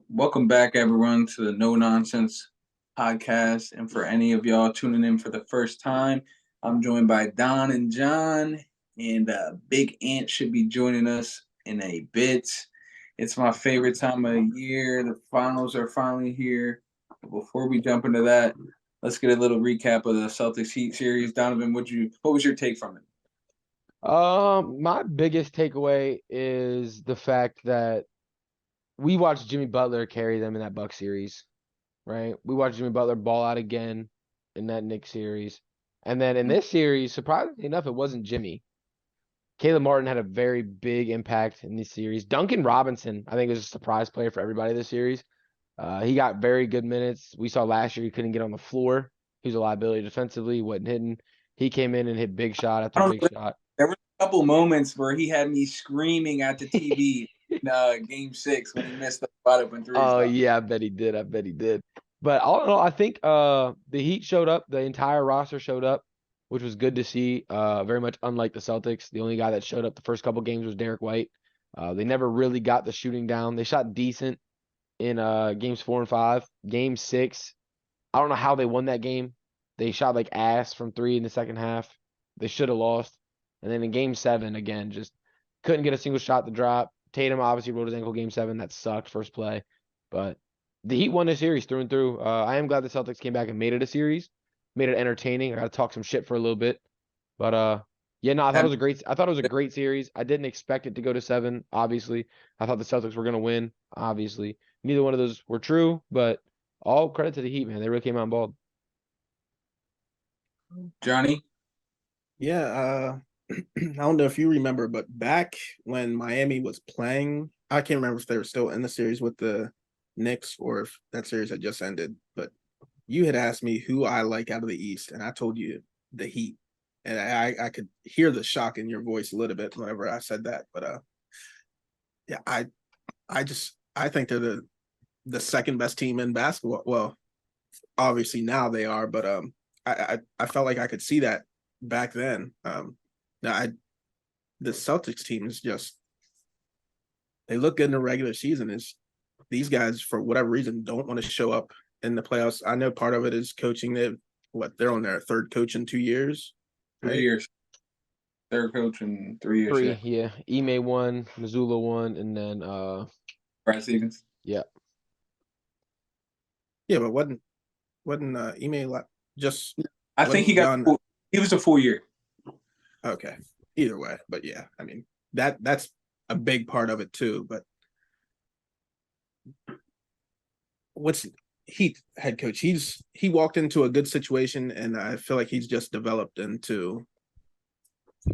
Welcome back, everyone, to the No Nonsense podcast. And for any of y'all tuning in for the first time, I'm joined by Don and John, and Big Ant should be joining us in a bit. It's my favorite time of year. The finals are finally here. Before we jump into that, let's get a little recap of the Celtics Heat series. Donovan, what was your take from it? My biggest takeaway is the fact that we watched Jimmy Butler carry them in that Buck series, right? We watched Jimmy Butler ball out again in that Knicks series. And then in this series, surprisingly enough, it wasn't Jimmy. Caleb Martin had a very big impact in this series. Duncan Robinson, I think, was a surprise player for everybody this series. He got very good minutes. We saw last year he couldn't get on the floor. He was a liability defensively, he wasn't hitting. He came in and hit big shot I after don't big know. shot. There were a couple moments where he had me screaming at the TV in Game 6 when he missed the wide open threes. Oh yeah, I bet he did. I bet he did. But all in all, I think the Heat showed up. The entire roster showed up, which was good to see. Very much unlike the Celtics. The only guy that showed up the first couple games was Derek White. They never really got the shooting down. They shot decent in games 4 and 5. Game 6, I don't know how they won that game. They shot like ass from 3 in the second half. They should have lost. And then in game 7, again, just couldn't get a single shot to drop. Tatum obviously rolled his ankle game 7. That sucked first play. But the Heat won the series through and through. I am glad the Celtics came back and made it a series, made it entertaining. I got to talk some shit for a little bit. But yeah, no, I thought it was a great series. I didn't expect it to go to 7, obviously. I thought the Celtics were going to win, obviously. Neither one of those were true, but all credit to the Heat, man. They really came out and balled. Johnny? Yeah, I don't know if you remember, but back when Miami was playing, I can't remember if they were still in the series with the Knicks or if that series had just ended, but you had asked me who I like out of the East, and I told you the Heat. And I could hear the shock in your voice a little bit whenever I said that. But yeah, I think they're the second best team in basketball. Well, obviously now they are, but I felt like I could see that back then. Now the Celtics team is just, they look good in the regular season. Is these guys, for whatever reason, don't want to show up in the playoffs. I know part of it is coaching. They're on their third coach in 2 years, right? 3 years. Third coach in 3 years. 3, yeah. Ime won, Missoula won, and then Brad Stevens. yeah. Yeah, but wasn't Ime just? I think he got done. He was a full year. Okay. Either way, but yeah, I mean that's a big part of it too. But what's Heath head coach? He walked into a good situation, and I feel like he's just developed into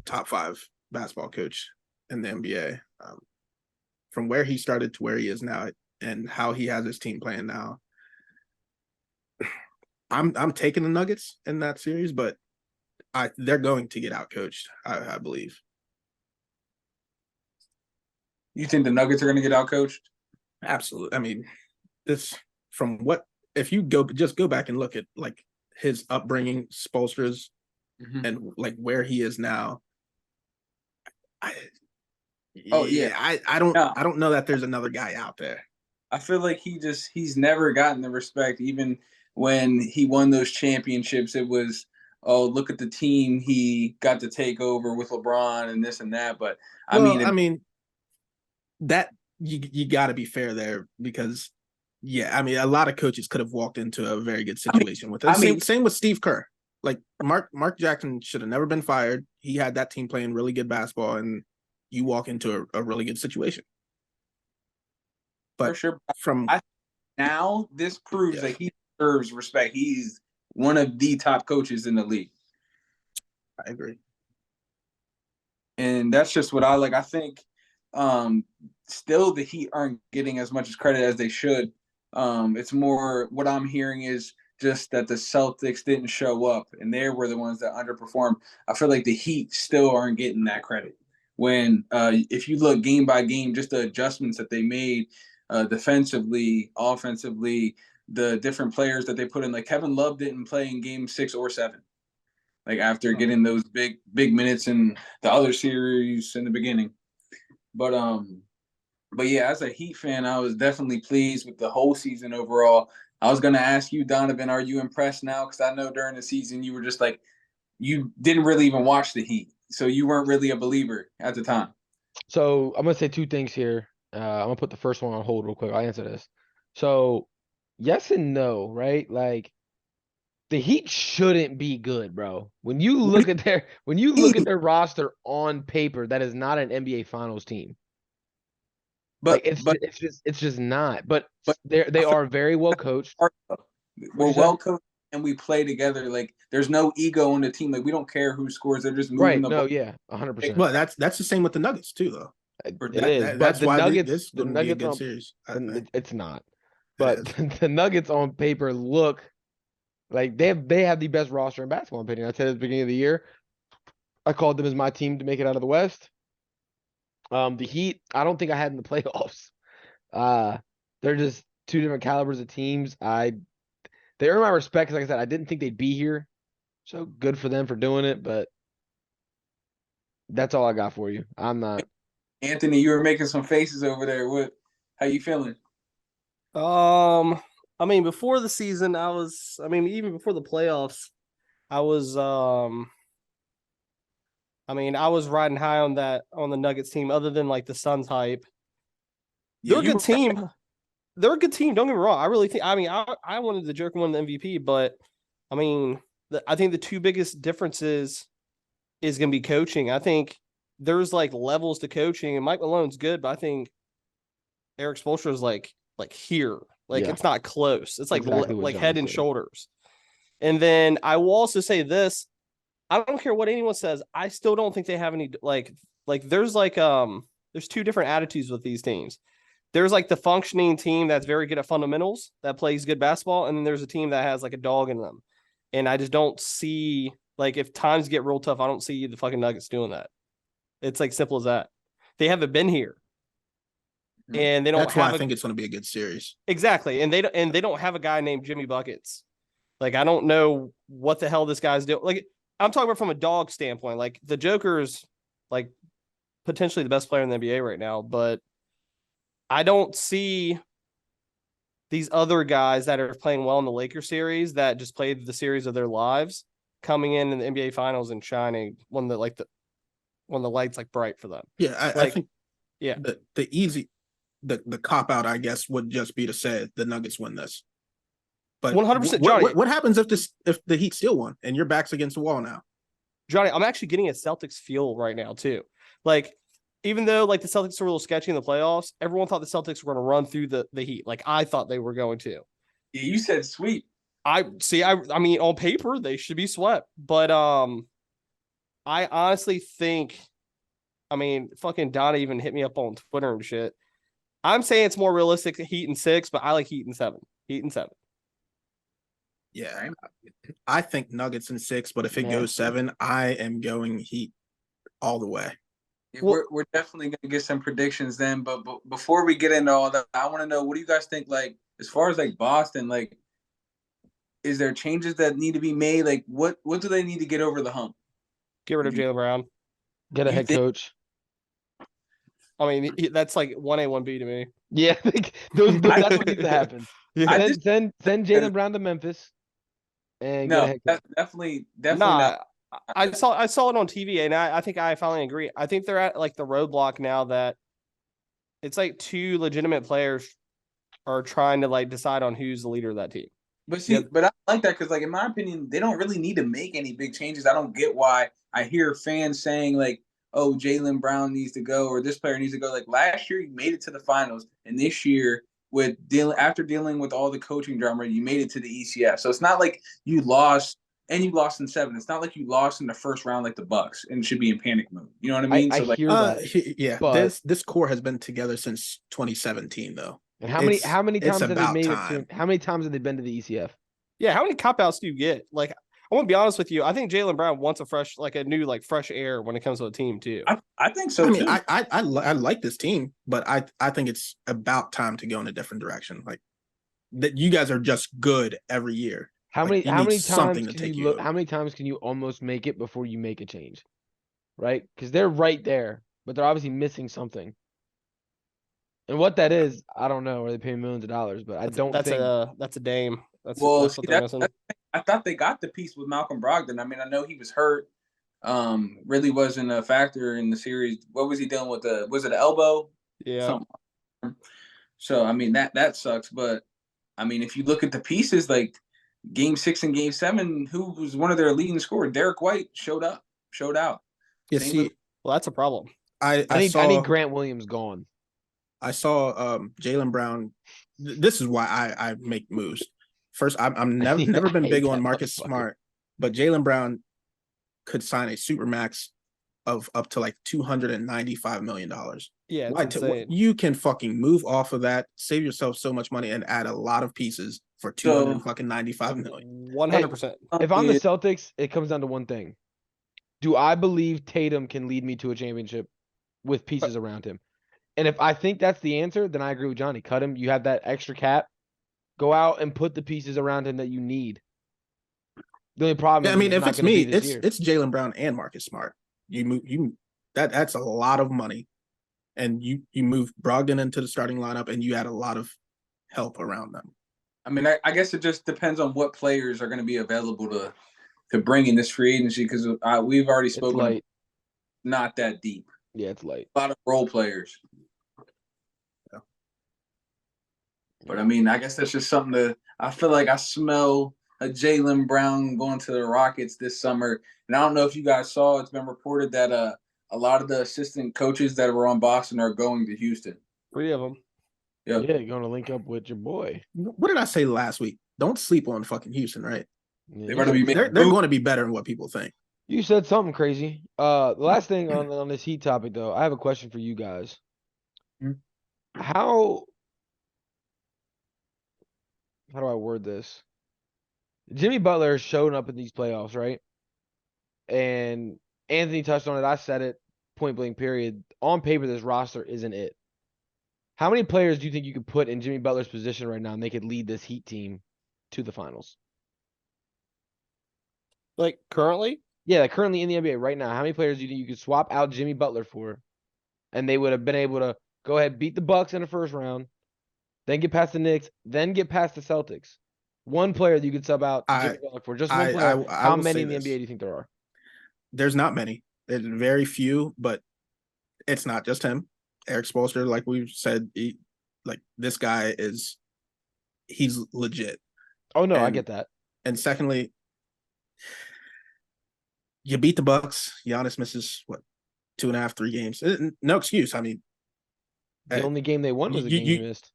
top 5 basketball coach in the NBA. From where he started to where he is now, and how he has his team playing now, I'm taking the Nuggets in that series, but they're going to get out coached. I believe. You think the Nuggets are going to get out coached? Absolutely. I mean, this from what if you go back and look at like his upbringing, Spoelstra's, and like where he is now. I don't know that there's another guy out there. I feel like he's never gotten the respect. Even when he won those championships, it was, oh, look at the team he got to take over with LeBron and this and that. But I mean that you got to be fair there, because yeah, I mean, a lot of coaches could have walked into a very good situation with it. Same with Steve Kerr. Like Mark Jackson should have never been fired. He had that team playing really good basketball, and you walk into a really good situation. But for sure, now this proves that he deserves respect. He's one of the top coaches in the league. I agree. And that's just what I like. I think still the Heat aren't getting as much credit as they should. It's more what I'm hearing is just that the Celtics didn't show up, and they were the ones that underperformed. I feel like the Heat still aren't getting that credit. When if you look game by game, just the adjustments that they made defensively, offensively, the different players that they put in. Like Kevin Love didn't play in game 6 or 7. Like after getting those big minutes in the other series in the beginning. But But yeah, as a Heat fan, I was definitely pleased with the whole season overall. I was going to ask you, Donovan, are you impressed now? Because I know during the season you were just like, you didn't really even watch the Heat. So you weren't really a believer at the time. So I'm gonna say two things here. I'm gonna put the first one on hold real quick. I'll answer this. So yes and no, right? Like the Heat shouldn't be good, bro. When you look at their roster on paper, that is not an NBA Finals team. Like But but it's just not. But but they I feel are very well coached. like What'd we're you say? well coached and we play together. Like there's no ego in the team. Like we don't care who scores. They're just moving Right. the No, ball. yeah, They 100%. Well, that's the same with the Nuggets too, though. It protect. is. But That's the why Nuggets, this is going to be a good series. I think it's not. it But is. the Nuggets on paper look like they have the best roster in basketball, in my opinion. I said at the beginning of the year, I called them as my team to make it out of the West. The Heat, I don't think I had in the playoffs. Uh, they're just two different calibers of teams. They earn my respect because, like I said, I didn't think they'd be here. So good for them for doing it, but that's all I got for you. I'm not. Anthony, you were making some faces over there. What? How you feeling? I mean, before the season, even before the playoffs, I was, I was riding high on the Nuggets team. Other than like the Suns hype, Yeah, they're a you good team. They're a good team. Don't get me wrong. I really think. I wanted the Joker win the MVP, but I mean, I think the two biggest differences is going to be coaching. I think there's like levels to coaching, and Mike Malone's good, but I think Eric Spoelstra is like here. Like Yeah, it's not close. It's exactly what like Johnny head and said. shoulders. And then I will also say this: I don't care what anyone says. I still don't think they have any there's two different attitudes with these teams. There's like the functioning team that's very good at fundamentals that plays good basketball, and then there's a team that has like a dog in them. And I just don't see like if times get real tough, I don't see the fucking Nuggets doing that. It's like simple as that. They haven't been here, and they don't That's why have I think it's going to be a good series. exactly, and they don't have a guy named Jimmy Buckets. Like I don't know what the hell this guy's doing. Like I'm talking about from a dog standpoint. Like the Joker's like potentially the best player in the NBA right now, but I don't see these other guys that are playing well in the Lakers series that just played the series of their lives coming in the NBA Finals and shining when the lights like bright for them. Yeah, I Like think yeah, the easy the cop out, I guess, would just be to say the Nuggets win this. But 100%, Johnny. what happens if the Heat still won and your back's against the wall now? Johnny, I'm actually getting a Celtics feel right now too. Like even though like the Celtics are a little sketchy in the playoffs, everyone thought the Celtics were going to run through the Heat. Like I thought they were going to. Yeah, you said sweep. I see. I mean, on paper they should be swept, but I honestly think. I mean, fucking Donna even hit me up on Twitter and shit. I'm saying it's more realistic to Heat in 6, but I like Heat in 7. Heat in 7. Yeah, I think Nuggets in 6, but if it Man. goes 7, I am going Heat all the way. Yeah, we're definitely gonna get some predictions then. But before we get into all that, I want to know, what do you guys think? Like as far as like Boston, like is there changes that need to be made? Like what do they need to get over the hump? Get rid of Jaylen Brown. Get a You head think- coach. I mean, that's like 1A, 1B to me. Yeah, that's what needs to happen. Yeah. Send Jaylen Brown to Memphis and get a No, head coach. that's definitely Nah, not. I saw it on TV, and I think I finally agree. I think they're at like the roadblock now that it's like two legitimate players are trying to like decide on who's the leader of that team. But see, but I like that because, like, in my opinion, they don't really need to make any big changes. I don't get why I hear fans saying like, "Oh, Jaylen Brown needs to go," or "This player needs to go." Like last year, you made it to the finals, and this year, after dealing with all the coaching drama, you made it to the ECF. So it's not like you lost, and you lost in 7. It's not like you lost in the first round like the Bucks and should be in panic mode. You know what I mean? I So like, hear that. Yeah, but this core has been together since 2017, though. and how many It's times have they about made time. it to? How many times have they been to the ECF? Yeah, how many cop outs do you get? Like, I want to be honest with you. I think Jaylen Brown wants a new fresh air when it comes to a team too. I think so. I mean, too. I like this team, but I think it's about time to go in a different direction. Like that, you guys are just good every year. How Like, many you need times to can take you you look? over. How many times can you almost make it before you make a change? Right? Because they're right there, but they're obviously missing something. And what that is, I don't know. Are they paying millions of dollars? But I don't think that's a Dame. That's Well, that's see, what they're missing. I thought they got the piece with Malcolm Brogdon. I mean, I know he was hurt. Really wasn't a factor in the series. What was he dealing with? Was it an elbow? Yeah. Something. So I mean that sucks. But I mean, if you look at the pieces, like Game 6 and Game 7, who was one of their leading scorers? Derek White showed out. You Same see, with Well, that's a problem. I I need saw Grant Williams gone. I saw Jalen Brown. This is why I make moves. First, I'm never been I big hate on that Marcus motherfucker. Smart, but Jalen Brown could sign a super max of up to like $295 million. Yeah, it's Why insane. you can fucking move off of that, save yourself so much money, and add a lot of pieces for So- $295 million. 100%. If I'm the Celtics, it comes down to one thing. Do I believe Tatum can lead me to a championship with pieces around him? And if I think that's the answer, then I agree with Johnny. Cut him. You have that extra cap. Go out and put the pieces around him that you need. The only problem Yeah, is I mean, it's if not it's gonna me, be this year. it's Jalen Brown and Marcus Smart. That's a lot of money, and you move Brogdon into the starting lineup, and you add a lot of help around them. I mean, I guess it just depends on what players are going to be available to bring in this free agency because we've already It's spoken. light. Not that deep. Yeah, it's light. A lot of role players. Yeah. But I mean, I guess that's just something that I feel like I smell a Jalen Brown going to the Rockets this summer. And I don't know if you guys saw, it's been reported that a lot of the assistant coaches that were on Boston are going to Houston. 3 of them. Yep. Yeah, you're gonna link up with your boy. What did I say last week? Don't sleep on fucking Houston, right? Yeah, They better be They're going to be better than what people think. You said something crazy. The last thing on this Heat topic, though, I have a question for you guys. How do I word this? Jimmy Butler is showing up in these playoffs, right? And Anthony touched on it. I said it, point blank, period. On paper, this roster isn't it. How many players do you think you could put in Jimmy Butler's position right now and they could lead this Heat team to the finals? Like currently? Yeah, like currently in the NBA right now, how many players do you think you could swap out Jimmy Butler for, and they would have been able to go ahead, beat the Bucks in the first round, then get past the Knicks, then get past the Celtics? One player that you could sub out Jimmy Butler for, just one player. How will many say in the this. NBA do you think there are? There's not many. There's very few, but it's not just him. Eric Spoelstra, like we've said, this guy he's legit. Oh no, I get that. And secondly, you beat the Bucks. Giannis misses 2.5, 3 games. No excuse. I mean, The only game they won was the game he missed.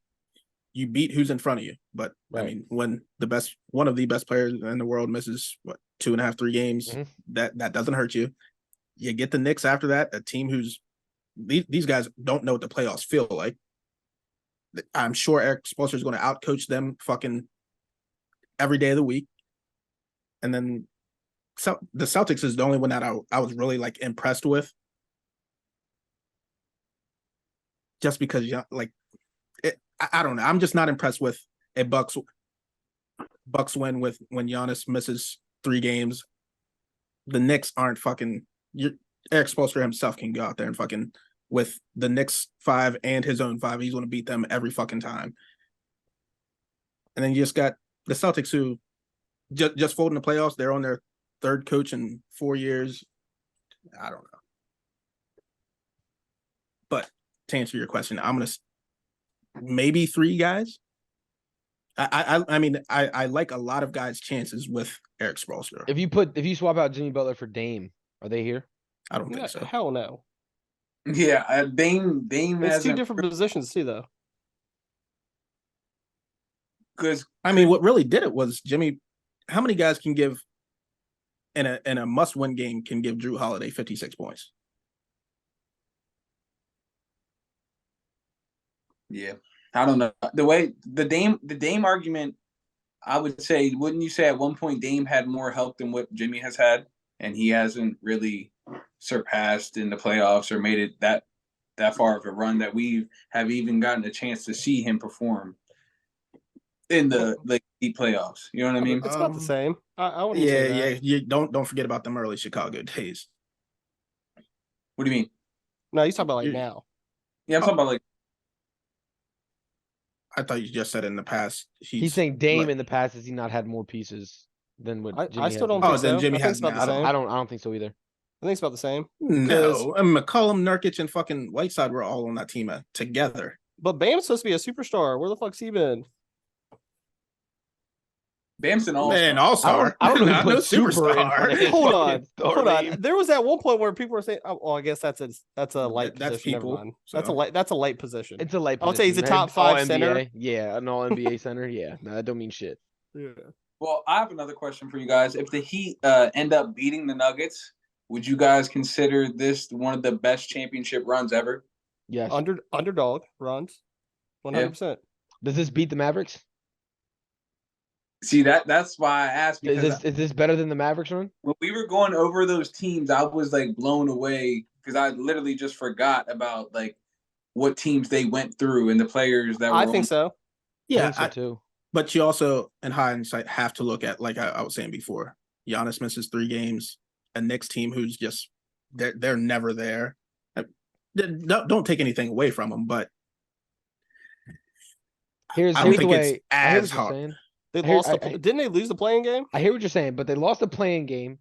You beat who's in front of you, but Right. I mean, when one of the best players in the world misses 2.5, 3 games, that doesn't hurt you. You get the Knicks after that, a team who's these guys don't know what the playoffs feel like. I'm sure Eric Spoelstra is going to outcoach them fucking every day of the week. And then the Celtics is the only one that I was really like impressed with. Just because I don't know. I'm just not impressed with a Bucks win when Giannis misses 3 games. The Knicks aren't fucking. Eric Spoelstra himself can go out there and fucking with the Knicks 5 and his own 5. He's going to beat them every fucking time. And then you just got the Celtics who just folding the playoffs. They're on their 3rd coach in 4 years. I don't know. But to answer your question, I'm going to maybe 3 guys. I mean, I like a lot of guys' chances with Eric Spoelstra. If you swap out Jimmy Butler for Dame, are they here? I don't think so. Hell no. Yeah, Dame It's 2 different positions too, though. Because I mean, what really did it was Jimmy. How many guys can give in a must-win game can give Drew Holiday 56 points? Yeah, I don't know the way the Dame argument. I would say, wouldn't you say at one point Dame had more help than what Jimmy has had, and he hasn't really surpassed in the playoffs or made it that far of a run that we have even gotten a chance to see him perform in the deep playoffs. You know what I mean? It's about the same. I wouldn't Yeah, say that. yeah. You don't forget about them early Chicago days. What do you mean? No, you talk about now. Yeah, I'm talking about I thought you just said in the past. He's saying Dame like- in the past has he not had more pieces than what Jimmy I still has don't now? think then so. Jimmy I think has it's about now. the same. I don't think so either. I think it's about the same. No, and McCollum, Nurkic, and fucking Whiteside were all on that team together. But Bam's supposed to be a superstar. Where the fuck's he been? Bam's an all-star. Man, all-star. I don't know who Not no put super in front of superstar. his Hold fucking on, star hold name. on. There was at one point where people were saying, "Oh, well, I guess that's a light That's position." people, Never mind. so. That's a light position. It's a light I would say he's a position. top 5 All center. NBA. Yeah, an all NBA center. Yeah, no, that don't mean shit. Yeah. Well, I have another question for you guys. If the Heat end up beating the Nuggets, would you guys consider this one of the best championship runs ever? Yes. Underdog runs, 100%. Does this beat the Mavericks? See, that's why I asked, because Is this better than the Mavericks run? when we were going over those teams, I was like blown away because I literally just forgot about like what teams they went through and the players that were I think so. I Yeah, think so too. but you also, in hindsight, have to look at, like I was saying before, Giannis misses 3 games. A Knicks team who's just they're never there. Don't take anything away from them, but Here's I don't the think it's way. I hear as what you're hard. saying. They I hear- lost. Didn't they lose the playing game? I hear what you're saying, but they lost the playing game.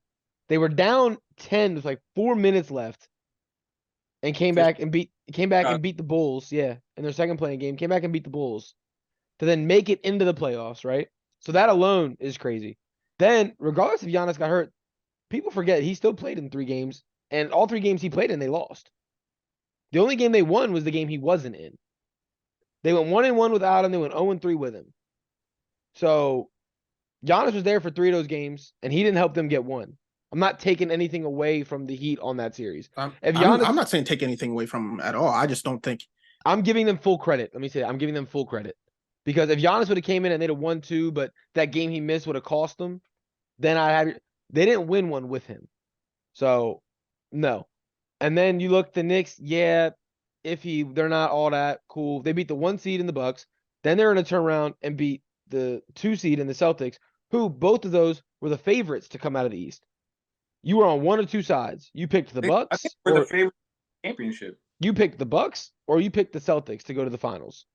They were down 10 with like 4 minutes left, and came back and beat the Bulls. Yeah, in their second playing game, came back and beat the Bulls to then make it into the playoffs. Right. So that alone is crazy. Then, regardless if Giannis got hurt, people forget he still played in 3 games, and all 3 games he played in, they lost. The only game they won was the game he wasn't in. They went 1-1 without him. They went 0-3 with him. So Giannis was there for 3 of those games, and he didn't help them get 1. I'm not taking anything away from the Heat on that series. If Giannis, I'm not saying take anything away from him at all. I just don't think I'm giving them full credit. Let me say that. I'm giving them full credit. Because if Giannis would have came in and they'd have won 2, but that game he missed would have cost them, then they didn't win one with him. So, no. And then you look the Knicks, yeah, they're not all that cool. They beat the 1 seed in the Bucks. Then they're going to turn around and beat the 2 seed in the Celtics, who both of those were the favorites to come out of the East. You were on one or two sides. You picked the I Bucks, think we're the favorite championship. you picked the Bucks, or you picked the Celtics to go to the finals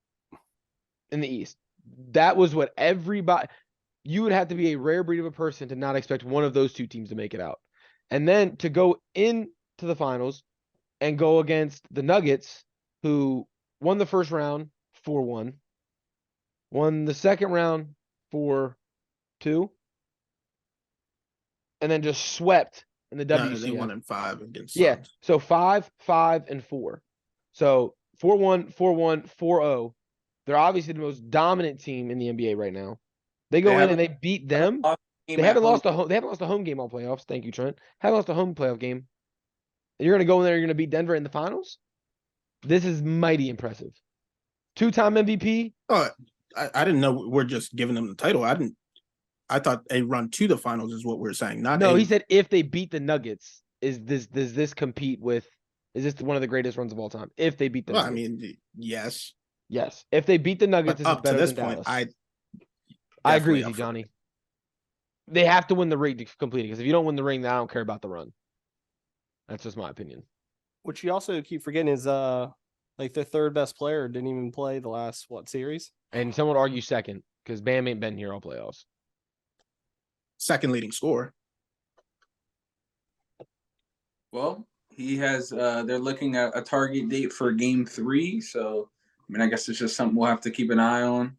in the East. That was what everybody. You would have to be a rare breed of a person to not expect one of those 2 teams to make it out, and then to go into the finals and go against the Nuggets, who won the first round 4-1, won the second round 4-2, and then just swept in the WCF. they won in 5 against. Yeah. Suns. So 5, 5, and 4. So 4-1, 4-1, 4-0. They're obviously the most dominant team in the NBA right now. They go in and they beat them. They haven't lost a home game all playoffs. Thank you, Trent. Haven't lost a home playoff game. You're gonna go in there. You're gonna beat Denver in the finals. This is mighty impressive. 2-time MVP. Oh, I didn't know we're just giving them the title. I thought a run to the finals is what we're saying. No, he said if they beat the Nuggets, does this compete with? Is this one of the greatest runs of all time? If they beat the Well, I Nuggets. mean, yes. Yes. If they beat the Nuggets, But this is up to better this than point, Dallas. I agree with definitely you, up for Johnny. They have to win the ring to complete it, because if you don't win the ring, then I don't care about the run. That's just my opinion. Which you also keep forgetting is like their third best player didn't even play the last series. And some would argue second, because Bam ain't been here all playoffs. second leading scorer. Well, he has. They're looking at a target date for Game 3. So, I mean, I guess it's just something we'll have to keep an eye on.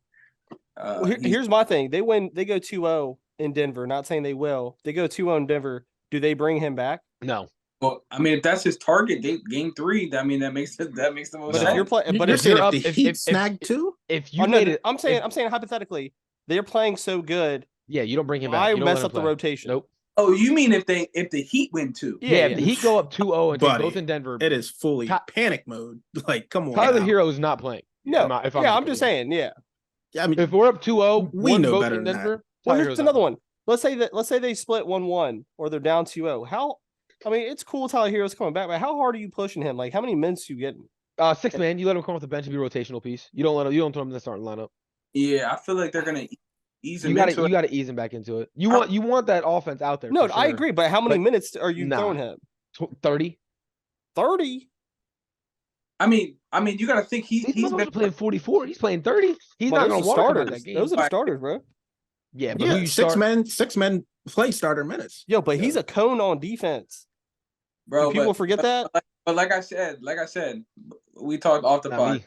Well, here's my thing. They go 2-0 in Denver. Not saying they will. They go 2-0 in Denver. Do they bring him back? No. Well, I mean, if that's his target date, Game 3, I mean, that makes the most But sense. if you're playing, but You're if saying you're if up, the if- Heat if- snagged 2? If you I'm made it, I'm saying hypothetically, they're playing so good. yeah, you don't bring him back. I You don't mess let him up the play. Rotation. Nope. Oh, you mean if the Heat win 2? Yeah, if the Heat go up 2-0 and take Buddy, both in Denver, It is fully Ty- panic mode. Like, come on. Tyler now. Hero is not playing. No, If I'm just saying, yeah. Yeah, I mean, If we're up 2-0, We one know vote better in than that. Denver, Well, Tyler here's Hero's not another playing. one. Let's say they split 1-1 or they're down 2-0. I mean, it's cool Tyler Hero's coming back, but how hard are you pushing him? Like, how many minutes you getting? 6 man, you let him come off the bench and be a rotational piece. You don't throw him in the starting lineup. Yeah, I feel like they're gonna ease him You into it. gotta ease him back into it. You want that offense out there. No, for I sure. agree, but how many But minutes are you nah. throwing him? 30. 30? I mean, you got to think These he's motherfuckers been are playing 44. He's playing 30. He's Well, not those going are to want to come out of starters. that game. Those are the starters, bro. Yeah, but who Yeah, you six start? men play starter minutes. Yo, but Yeah. he's a cone on defense. bro. Do people forget that? But like I said, we talked off the Not pod. me.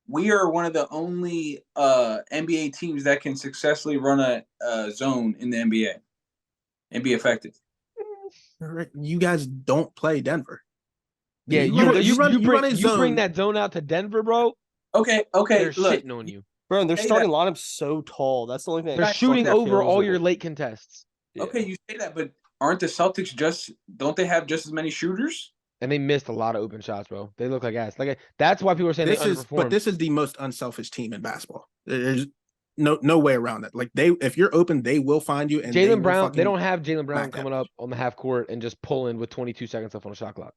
We are one of the only NBA teams that can successfully run a zone in the NBA and be effective. You guys don't play Denver. Yeah, you run a you zone. bring that zone out to Denver, bro. Okay. They're Look, shitting on you. Bro, and their Say starting lineup's so tall. That's the only thing. They're that shooting fucking over kills all it. your late contests, Yeah. okay, you say that, but aren't the Celtics don't they have just as many shooters? and they missed a lot of open shots, bro. They look like ass. That's why people are saying they underperformed. This is the most unselfish team in basketball. There's no way around it. Like if you're open, they will find you. And Jaylen Brown, they don't have Jaylen Brown coming up on the half court and just pulling with 22 seconds left on the shot clock.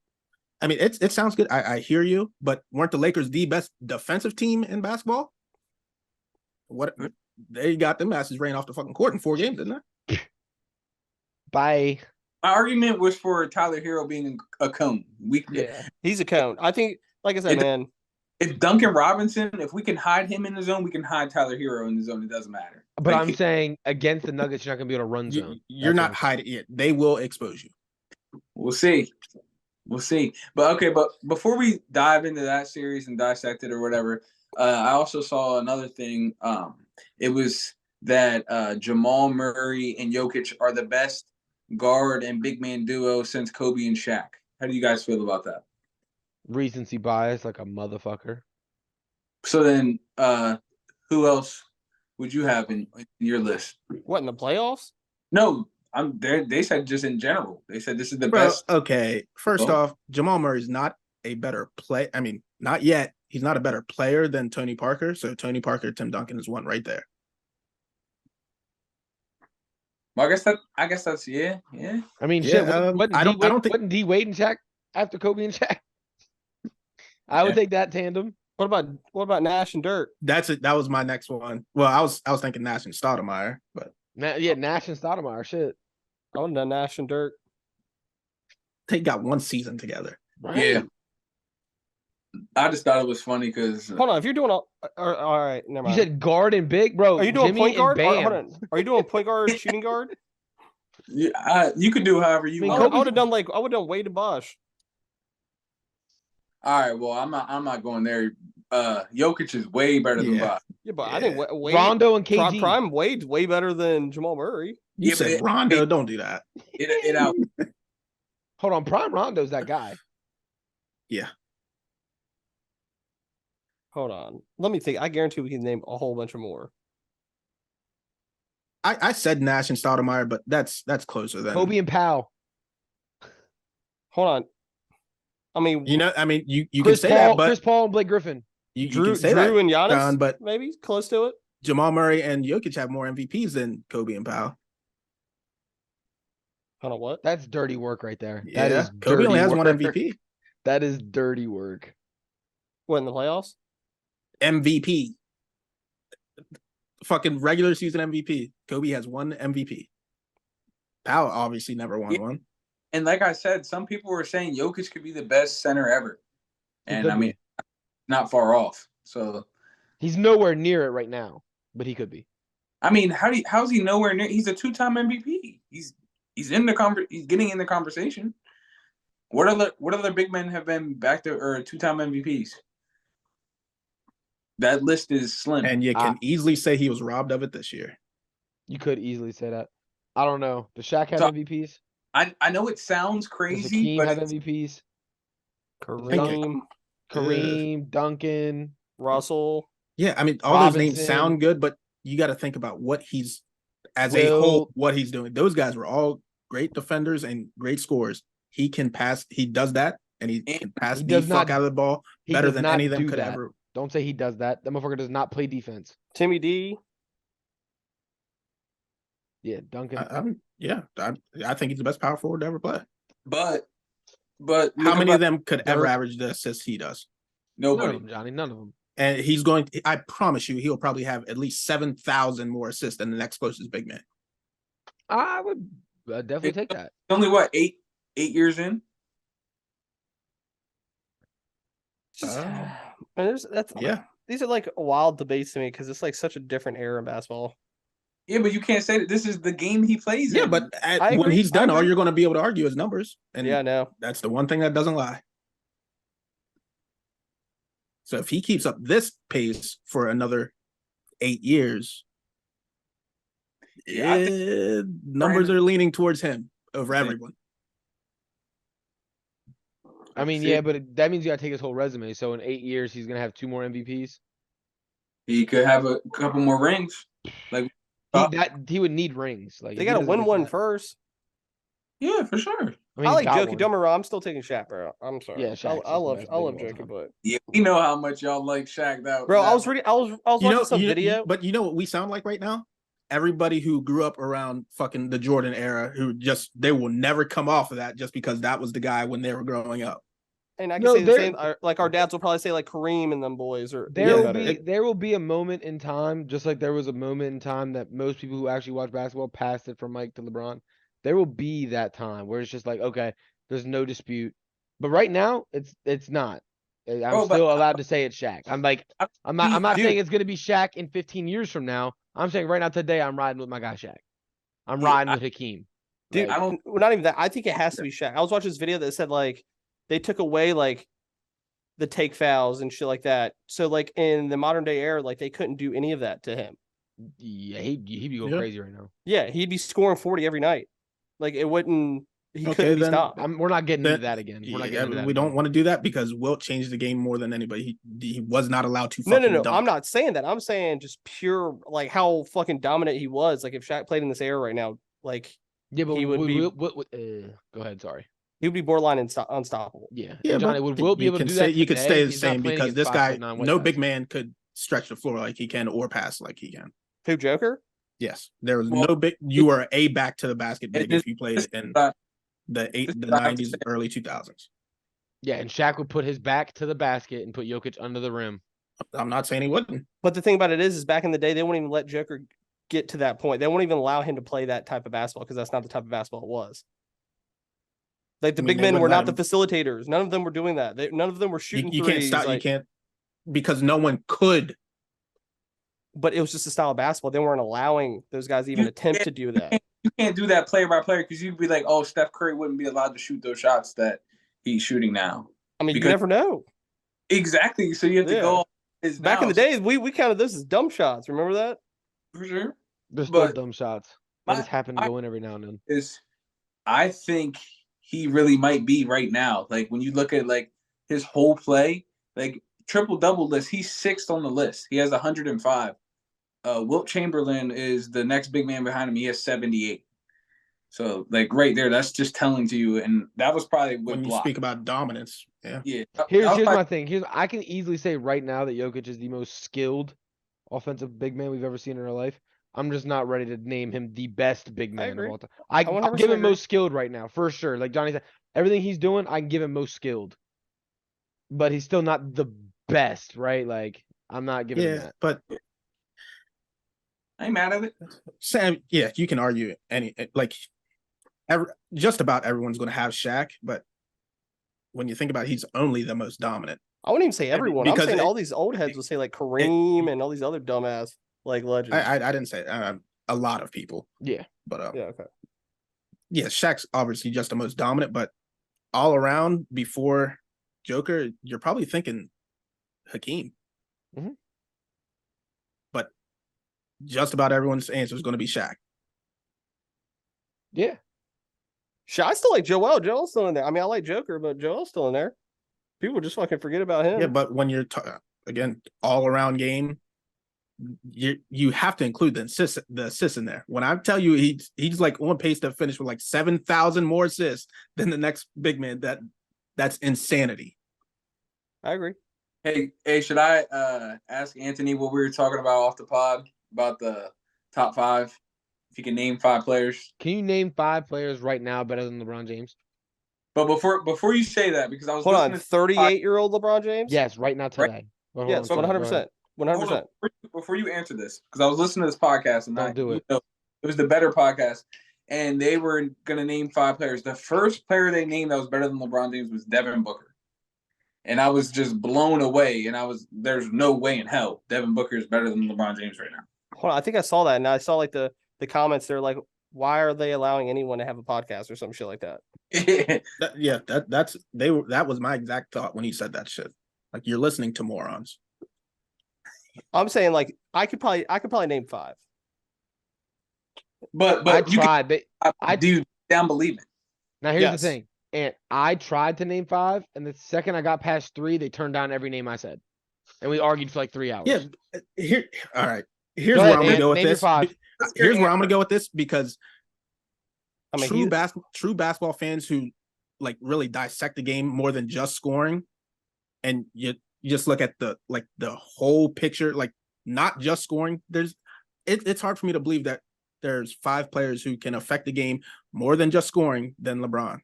I mean, it sounds good. I hear you, but weren't the Lakers the best defensive team in basketball? What they got them asses ran off the fucking court in 4 games, didn't they? Bye. My argument was for Tyler Hero being a cone. He's a cone. I think, like I said, man. If Duncan Robinson, if we can hide him in the zone, we can hide Tyler Hero in the zone. It doesn't matter. But I'm saying against the Nuggets, you're not going to be able to run zone. You're not hiding it. They will expose you. We'll see. But before we dive into that series and dissect it or whatever, I also saw another thing. It was that Jamal Murray and Jokic are the best guard and big man duo since Kobe and Shaq. How do you guys feel about that? Recency bias like a motherfucker. So then, who else would you have in your list? What, in the playoffs? No, I'm there. They said just in general. They said this is the best. Okay, first off, Jamal Murray is not a better play. I mean, not yet. He's not a better player than Tony Parker. So Tony Parker, Tim Duncan is one right there. Well, I guess that's yeah. I mean, Yeah, shit. Wasn't D Wade and Shaq after Kobe and Shaq? I would take that tandem. What about Nash and Dirk? That was my next one. Well, I was thinking Nash and Stoudemire, but Nash and Stoudemire. Shit, I would have done Nash and Dirk. they got one season together. right? Yeah. I just thought it was funny because Hold on, if you're doing all right, never mind. You said guard and big, bro. Are you doing Jimmy point guard? and Bam. Hold on. Are you doing point guard, shooting guard? you could do however you want. I would have done Wade and Bosh. All right, well, I'm not going there. Jokic is way better than Bosh. Yeah, but I think Wade, Rondo and KG. Prime Wade's way better than Jamal Murray. You said Rondo, don't do that. It out. Hold on, Prime Rondo's that guy. Yeah. Hold on. Let me think. I guarantee we can name a whole bunch of more. I said Nash and Stoudemire, but that's closer than Kobe and Powell. Hold on. I mean, you can Chris say Paul, that, but Chris Paul and Blake Griffin. you Drew can say that, and Giannis, John, but maybe close to it. Jamal Murray and Jokic have more MVPs than Kobe and Powell. Hold on, what? That's dirty work right there. Yeah, That is Kobe only has work. one MVP. That is dirty work. What, in the playoffs? MVP. Fucking regular season MVP. Kobe has one MVP. Powell obviously never won one. And like I said, some people were saying Jokic could be the best center ever. And I mean, not far off. So he's nowhere near it right now, but he could be. I mean, how's he nowhere near? He's a 2-time MVP. He's in the he's getting in the conversation. What other big men have been back to or 2-time MVPs? That list is slim. And you can easily say he was robbed of it this year. You could easily say that. I don't know. Does Shaq have MVPs? I know it sounds crazy, Does Hakeem but have MVPs? Kareem, Duncan, Russell. Yeah, I mean, all those names sound good, but you got to think about what he's as a whole, what he's doing. Those guys were all great defenders and great scorers. He can pass. He does that, and he can pass the fuck out of the ball better than any of them could ever. Don't say he does that. That motherfucker does not play defense. Timmy D. Yeah, Duncan. I think he's the best power forward to ever play. But how many of them could ever average the assists he does? Nobody. None of them, Johnny. None of them. And I promise you, he'll probably have at least 7,000 more assists than the next closest big man. I would definitely take that. Only what, 8 years in? Just, Oh. and Yeah. these are like wild debates to me because it's like such a different era in basketball. Yeah, but you can't say that this is the game he plays Yeah, in. but I when agree. he's done, all you're going to be able to argue is numbers. And Yeah, no. that's the one thing that doesn't lie. So if he keeps up this pace for another 8 years, Yeah, I think numbers are leaning towards him over everyone. I mean, yeah, but that means you got to take his whole resume. So in 8 years, he's gonna have 2 more MVPs. he could have a couple more rings. Like He would need rings. Like They if he got to doesn't win get one that- first. yeah, for sure. I mean, I he's like got Jokic. one. Don't get me wrong. I'm still taking Shaq, bro. I'm sorry. Yeah, Shaq's I love the best I love big of all Jokic, time. but Yeah, we know how much y'all like Shaq. That bro, that, I was watching some video. But you know what we sound like right now? Everybody who grew up around fucking the Jordan era, they will never come off of that just because that was the guy when they were growing up. And I can No, say the same. Like our dads will probably say like Kareem and them boys, or There will be a moment in time, just like there was a moment in time that most people who actually watch basketball passed it from Mike to LeBron. There will be that time where it's just like, okay, there's no dispute. But right now, it's not. I'm still allowed to say it's Shaq. I'm not saying it's gonna be Shaq in 15 years from now. I'm saying right now today, I'm riding with my guy Shaq. I'm riding with Hakeem. Dude, like, not even that. I think it has to be Shaq. I was watching this video that said like they took away like the take fouls and shit like that. So like in the modern day era, like they couldn't do any of that to him. Yeah, he'd be going crazy right now. Yeah, he'd be scoring 40 every night. Like it wouldn't. He couldn't be stopped. We're not getting into that again. We're not getting into that. We don't want to do that because Wilt changed the game more than anybody. He was not allowed to. No. Dunk. I'm not saying that. I'm saying just pure like how fucking dominant he was. Like if Shaq played in this era right now, like yeah, but he would be. Go ahead. Sorry. He would be borderline unstoppable. Yeah, Johnny, would Wilt be able to do that? You could stay the He's not same playing because against this guy, 5'9" no white big guys. man could stretch the floor like he can or pass like he can. Who, Joker? Yes, there was no big. You were a back to the basket big if you played in the 90s, early 2000s. Yeah, and Shaq would put his back to the basket and put Jokic under the rim. I'm not saying he wouldn't. But the thing about it is back in the day, they wouldn't even let Joker get to that point. They won't even allow him to play that type of basketball because that's not the type of basketball it was. Like the big men were not the facilitators. None of them were doing that. None of them were shooting you threes. Can't stop. You can't because no one could. But it was just a style of basketball. They weren't allowing those guys to even attempt to do that. You can't do that player by player because you'd be like, oh, Steph Curry wouldn't be allowed to shoot those shots that he's shooting now. I mean, you never know. Exactly. So you have to go. Back in the days, we counted those as dumb shots. Remember that? For sure. They're still dumb shots. They just happen to go in every now and then. I think he really might be right now. Like when you look at like his whole play, like triple double list, he's 6th on the list. He has 105. Wilt Chamberlain is the next big man behind him. He has 78. So like right there, that's just telling to you. And that was probably when you speak about dominance. Yeah. Yeah. Here's my thing. I can easily say right now that Jokic is the most skilled offensive big man we've ever seen in our life. I'm just not ready to name him the best big man of all time. I'll give him most skilled right now, for sure. Like Johnny said, everything he's doing, I can give him most skilled. But he's still not the best, right? Like, I'm not giving him that. But I ain't mad at it. Sam, yeah, you can argue just about everyone's going to have Shaq, but when you think about it, he's only the most dominant. I wouldn't even say everyone. I'm saying all these old heads would say like Kareem and all these other dumbass like legends. I didn't say a lot of people. Yeah. But yeah, okay. Yeah, Shaq's obviously just the most dominant, but all around before Joker, you're probably thinking Hakeem. Mm-hmm. But just about everyone's answer is going to be Shaq. Yeah. I still like Joel. Joel's still in there. I mean, I like Joker, but Joel's still in there. People just fucking forget about him. Yeah, but when you're again all around game, you have to include the assists in there. When I tell you he's like on pace to finish with like 7,000 more assists than the next big man, that's insanity. I agree. Hey, should I ask Anthony what we were talking about off the pod about the top 5? If you can name 5 players. Can you name 5 players right now better than LeBron James? But before you say that, because I was hold on, 38-year-old LeBron James. Yes, right now today. Right? Yes, 100%. 100%. Before you answer this, because I was listening to this podcast and it was the better podcast, and they were going to name 5 players. The first player they named that was better than LeBron James was Devin Booker. and I was just blown away. And there's no way in hell Devin Booker is better than LeBron James right now. Hold on, I think I saw that, and I saw like the comments. They're like, "Why are they allowing anyone to have a podcast or some shit like that?" That was my exact thought when he said that shit. Like, you're listening to morons. I'm saying like I could probably name 5. But I you tried. I do down believe it. Now here's Yes. the thing, and I tried to name 5, and the second I got past 3, they turned down every name I said, and we argued for like 3 hours. Yeah. All right. Here's Go where ahead, I'm gonna Ant. go with Name your this. 5. Here's where I'm gonna go with this because I mean, true basketball fans who like really dissect the game more than just scoring, and you just look at the whole picture, like not just scoring. It's hard for me to believe that there's 5 players who can affect the game more than just scoring than LeBron.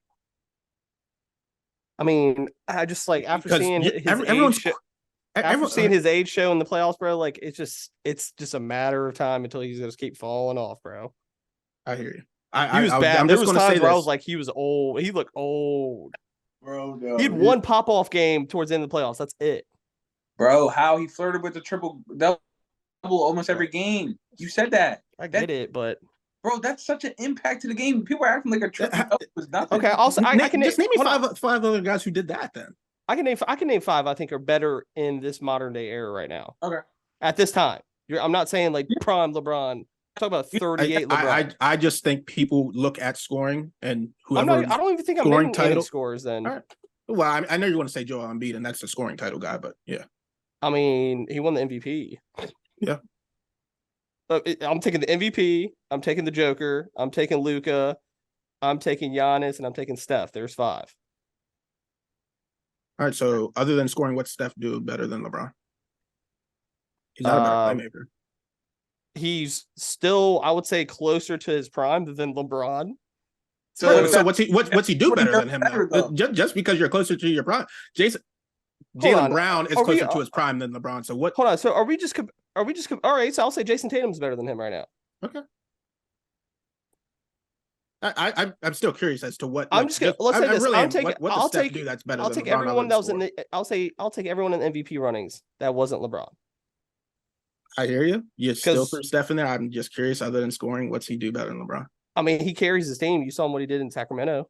I mean, I just like after Because seeing his everyone's age after seeing his age show in the playoffs, bro, like it's just a matter of time until he's gonna keep falling off, bro. I hear you. He was bad. There was times where I was like, he was old. He looked old. Bro, no, He had one pop-off game towards the end of the playoffs. That's it. Bro, how he flirted with the triple double almost every game. You said that. I get it, but bro, that's such an impact to the game. People are acting like a triple double was nothing. okay. Also, I can just name me 5 other guys who did that. Then I can name 5. I think are better in this modern day era right now. Okay. At this time, I'm not saying like prime LeBron. I'm talking about 38 LeBron. I just think people look at scoring and whoever. I don't even think I'm naming any scores. Then. All right. Well, I know you want to say Joel Embiid, and that's the scoring title guy, but yeah. I mean, he won the MVP. Yeah. I'm taking the MVP. I'm taking the Joker. I'm taking Luka. I'm taking Giannis, and I'm taking Steph. There's 5. All right. So, other than scoring, what's Steph do better than LeBron? He's not a better playmaker. He's still, I would say, closer to his prime than LeBron. So what's he do better than him? Though? Just because you're closer to your prime, Jaylen Brown is closer to his prime than LeBron. So what? Hold on. So are we just all right? So I'll say Jason Tatum's better than him right now. Okay. I'm still curious as to what. I'm just gonna let's say this. Really I'm taking. what I'll does Steph take. do that's better I'll than take LeBron everyone that was score? in the. I'll take everyone in the MVP runnings that wasn't LeBron. I hear you. You still threw Steph in there. I'm just curious. Other than scoring, what's he do better than LeBron? I mean, he carries his team. You saw what he did in Sacramento.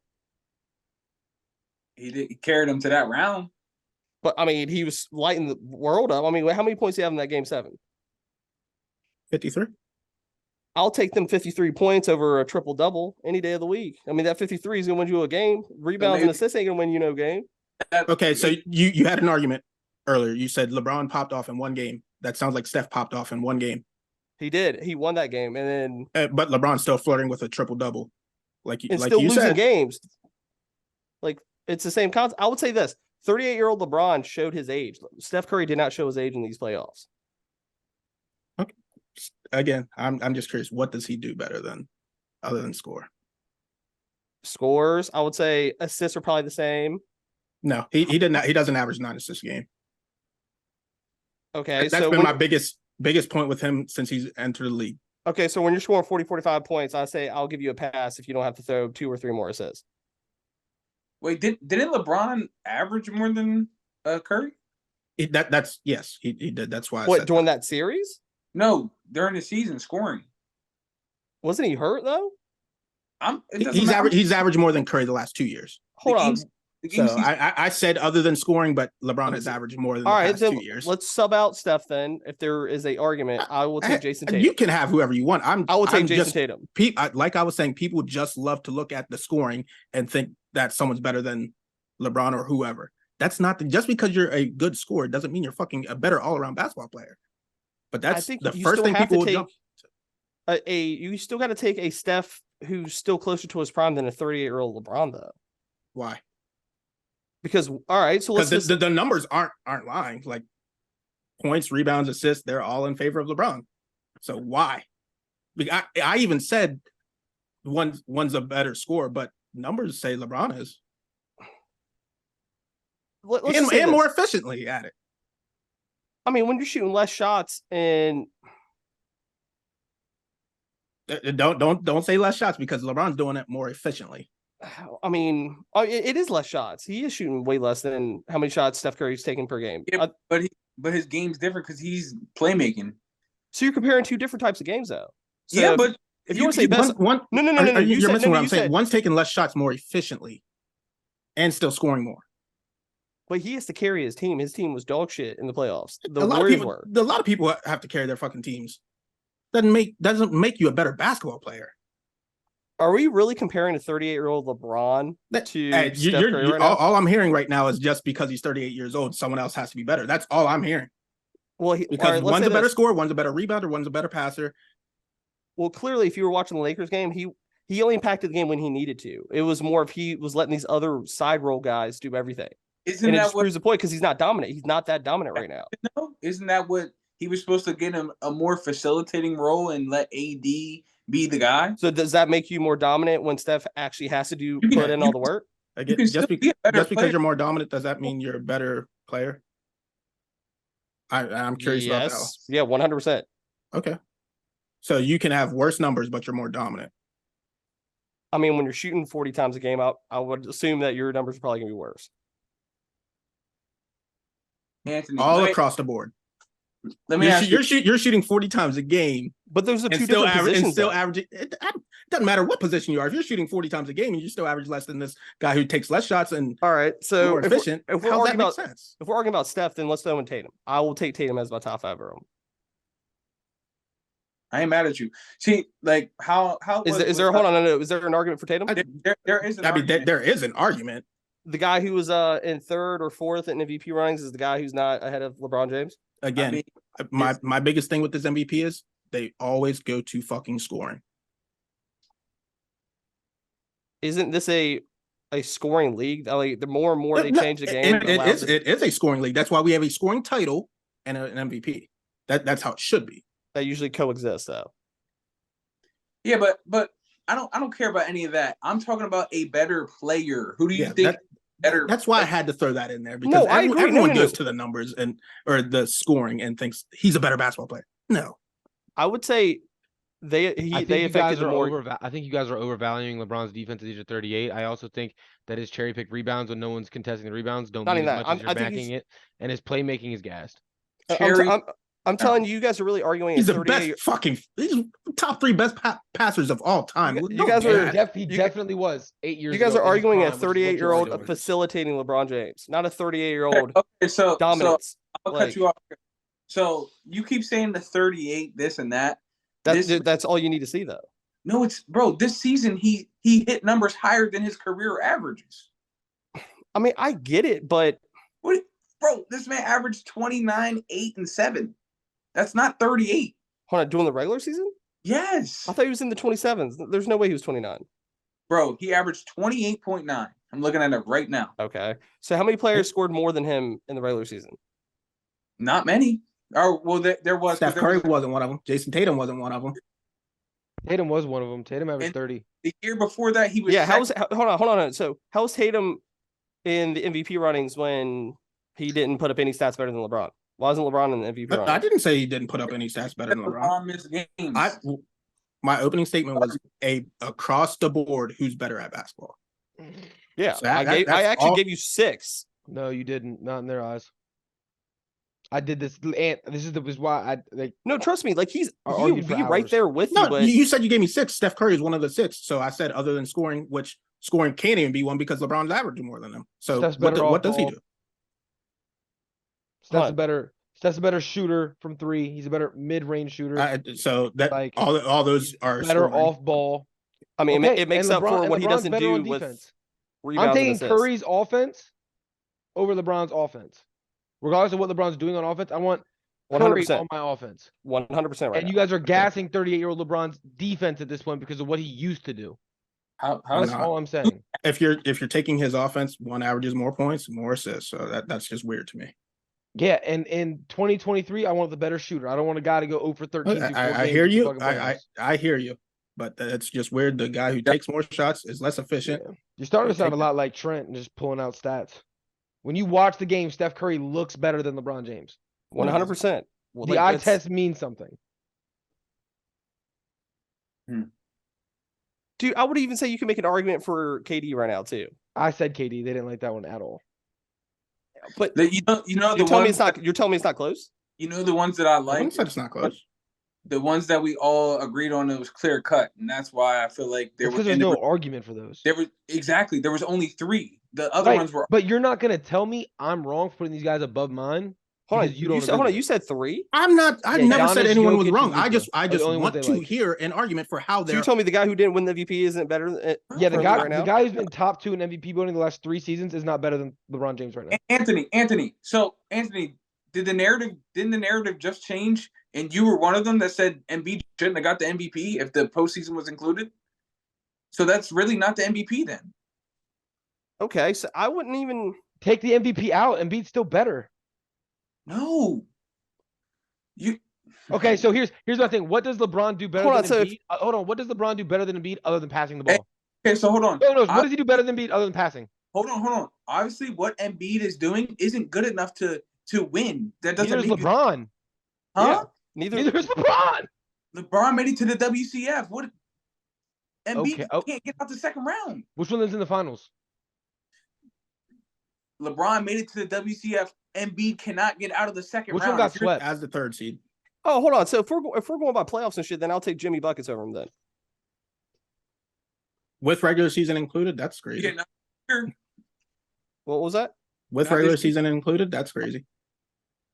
He carried him to that round. But I mean, he was lighting the world up. I mean, how many points do you have in that game 7? 53. I'll take them 53 points over a triple double any day of the week. I mean, that 53 is going to win you a game. Rebounds and assists ain't going to win you no game. Okay, so you had an argument earlier. You said LeBron popped off in one game. That sounds like Steph popped off in one game. He did. He won that game, and then but LeBron's still flirting with a triple double, like you losing said. Games. Like it's the same concept. I would say this: 38-year-old LeBron showed his age. Steph Curry did not show his age in these playoffs. Okay. Again, I'm just curious. What does he do better than, other than score? Scores, I would say assists are probably the same. No, he didn't. He doesn't average 9 assists a game. Okay, that's been my biggest point with him since he's entered the league. Okay, so when you're scoring 40, 45 points, I say I'll give you a pass if you don't have to throw 2 or 3 more assists. Wait, didn't LeBron average more than Curry? That's yes, he did. That's why. What, during that series? No, during the season scoring. Wasn't he hurt though? He's averaged more than Curry the last 2 years. Hold on. So I said other than scoring, but LeBron has averaged more than the past 2 years. Let's sub out Steph then. If there is a argument, I will take Jason Tatum. You can have whoever you want. I will take Jason Tatum. Like I was saying, people just love to look at the scoring and think that someone's better than LeBron or whoever. That's not just because you're a good scorer doesn't mean you're fucking a better all around basketball player. But that's the first thing people will jump. You still got to take a Steph who's still closer to his prime than a 38-year-old LeBron, though. Why? Because all right, so let's the numbers aren't lying. Like points, rebounds, assists, they're all in favor of LeBron. So why? I even said one's a better scorer, but numbers say LeBron is. And more efficiently at it. I mean, when you're shooting less shots and don't say less shots because LeBron's doing it more efficiently. I mean, it is less shots. He is shooting way less than how many shots Steph Curry's taking per game. Yeah, but his game's different because he's playmaking. So you're comparing two different types of games, though. So Yeah, but if you want to say best, one, no. You're missing what I'm saying. One's taking less shots more efficiently, and still scoring more. But he has to carry his team. His team was dog shit in the playoffs. A lot of people have to carry their fucking teams. Doesn't make you a better basketball player. Are we really comparing a 38-year-old LeBron to Steph Curry right now? All I'm hearing right now is just because he's 38 years old, someone else has to be better. That's all I'm hearing. Well, because one's a better scorer, one's a better rebounder, one's a better passer. Well, clearly, if you were watching the Lakers game, he only impacted the game when he needed to. It was more if he was letting these other side role guys do everything. And it just proves the point because he's not dominant. He's not that dominant right now. No, isn't that what he was supposed to get him a more facilitating role and let AD be the guy? So does that make you more dominant when Steph actually has to put in all the work? Again, just because you're more dominant, does that mean you're a better player? I'm curious about that. Yeah, 100%. Okay. So you can have worse numbers, but you're more dominant. I mean, when you're shooting 40 times a game, I would assume that your numbers are probably going to be worse. Anthony, across the board. Let me ask you. You're shooting 40 times a game, but those are two different positions. And still averaging. It doesn't matter what position you are. If you're shooting 40 times a game and you still average less than this guy who takes less shots and all right, so more efficient, if we're arguing about Steph, then let's throw in Tatum. I will take Tatum as my top 5 room. I ain't mad at you. See, like how is there? Hold on, no. Is there an argument for Tatum? There is an argument. There is an argument. The guy who was in 3rd or 4th in MVP rankings is the guy who's not ahead of LeBron James. Again, my biggest thing with this MVP is they always go to fucking scoring. Isn't this a scoring league? Like the more and more they change the game. It is a scoring league. That's why we have a scoring title and an MVP. That's how it should be. That usually coexist, though. Yeah, but I don't care about any of that. I'm talking about a better player. Who do you think better? That's why I had to throw that in there because everyone goes to the numbers or the scoring and thinks he's a better basketball player. No, I would say they affected more. I think you guys are overvaluing LeBron's defense at the age of 38. I also think that his cherry pick rebounds when no one's contesting the rebounds don't mean as much as you're backing it, and his playmaking is gassed. I'm telling you, you guys are really arguing. He's the best he's top 3 best passers of all time. You guys he definitely was 8 years ago. You guys are arguing a 38-year-old facilitating LeBron James, not a 38-year-old dominance. I'll cut you off. So you keep saying the 38, this and that. That's all you need to see, though. No, this season he hit numbers higher than his career averages. I mean, I get it, but bro, this man averaged 29, 8, and 7. That's not 38. Hold on, during the regular season? Yes. I thought he was in the 27s. There's no way he was 29. Bro, he averaged 28.9. I'm looking at it right now. Okay. So how many players scored more than him in the regular season? Not many. Oh, well, there was. Steph Curry wasn't one of them. Jason Tatum wasn't one of them. Tatum was one of them. Tatum averaged 30. The year before that, he was. Yeah, hold on. So how was Tatum in the MVP runnings when he didn't put up any stats better than LeBron? Why wasn't LeBron in the MVP runnings? I didn't say he didn't put up any stats better than LeBron. Missed games. My opening statement was across the board who's better at basketball. Yeah, so I actually gave you 6. No, you didn't. Not in their eyes. I did this, and this is why I like. No, trust me. Like he's right there with you. But you said you gave me 6. Steph Curry is one of the 6. So I said other than scoring, which scoring can't even be one because LeBron's averaging more than him. So what does he do? Steph's a better shooter from 3. He's a better mid-range shooter. So that like, all those are better scoring. off ball. I mean, it makes up for what he doesn't do with rebounds. I'm taking Curry's offense over LeBron's offense. Regardless of what LeBron's doing on offense, I want 100% Curry on my offense. 100% right. And you guys are gassing 38-year-old LeBron's defense at this point because of what he used to do. That's all I'm saying. If you're taking his offense, one averages more points, more assists. So that's just weird to me. Yeah, and in 2023, I want the better shooter. I don't want a guy to go 0 for 13. I hear you. I hear you. But it's just weird. The guy who takes more shots is less efficient. Yeah. You're starting to sound a lot like Trent and just pulling out stats. When you watch the game, Steph Curry looks better than LeBron James. 100%. The eye test means something. Dude, I would even say you can make an argument for KD right now too. I said KD. They didn't like that one at all. But You know you're the telling me ones it's not. You're telling me it's not close. you know the ones that I I wouldn't like, said it's not close. the ones that we all agreed on, it was clear cut, and that's why I feel like It's because there's no argument for those. there was only 3. The other ones were. But you're not gonna tell me I'm wrong for putting these guys above mine. Hold on, because you don't. hold on. agree You said 3. I'm not. I Yeah, never said Giannis, anyone was Jokic, wrong. and I Luka just are the only want ones to they like. hear an argument for how So they're. you told me the guy who didn't win the MVP isn't better than Yeah, the guy right now? the guy who's been top 2 in MVP voting the last 3 seasons is not better than LeBron James right now. Anthony. So Anthony, didn't the narrative just change? And you were one of them that said Embiid shouldn't have got the MVP if the postseason was included. So that's really not the MVP then. Okay, so I wouldn't even Take the MVP out, Embiid's still better. No. Okay, so here's the thing. What does LeBron do better Hold on, than so Embiid? Hold on. What does LeBron do better than Embiid other than passing the ball? Okay, so hold on. No, what does he do better than Embiid other than passing? Hold on. Obviously, what Embiid is doing isn't good enough to win. That doesn't Neither is mean LeBron. Huh? Yeah. Neither is LeBron. LeBron made it to the WCF. What? Embiid Okay. can't get out the second round. Which one is in the finals? LeBron made it to the WCF. Embiid cannot get out of the second Which round. one got swept? as the 3rd seed. Oh, hold on. So if we're going by playoffs and shit, then I'll take Jimmy Buckets over him then. With regular season included, that's crazy. Yeah, no, What was that? With not regular this year. season included, that's crazy.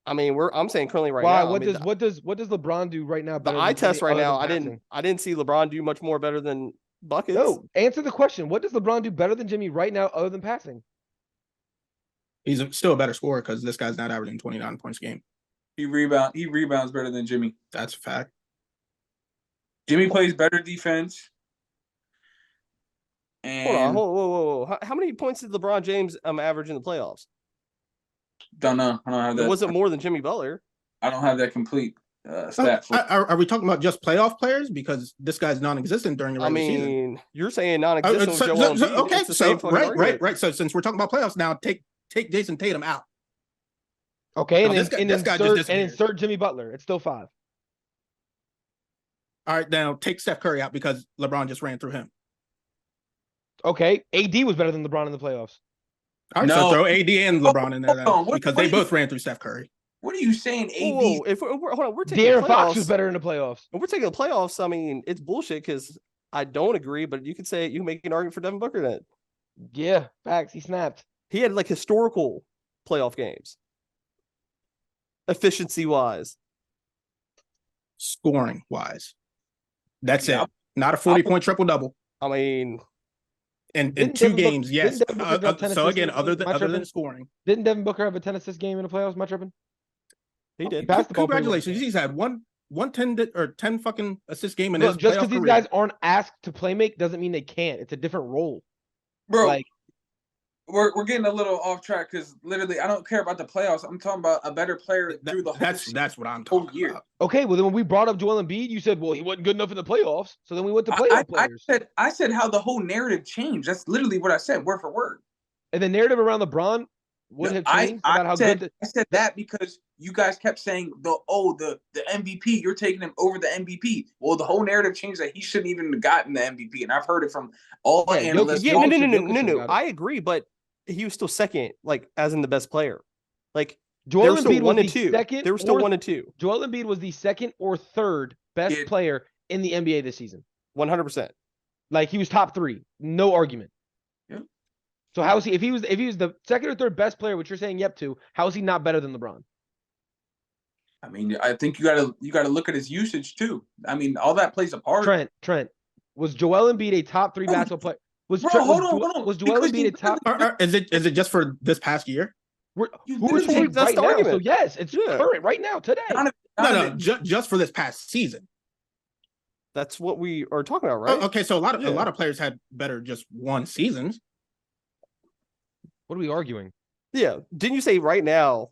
I mean, I'm saying currently right Why? now. What I mean, does LeBron do right now? the Better eye than test Jimmy right other now? than passing? I didn't see LeBron do much more better than Buckets. No, answer the question. What does LeBron do better than Jimmy right now other than passing? He's still a better scorer because this guy's not averaging 29 points a game. He rebounds better than Jimmy. That's a fact. Jimmy plays better defense. And Whoa. How many points did LeBron James average in the playoffs? don't know. I don't have that. It wasn't more than Jimmy Butler. I don't have that complete stat. Are we talking about just playoff players? Because this guy's non-existent during the regular season. You're saying non-existent with Joel Embiid. Okay, It's the same fucking argument. right. So since we're talking about playoffs now, take Jason Tatum out. Okay, No, this guy just disappeared. insert Jimmy Butler. It's still 5. All right, now take Steph Curry out because LeBron just ran through him. Okay, AD was better than LeBron in the playoffs. All right, so throw AD and LeBron in there Hold on, because they both ran through Steph Curry. What are you saying, AD? Whoa, hold on, we're taking De'Aaron the Fox playoffs. was better in the playoffs. If we're taking the playoffs, I mean, it's bullshit because I don't agree, but you could say you make an argument for Devin Booker then. Yeah, facts. He snapped. He had like historical playoff games. Efficiency wise. Scoring wise. That's Yeah, it. Not a 40-point triple-double. I mean, In Didn't 2 Devin Booker- games, yes. didn't Devin Booker drop 10 So assists again, in other the game? Am I than tripping? scoring, Didn't Devin Booker have a 10-assist game in the playoffs? Am I tripping? he did. He passed the ball pretty much. congratulations. He's had one 10 fucking assist game in Look, his just playoff because these career. guys aren't asked to play make doesn't mean they can't. It's a different role. Bro, Like, we're getting a little off track because literally I don't care about the playoffs. I'm talking about a better player through the whole That's what I'm whole talking year. about. okay, well then when we brought up Joel Embiid, you said, well, he wasn't good enough in the playoffs. So then we went to playoff players. I said how the whole narrative changed. That's literally what I said, word for word. And the narrative around LeBron would have changed about how good. I said that because you guys kept saying the MVP, you're taking him over the MVP. Well, the whole narrative changed that he shouldn't even have gotten the MVP, and I've heard it from all analysts. Yeah, Jokic no. got it. I agree, but he was still second, like as in the best player. Like Joel still Embiid one was and the two. second. They were still or- 1 and 2. Joel Embiid was the second or third best Yeah. player in the NBA this season. 100%. Like he was top 3, no argument. Yeah. So how is he? If he was the second or third best player, which you're saying yep to, how is he not better than LeBron? I mean, I think you gotta look at his usage too. I mean, all that plays a part. Trent, was Joel Embiid a top 3 basketball player? Was Bro, Trent, hold on. Was Joel Because Embiid a top? Is it just for this past year? You Who is literally- he that's right the now? argument. So yes, it's Yeah. current right now today. No, just for this past season. That's what we are talking about, right? Okay, so a lot Yeah. of players had better just one seasons. What are we arguing? Yeah. Didn't you say right now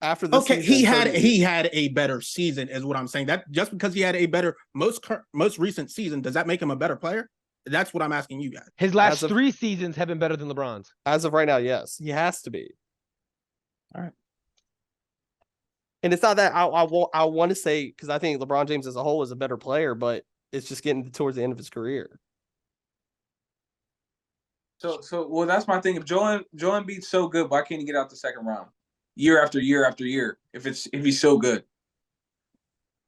after the Okay, season, he had a better season, is what I'm saying. That just because he had a better most recent season, does that make him a better player? That's what I'm asking you guys. His last As of- 3 seasons have been better than LeBron's. as of right now, yes, he has to be. All right. And it's not that I want to say because I think LeBron James as a whole is a better player, but it's just getting towards the end of his career. Well, that's my thing. If Joel Embiid's so good, why can't he get out the second round year after year after year? If he's so good.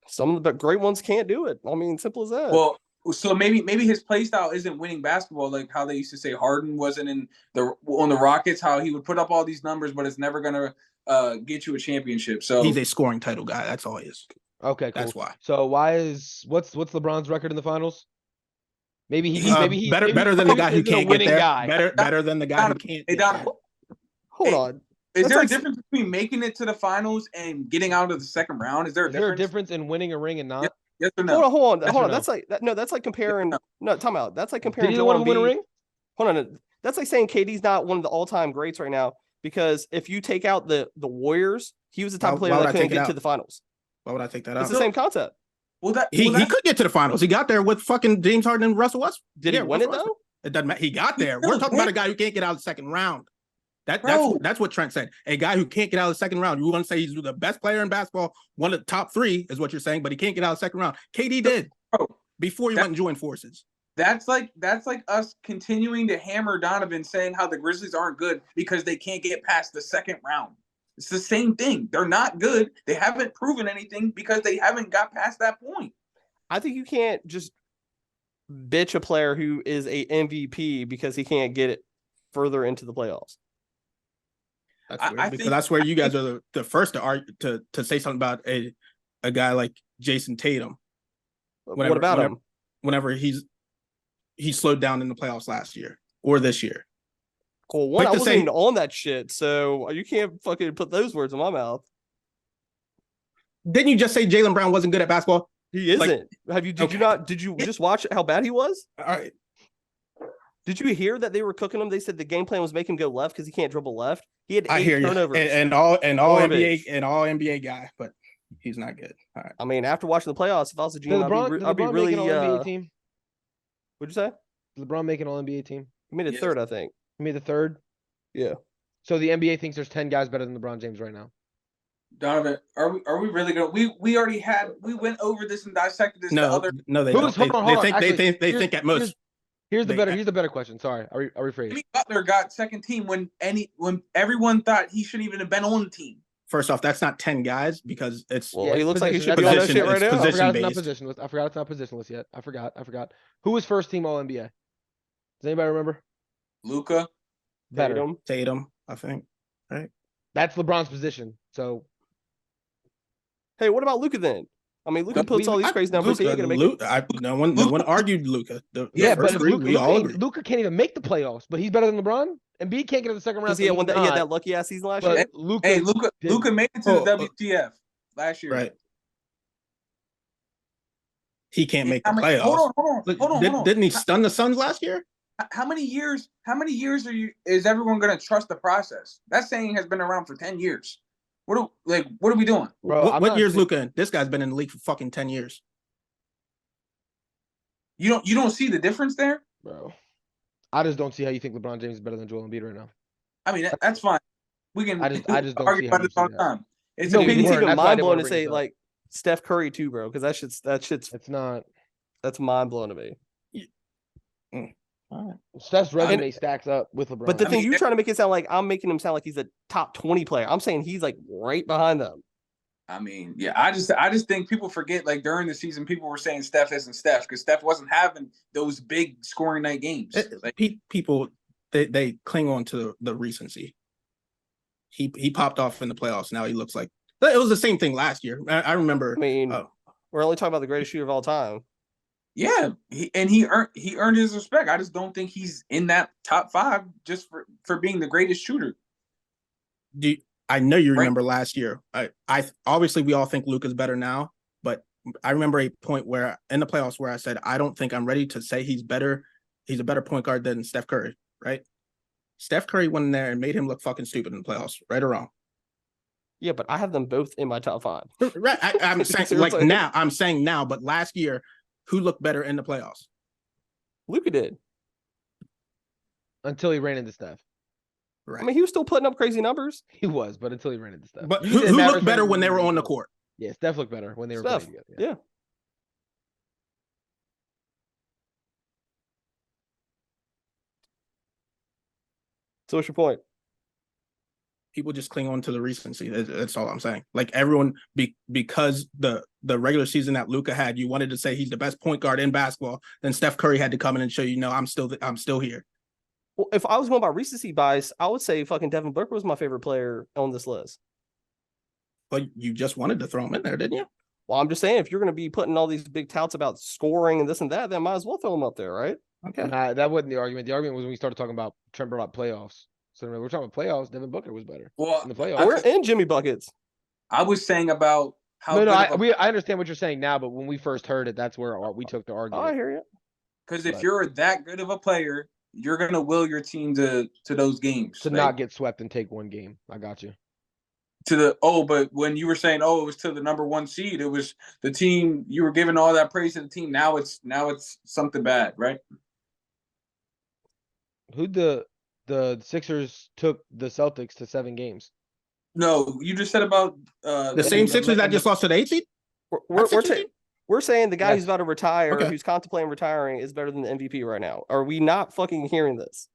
Some of the great ones can't do it. I mean, simple as that. Well, so maybe his play style isn't winning basketball, like how they used to say Harden wasn't on the Rockets, how he would put up all these numbers, but it's never gonna get you a championship. So He's a scoring title guy. That's all he is. Okay, cool. That's why. So what's LeBron's record in the finals? Maybe he's better than the guy who can't get there. Guy. Better than the guy who can't. Hey, Hold on. Is there a difference between making it to the finals and getting out of the second round? Is there a difference in winning a ring and not? Yes or no? Hold on. No? That's like comparing. No, time out. That's like comparing. Did either one of them win a ring? Hold on. That's like saying KD's not one of the all-time greats right now because if you take out the Warriors, he was the type of player that couldn't get to the finals. Why would I take that out? It's the same concept. He could get to the finals. He got there with fucking James Harden and Russell Westbrook. Did he win it though? It doesn't matter. He got there. We're talking about a guy who can't get out of the second round. That's what Trent said. A guy who can't get out of the second round. You want to say he's the best player in basketball, one of the top 3 is what you're saying, but he can't get out of the second round. KD did before he went and joined forces. That's like us continuing to hammer Donovan saying how the Grizzlies aren't good because they can't get past the second round. It's the same thing. They're not good. They haven't proven anything because they haven't got past that point. I think you can't just bitch a player who is a MVP because he can't get it further into the playoffs. That's weird, because that's where you guys are the first to argue to say something about a guy like Jason Tatum. What about him? Whenever he slowed down in the playoffs last year or this year. Well, I wasn't even on that shit, so you can't fucking put those words in my mouth. Didn't you just say Jaylen Brown wasn't good at basketball? He isn't. Did you just watch how bad he was? All right. Did you hear that they were cooking him? They said the game plan was make him go left because he can't dribble left. He had 8 turnovers. And all NBA guy, but he's not good. All right. I mean, after watching the playoffs, if I was a GM, I'd be really. NBA team? What'd you say? Did LeBron make an All NBA team? He made it third, I think. He made the third. Yeah. So the NBA thinks there's 10 guys better than LeBron James right now. Donovan, are we really going? We went over this and dissected this. No, they don't. They think at most. Here's the better question. Sorry, I'll rephrase. Jimmy Butler got second team when everyone thought he shouldn't even have been on the team. First off, that's not 10 guys because it's. Well, he looks like he should be on that shit right now. I forgot it's not positionless. I forgot it's not positionless yet. I forgot. Who was first team All NBA? Does anybody remember? Luka. Tatum, I think. Right. That's LeBron's position. So. Hey, what about Luka then? I mean, Luka puts all these crazy numbers. He ain't gonna make it. No one argued Luka. But Luka can't even make the playoffs. But he's better than LeBron. And Embiid can't get to the second round. He had that lucky ass season last year. Luka made it to the WTF last year. Right. He can't make the playoffs. Hold on. Didn't he stun the Suns last year? How many years is everyone going to trust the process? That saying has been around for 10 years. What are we doing? Bro, what year's Luka in? This guy's been in the league for fucking 10 years. You don't see the difference there? Bro. I just don't see how you think LeBron James is better than Joel Embiid right now. I mean, that's fine. We can I just don't argue see how about this all the time. It's even mind blowing to say like Steph Curry too, bro, because that shit's it's not. That's mind blowing to me. All right. Steph's resume stacks up with LeBron. But the thing you're trying to make it sound like I'm making him sound like he's a top 20 player. I'm saying he's like right behind them. I mean, yeah, I just think people forget like during the season people were saying Steph isn't Steph because Steph wasn't having those big scoring night games. People they cling on to the recency. He popped off in the playoffs. Now he looks like it was the same thing last year. I remember. I mean, we're only talking about the greatest shooter of all time. Yeah, he earned his respect. I just don't think he's in that top 5 just for being the greatest shooter. I know you remember last year. I obviously we all think Luka's better now, but I remember a point where in the playoffs where I said I don't think I'm ready to say he's better. He's a better point guard than Steph Curry, right? Steph Curry went in there and made him look fucking stupid in the playoffs, right or wrong? Yeah, but I have them both in my top 5. Right, I'm saying now. I'm saying now, but last year. Who looked better in the playoffs? Luka did. Until he ran into Steph. Right. I mean, he was still putting up crazy numbers. He was, but until he ran into Steph. But who looked better when they were on the court? Yeah, Steph looked better when they were playing together. Yeah. So what's your point? People just cling on to the recency. That's all I'm saying. Like everyone, because the regular season that Luka had, you wanted to say he's the best point guard in basketball. Then Steph Curry had to come in and show you, no, I'm still here. Well, if I was going by recency bias, I would say fucking Devin Booker was my favorite player on this list. But you just wanted to throw him in there, didn't you? Well, I'm just saying, if you're going to be putting all these big touts about scoring and this and that, then might as well throw him up there, right? Okay. Nah, that wasn't the argument. The argument was when we started talking about Trent brought up playoffs. So we're talking about playoffs. Devin Booker was better Well, in the playoffs. We're in Jimmy buckets. I was saying about how I understand what you're saying now, but when we first heard it, that's where we took the Oh, argument. I hear you. because if you're that good of a player, you're gonna will your team to those games To not get swept and take one game. I got you. But when you were saying, it was to the number 1 seed, it was the team you were giving all that praise to the team. Now it's something bad, right? Who the Sixers took the Celtics to 7 games? No, you just said about the same Sixers that just lost to the 8th seed. We're saying the guy Yes. who's about to retire, Okay. who's contemplating retiring, is better than the MVP right now. Are we not fucking hearing this?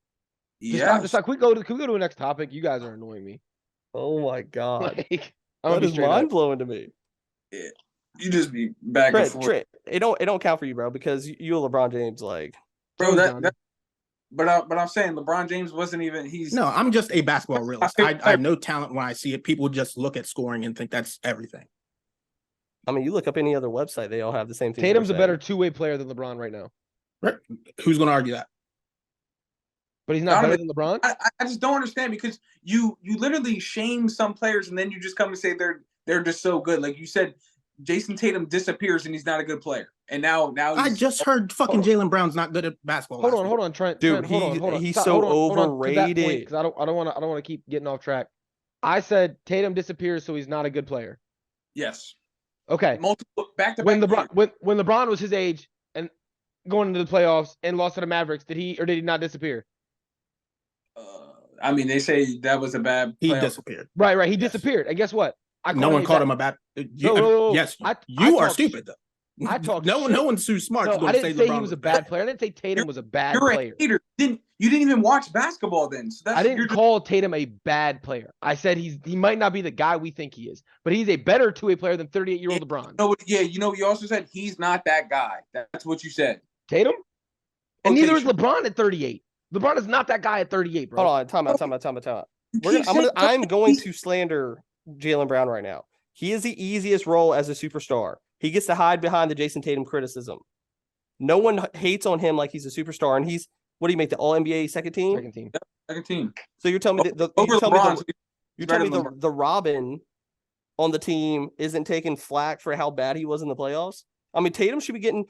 Yeah. Just like, can we go to the next topic? You guys are annoying me. Oh my god, Like, I'm gonna that be is straight mind up. blowing to me. You just be back and forth. Trent, it don't count for you, bro, because you LeBron James, like, Bro, Johnny. but I'm saying LeBron James wasn't even. No, I'm just a basketball realist. I have no talent when I see it. People just look at scoring and think that's everything. I mean, you look up any other website, they all have the same thing. Tatum's a better two-way player than LeBron right now, Right? Who's going to argue that? but he's not better than LeBron. I just don't understand because you literally shame some players and then you just come and say they're just so good. Like you said, Jason Tatum disappears and he's not a good player. And now I just heard fucking Jaylen Brown's not good at basketball. Hold on, Trent. Dude, Trent, hold on. he's Stop, so hold on. overrated. Because I don't want to keep getting off track. I said Tatum disappears, so he's not a good player. Yes. Okay. Multiple back to When back. when LeBron was his age and going into the playoffs and lost to the Mavericks, did he not disappear? I mean, they say that was a bad. He disappeared. Right. He disappeared, and guess what? No one called him a bad. Yes, you are stupid though. I talked. No one's too smart. No, to I didn't say LeBron he was a bad player. I didn't say Tatum was a bad You're player. a hater. You didn't even watch basketball then. So I didn't call Tatum a bad player. I said he might not be the guy we think he is, but he's a better two-way player than 38-year-old LeBron. You also said he's not that guy. That's what you said. Tatum? And Okay, neither is sure. LeBron at 38. LeBron is not that guy at 38, bro. Hold on, time out. I'm going to slander Jaylen Brown right now. He is the easiest role as a superstar. He gets to hide behind the Jason Tatum criticism. No one hates on him like he's a superstar, and he's what do you make the All NBA second team? Second team. So you're telling me that the Robin on the team isn't taking flack for how bad he was in the playoffs? I mean, Tatum should be getting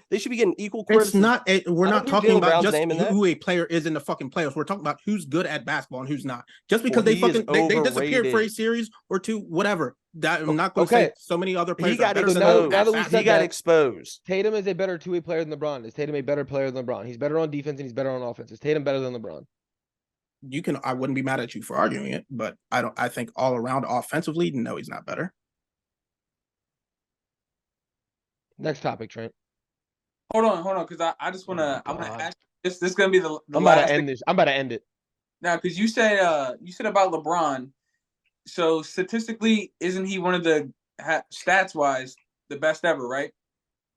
equal criticism. We're not talking about just who a player is in the fucking playoffs. We're talking about who's good at basketball and who's not. Just because they disappeared for a series or two, whatever. I'm not going to say so many other players. He got exposed. Tatum is a better two-way player than LeBron. Is Tatum a better player than LeBron? He's better on defense and he's better on offense. Is Tatum better than LeBron? I wouldn't be mad at you for arguing it, but I think all around offensively, no, he's not better. Next topic, Trent. Hold on, because I just want to. I'm gonna ask. This is gonna be the I'm last about to end this. I'm about to end it. Now, because you said about LeBron. So statistically, isn't he one of the stats wise the best ever? Right?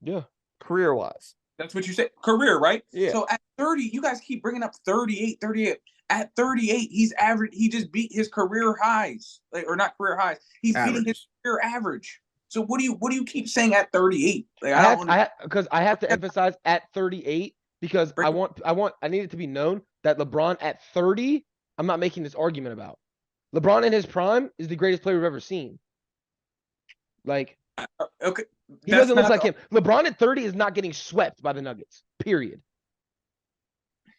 Yeah. Career wise. That's what you said. Career, right? Yeah. So at 30, you guys keep bringing up 38. At 38, he's average. He just beat his career highs, or not career highs. He's beating his career average. So what do you keep saying at 38? Like I have to emphasize at 38 because I need it to be known that LeBron at 30, I'm not making this argument about. LeBron in his prime is the greatest player we've ever seen. Like, okay, he doesn't look like him. LeBron at 30 is not getting swept by the Nuggets. Period.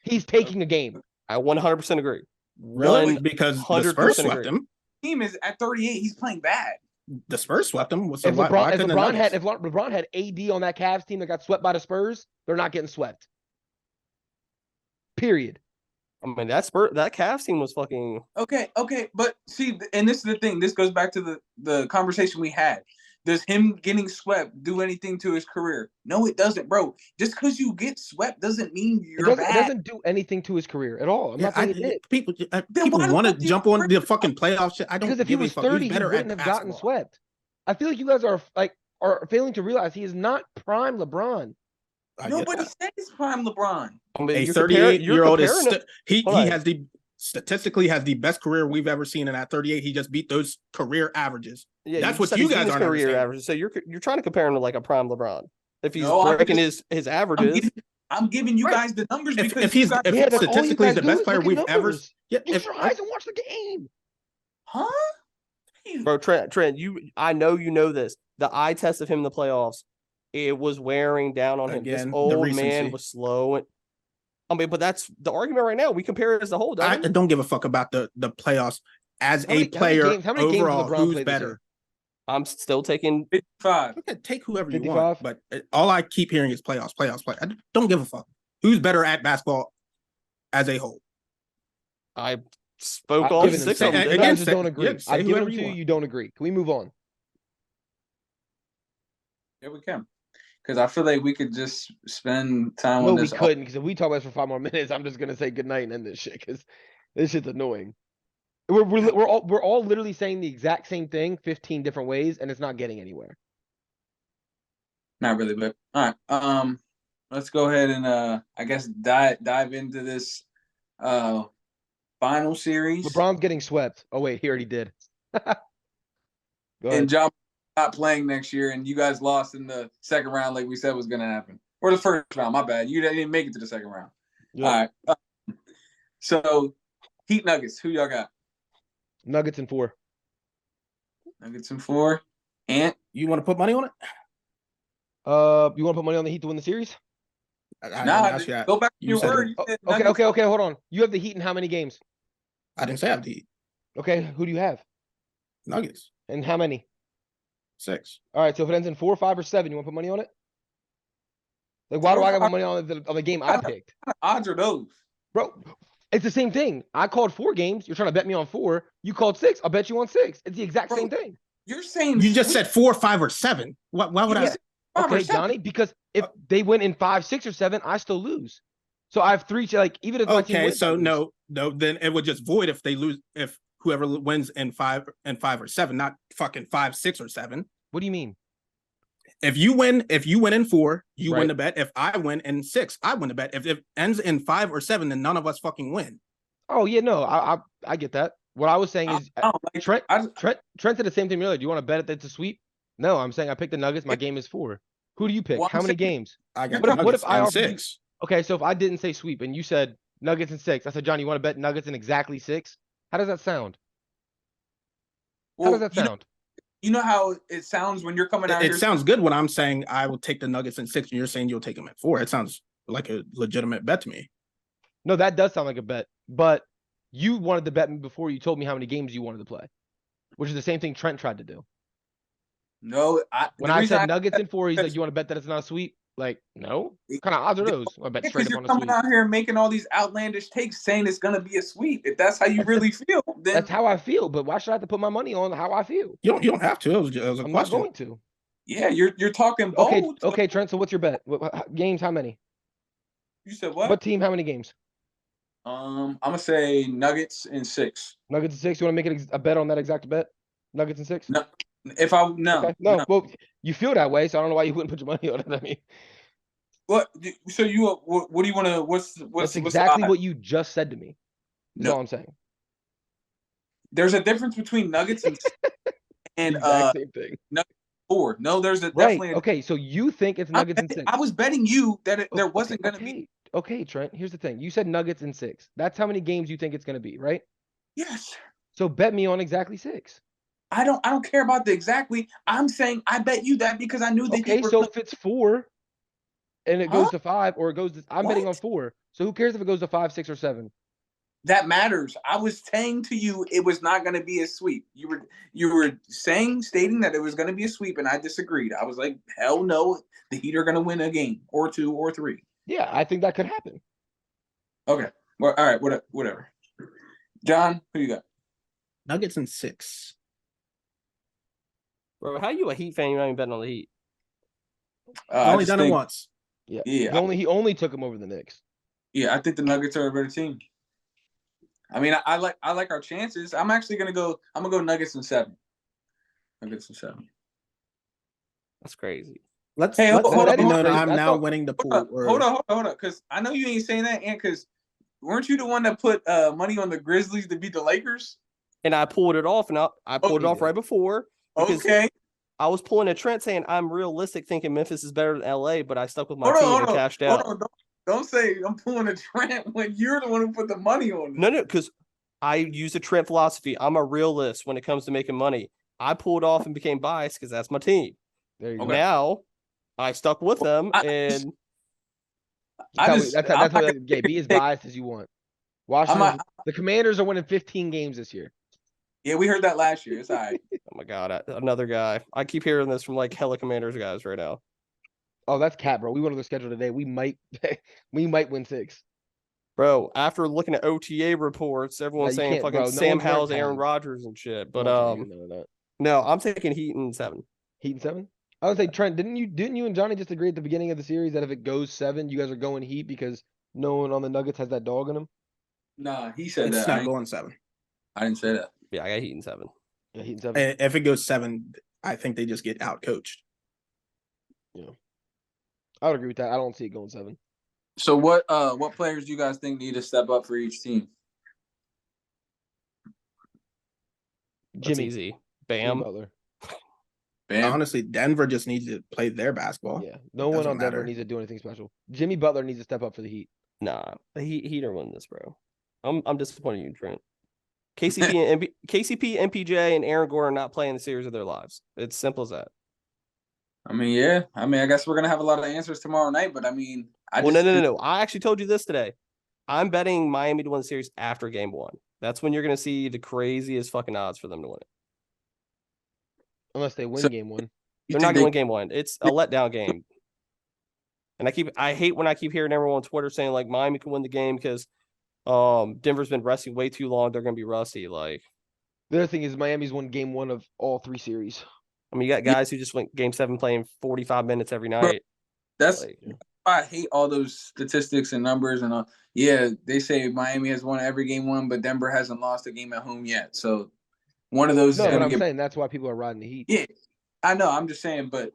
He's taking a game. I 100% agree. Really? Because the Spurs swept him. Team is at 38. He's playing bad. The Spurs swept him. So if LeBron had AD on that Cavs team that got swept by the Spurs, they're not getting swept. Period. I mean, that Cavs team was fucking okay. But see, and this is the thing. This goes back to the conversation we had. Does him getting swept do anything to his career? No, it doesn't, bro. Just because you get swept doesn't mean you're It bad. doesn't do anything to his career at all. I'm not saying it did. People Then why the want to fuck do you jump on bring the it up? fucking playoff shit. I don't Because if he give a was fuck. Who's 30, he better wouldn't at have gotten basketball? swept. I feel like you guys are failing to realize he is not prime LeBron. I get Nobody that. said it's prime LeBron. I mean, A you're comparing. You're 38-year-old is comparing. he Hold on. has the statistically has the best career we've ever seen, and at 38, he just beat those career averages. Yeah, That's you what said you he's beating guys his aren't career understanding. averages. So you're trying to compare him to like a prime LeBron. If he's No, I'm breaking just- his I'm averages, Right. giving you guys the numbers If because if he's you guys, if Yeah, but all you statistically guys the do best is player look at we've ever, numbers. yeah, Use your eyes and watch the game. huh? bro, Trent, I know you know this. The eye test of him in the playoffs, it was wearing down on him. This Again, the old recency. man was slow. I mean, but that's the argument right now. We compare it as a whole, I doesn't it? don't give a fuck about the playoffs as How many player games did overall. LeBron Who's play this better? year? I'm still taking. 55. Okay, take whoever you 55? want, but all I keep hearing is playoffs. I don't give a fuck. Who's better at basketball as a whole? I spoke I've all given six them of them. You didn't guys I? again, just say- don't agree. yeah, say I've given whoever them you to you. want. You don't agree. Can we move on? Yeah, we can. Because I feel like we could just spend time No, on we this. couldn't. Because if we talk about this for 5 more minutes, I'm just gonna say goodnight and end this shit. Because this shit's annoying. We're all literally saying the exact same thing 15 different ways, and it's not getting anywhere. Not really, but all right. Let's go ahead and I guess dive into this final series. LeBron's getting swept. Oh wait, he already did. Go And ahead. John not playing next year, and you guys lost in the second round, like we said was going to happen, or the first round. My bad, you didn't make it to the second round. Yep. All right. So Heat Nuggets, who y'all got? Nuggets in 4. Nuggets in 4. Ant, You want to put money on it? You want to put money on the Heat to win the series? I didn't nah, ask you that. go back to You your said word. it. You said Okay, Nuggets. okay. Hold on. You have the Heat in how many games? I didn't say I have the Heat. Okay, who do you have? Nuggets And how many? 6. All right, so if it ends in 4, 5, or 7, you want to put money on it? Like, why do I got to put money on the game I picked? What kind of odds are those? Bro, it's the same thing. I called 4 games. You're trying to bet me on 4. You called 6. I'll bet you on 6. It's the exact Bro, same thing. You're saying You just sweep. said 4, 5, or 7. Why would You I? said 5 or Okay, 7. Johnny, because if they win in 5, 6, or 7, I still lose. So I have 3. Like, even if my team Okay, wins, I so lose. no, then it would just void if they lose. If whoever wins in 5 or 7, not fucking 5, 6, or 7. What do you mean? If you win in 4, you Right. win the bet. If I win in 6, I win the bet. If it ends in 5 or 7, then none of us fucking win. Oh yeah, no, I get that. What I was saying is I don't like Trent I just, Trent said the same thing earlier. Do you want to bet that it's a sweep? No, I'm saying I picked the Nuggets. My game is 4. Who do you pick? Well, How I'm many saying- games? I got What if- Nuggets what if I in offered you- 6. Okay, so if I didn't say sweep and you said Nuggets in 6, I said, Johnny, you want to bet Nuggets in exactly 6? How does that sound? How does that sound? You know how it sounds when you're coming out It here. sounds good when I'm saying I will take the Nuggets in 6, and you're saying you'll take them at 4. It sounds like a legitimate bet to me. No, that does sound like a bet. But you wanted to bet me before you told me how many games you wanted to play, which is the same thing Trent tried to do. No, When I said Nuggets in 4, he's like, "You want to bet that it's not a sweep?" Like, no. What kind of odds are those? I bet straight because up you're on a coming sweep. out here making all these outlandish takes, saying it's gonna be a sweep. If that's how you really feel, then That's how I feel. But why should I have to put my money on how I feel? You don't have to. It was a I'm not question. going to. yeah, you're talking bold. Okay, okay, Trent. So what's your bet? Games? How many? You said what? What team? How many games? I'm gonna say Nuggets in 6. Nuggets in 6. You want to make it a bet on that exact bet? Nuggets in 6. No, if I no, Okay. No. Well, you feel that way, so I don't know why you wouldn't put your money on it. I mean, What? So you what do you want to? What's that's the exactly odds? what you just said to me. Is No. all I'm saying. There's a difference between Nuggets and Exact same thing. 4. No, there's a Right. definitely. Okay. So you think it's Nuggets in 6? I was betting you that there wasn't gonna be. Okay, Trent. Here's the thing. You said Nuggets in 6. That's how many games you think it's gonna be, right? Yes. So bet me on exactly 6. I don't care about the exactly. I'm saying I bet you that because I knew that Okay, so if it's 4 and it Huh? goes to 5 or it goes to, I'm betting on What? 4. So who cares if it goes to 5, 6, or 7? that matters. I was saying to you it was not going to be a sweep. You were stating that it was going to be a sweep, and I disagreed. I was like, hell no, the Heat are going to win a game or 2 or 3. Yeah, I think that could happen. Okay, well, all right, whatever. John, who you got? Nuggets in 6. Bro, how you a Heat fan? You're not even betting on the Heat. He's only done it once. Yeah. Yeah. He only took him over the Knicks. Yeah, I think the Nuggets are a better team. I mean, I like our chances. I'm actually gonna go. I'm gonna go Nuggets in 7. Nuggets in 7. That's crazy. Let's Hey, let hold that on, be hold known on. I'm I now thought- winning the pool. Hold on, because I know you ain't saying that, and because weren't you the one that put money on the Grizzlies to beat the Lakers? And I pulled it off, and I pulled it off right before because Okay. I was pulling a Trent saying I'm realistic, thinking Memphis is better than LA, but I stuck with my team and cashed out. Hold on. Don't say I'm pulling a Trent when you're the one who put the money on it. No, because I use a Trent philosophy. I'm a realist when it comes to making money. I pulled off and became biased because that's my team. There you go. Now I stuck with them, and That's how be as biased as you want. Washington, the Commanders are winning 15 games this year. Yeah, we heard that last year. It's all right. oh my god, another guy. I keep hearing this from like hella Commanders guys right now. Oh, that's cat, bro. We went on the schedule today. We might win 6. Bro, after looking at OTA reports, everyone's saying fucking Sam Howell's Aaron Rodgers and shit. But no, I'm taking Heat in 7. Heat in 7? I would say Trent, didn't you and Johnny just agree at the beginning of the series that if it goes 7, you guys are going Heat because no one on the Nuggets has that dog in them? Nah, he said it's that. It's not going 7. I didn't say that. Yeah, I got Heat in 7. Yeah, Heat in 7. If it goes 7, I think they just get out coached. Yeah, I would agree with that. I don't see it going 7. So what players do you guys think need to step up for each team? That's easy. Bam. Butler. Bam. Honestly, Denver just needs to play their basketball. Yeah, no one on Denver needs to do anything special. Jimmy Butler needs to step up for the Heat. Nah, the Heat are winning this, bro. I'm disappointed in you, Trent. KCP, MPJ, and Aaron Gordon are not playing the series of their lives. It's simple as that. I mean, yeah. I mean, I guess we're gonna have a lot of answers tomorrow night, but I mean, no. I actually told you this today. I'm betting Miami to win the series after Game 1. That's when you're gonna see the craziest fucking odds for them to win it. Unless they win Game 1. They're not gonna win Game 1. It's a letdown game. And I hate when I keep hearing everyone on Twitter saying like Miami can win the game because Denver's been resting way too long. They're gonna be rusty. Like the other thing is Miami's won Game 1 of all 3 series. I mean, you got guys who just went Game 7 playing 45 minutes every night. That's I hate all those statistics and numbers and all. Yeah, they say Miami has won every Game 1, but Denver hasn't lost a game at home yet. So one of those. No, but I'm saying that's why people are riding the Heat. Yeah, I know. I'm just saying, but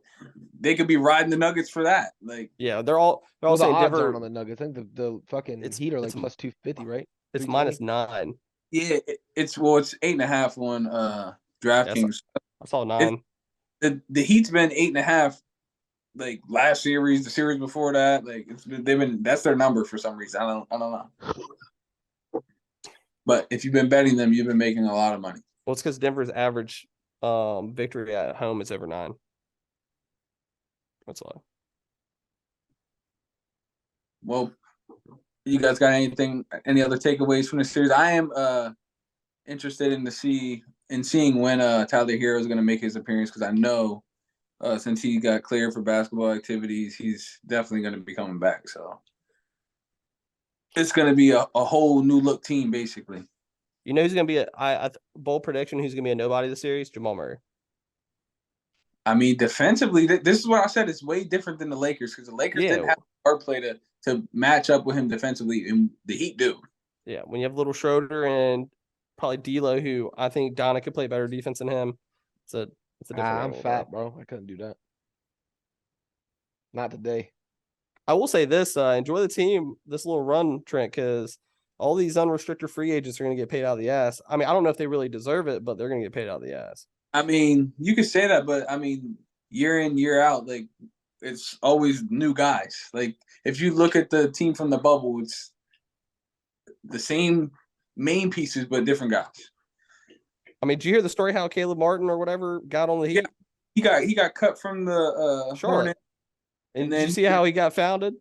they could be riding the Nuggets for that. Like, yeah, they're all saying the odds Denver aren't on the Nuggets. I think the fucking Heat are like plus 250, right? It's -9. Yeah, it's 8.5 on DraftKings. I saw 9. The Heat's been 8.5. Like last series, the series before that, like that's their number for some reason. I don't know. But if you've been betting them, you've been making a lot of money. Well, it's because Denver's average victory at home is over 9. That's why. Well, you guys got any other takeaways from the series? I am interested in seeing when Tyler Hero is going to make his appearance because I know since he got cleared for basketball activities, he's definitely going to be coming back. So it's going to be a whole new look team, basically. You know who's going to be a bold prediction? Who's going to be a nobody this series? Jamal Murray. I mean, defensively, this is what I said. It's way different than the Lakers because the Lakers didn't have guard play to match up with him defensively, and the Heat do. Yeah, when you have Little Schroeder and probably D'Lo, who I think Donna could play better defense than him. It's a different. I'm fat, bro. I couldn't do that. Not today. I will say this: enjoy the team, this little run, Trent, because all these unrestricted free agents are going to get paid out of the ass. I mean, I don't know if they really deserve it, but they're going to get paid out of the ass. I mean, you could say that, but I mean, year in, year out, like it's always new guys. Like if you look at the team from the bubble, it's the same main pieces, but different guys. I mean, did you hear the story how Caleb Martin or whatever got on the Heat? Yeah, he got cut from the Charlotte. And then did you see how he got founded?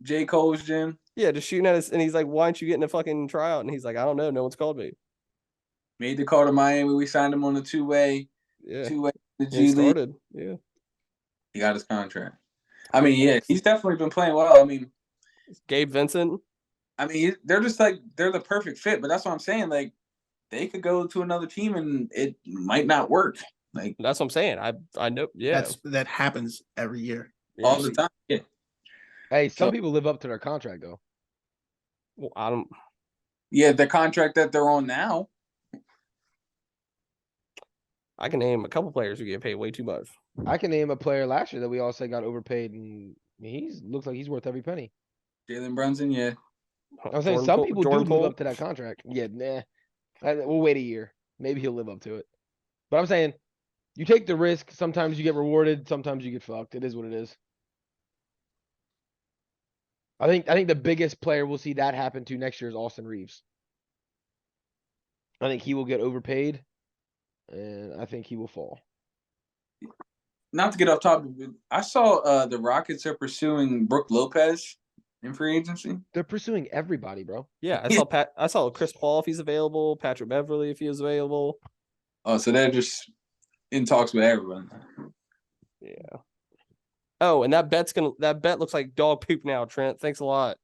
J. Cole's gym. Yeah, just shooting at us, and he's like, "Why aren't you getting a fucking tryout?" And he's like, "I don't know. No one's called me." Made the call to Miami. We signed him on a two-way. Yeah. Two-way. The G He League. started. Yeah. He got his contract. I mean, yeah, he's definitely been playing well. I mean, Gabe Vincent. I mean, they're just like they're the perfect fit. But that's what I'm saying. Like, they could go to another team and it might not work. Like That's what I'm saying. I know. Yeah. That happens every year. all the time. Yeah. Hey, some So- people live up to their contract though. Well, I don't. Yeah, the contract that they're on now. I can name a couple players who get paid way too much. I can name a player last year that we all said got overpaid, and looks like he's worth every penny. Jalen Brunson, yeah. I'm saying some people do Jordan live Poole. up to that contract. Yeah, nah. We'll wait a year. Maybe he'll live up to it. But I'm saying you take the risk. Sometimes you get rewarded. Sometimes you get fucked. It is what it is. I think the biggest player we'll see that happen to next year is Austin Reeves. I think he will get overpaid, and I think he will fall. Not to get off topic, but I saw the Rockets are pursuing Brook Lopez in free agency. They're pursuing everybody, bro. Yeah, I saw Chris Paul if he's available, Patrick Beverly if he is available. Oh, so they're just in talks with everyone. Yeah. Oh, and that bet looks like dog poop now, Trent. Thanks a lot.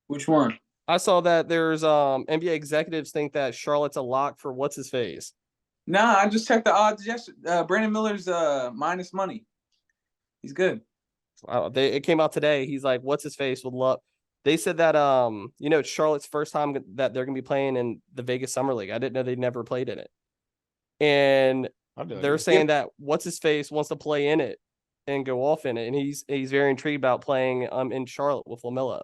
Which one? I saw that there's NBA executives think that Charlotte's a lock for what's his face. Nah, I just checked the odds yesterday. Brandon Miller's minus money. He's good. It came out today. He's like, what's his face would love. They said that it's Charlotte's first time that they're gonna be playing in the Vegas Summer League. I didn't know they never played in it. And they're saying that what's his face wants to play in it and go off in it, and he's very intrigued about playing in Charlotte with LaMelo.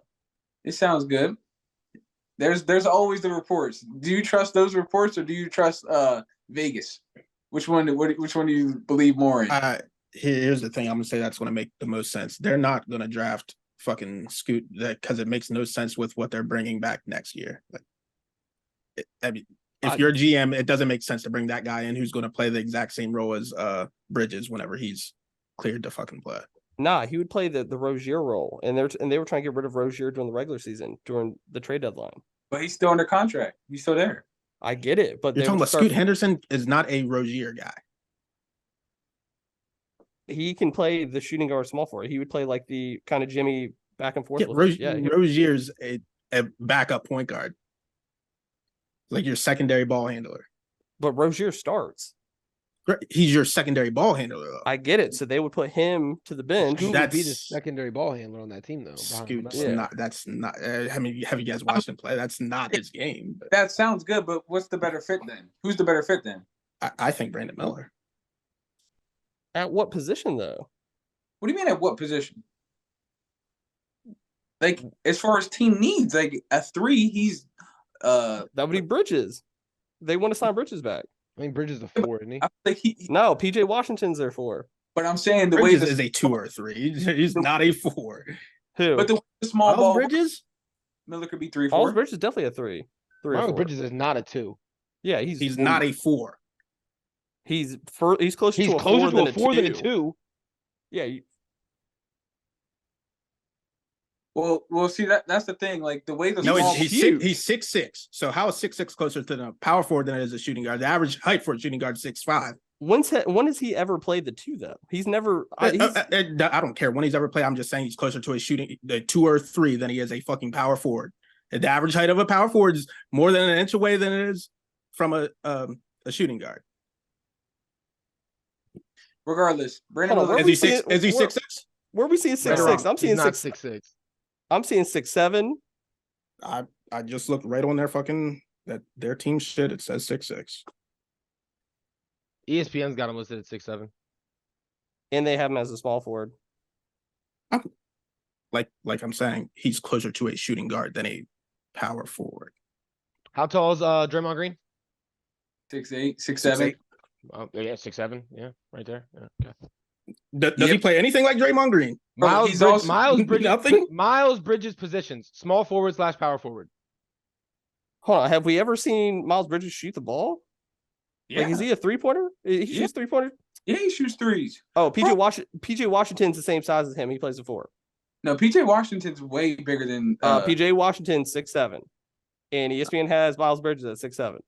It sounds good. There's always the reports. Do you trust those reports or do you trust Vegas? Which one do you believe more in? Here's the thing. I'm gonna say that's gonna make the most sense. They're not gonna draft fucking Scoot that because it makes no sense with what they're bringing back next year. If you're a GM, it doesn't make sense to bring that guy in who's going to play the exact same role as Bridges whenever he's cleared to fucking play. Nah, he would play the Rozier role, and they were trying to get rid of Rozier during the regular season during the trade deadline. But he's still under contract. He's still there. I get it, but you're talking about Scoot Henderson is not a Rozier guy. He can play the shooting guard small forward. He would play like the kind of Jimmy back and forth. Yeah, Rozier's a backup point guard, like your secondary ball handler. But Rozier starts. He's your secondary ball handler, though. I get it. So they would put him to the bench. Scoot would be the secondary ball handler on that team, though. Scoot's not. That's not. I mean, have you guys watched him play? That's not his game. But. That sounds good, but what's the better fit then? Who's the better fit then? I think Brandon Miller. At what position, though? What do you mean at what position? Like, as far as team needs, like a 3, he's that would be Bridges. They want to sign Bridges back. I mean, Bridges is a 4, isn't he? Like no, PJ Washington's there 4. But I'm saying the Bridges way is a 2 or 3. He's not a 4. Who? But the small ball Bridges, Miller could be 3, 4. Miles Bridges is definitely a 3. Miles Bridges is not a 2. Yeah, he's not a 4. He's closer to a 4 than a 2. Yeah. Well, see that's the thing. Like the way the he's 6'6". So how is 6'6" closer to the power forward than it is a shooting guard? The average height for a shooting guard is 6'5". When has he ever played the 2 though? He's never. I don't care when he's ever played. I'm just saying he's closer to the 2 or 3 than he is a fucking power forward. The average height of a power forward is more than an inch away than it is from a shooting guard. Regardless, Brandon Miller is he 6'6"? Where are we seeing 6'6"? I'm seeing 6'6". I'm seeing 6'7". I just looked right on their team shit. It says 6'6". ESPN's got him listed at 6'7". And they have him as a small forward. Like I'm saying, he's closer to a shooting guard than a power forward. How tall is Draymond Green? 6'8", 6'7". Oh, yeah, 6'7". Yeah, right there. Yeah, okay. Does he play anything like Draymond Green? Miles Bridges, nothing. Miles Bridges positions: small forward / power forward. Hold on, have we ever seen Miles Bridges shoot the ball? Yeah. Like, is he a 3-pointer? He shoots 3-pointers. Yeah, he shoots 3s. Oh, PJ Washington's the same size as him. He plays a 4. No, PJ Washington's way bigger than PJ Washington's 6'7", and ESPN has Miles Bridges at 6'7".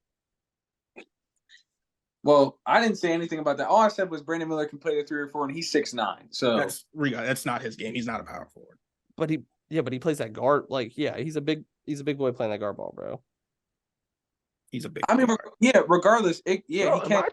Well, I didn't say anything about that. All I said was Brandon Miller can play the 3 or 4, and he's 6'9". So that's not his game. He's not a power forward. But he plays that guard. Like, yeah, he's a big boy playing that guard ball, bro. He's a big. I mean, yeah. Regardless, he can't.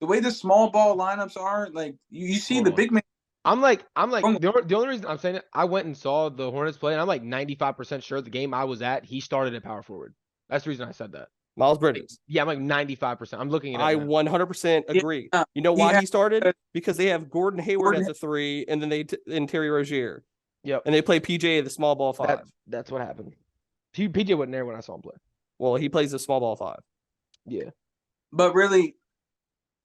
the way the small ball lineups are, like you see Hold the on. big man. I'm like From- the only reason I'm saying it, I went and saw the Hornets play, and I'm like 95% sure the game I was at, he started at power forward. That's the reason I said that. Miles Bridges. Yeah, I'm like 95%. I'm looking at it. I Now. 100% agree. You know he why had- he started? Because they have Gordon Hayward Gordon- at the 3, and then and Terry Rozier, Yep. and they play PJ at the small ball 5. That's what happened. PJ wasn't there when I saw him play. Well, he plays the small ball 5. Yeah. But really,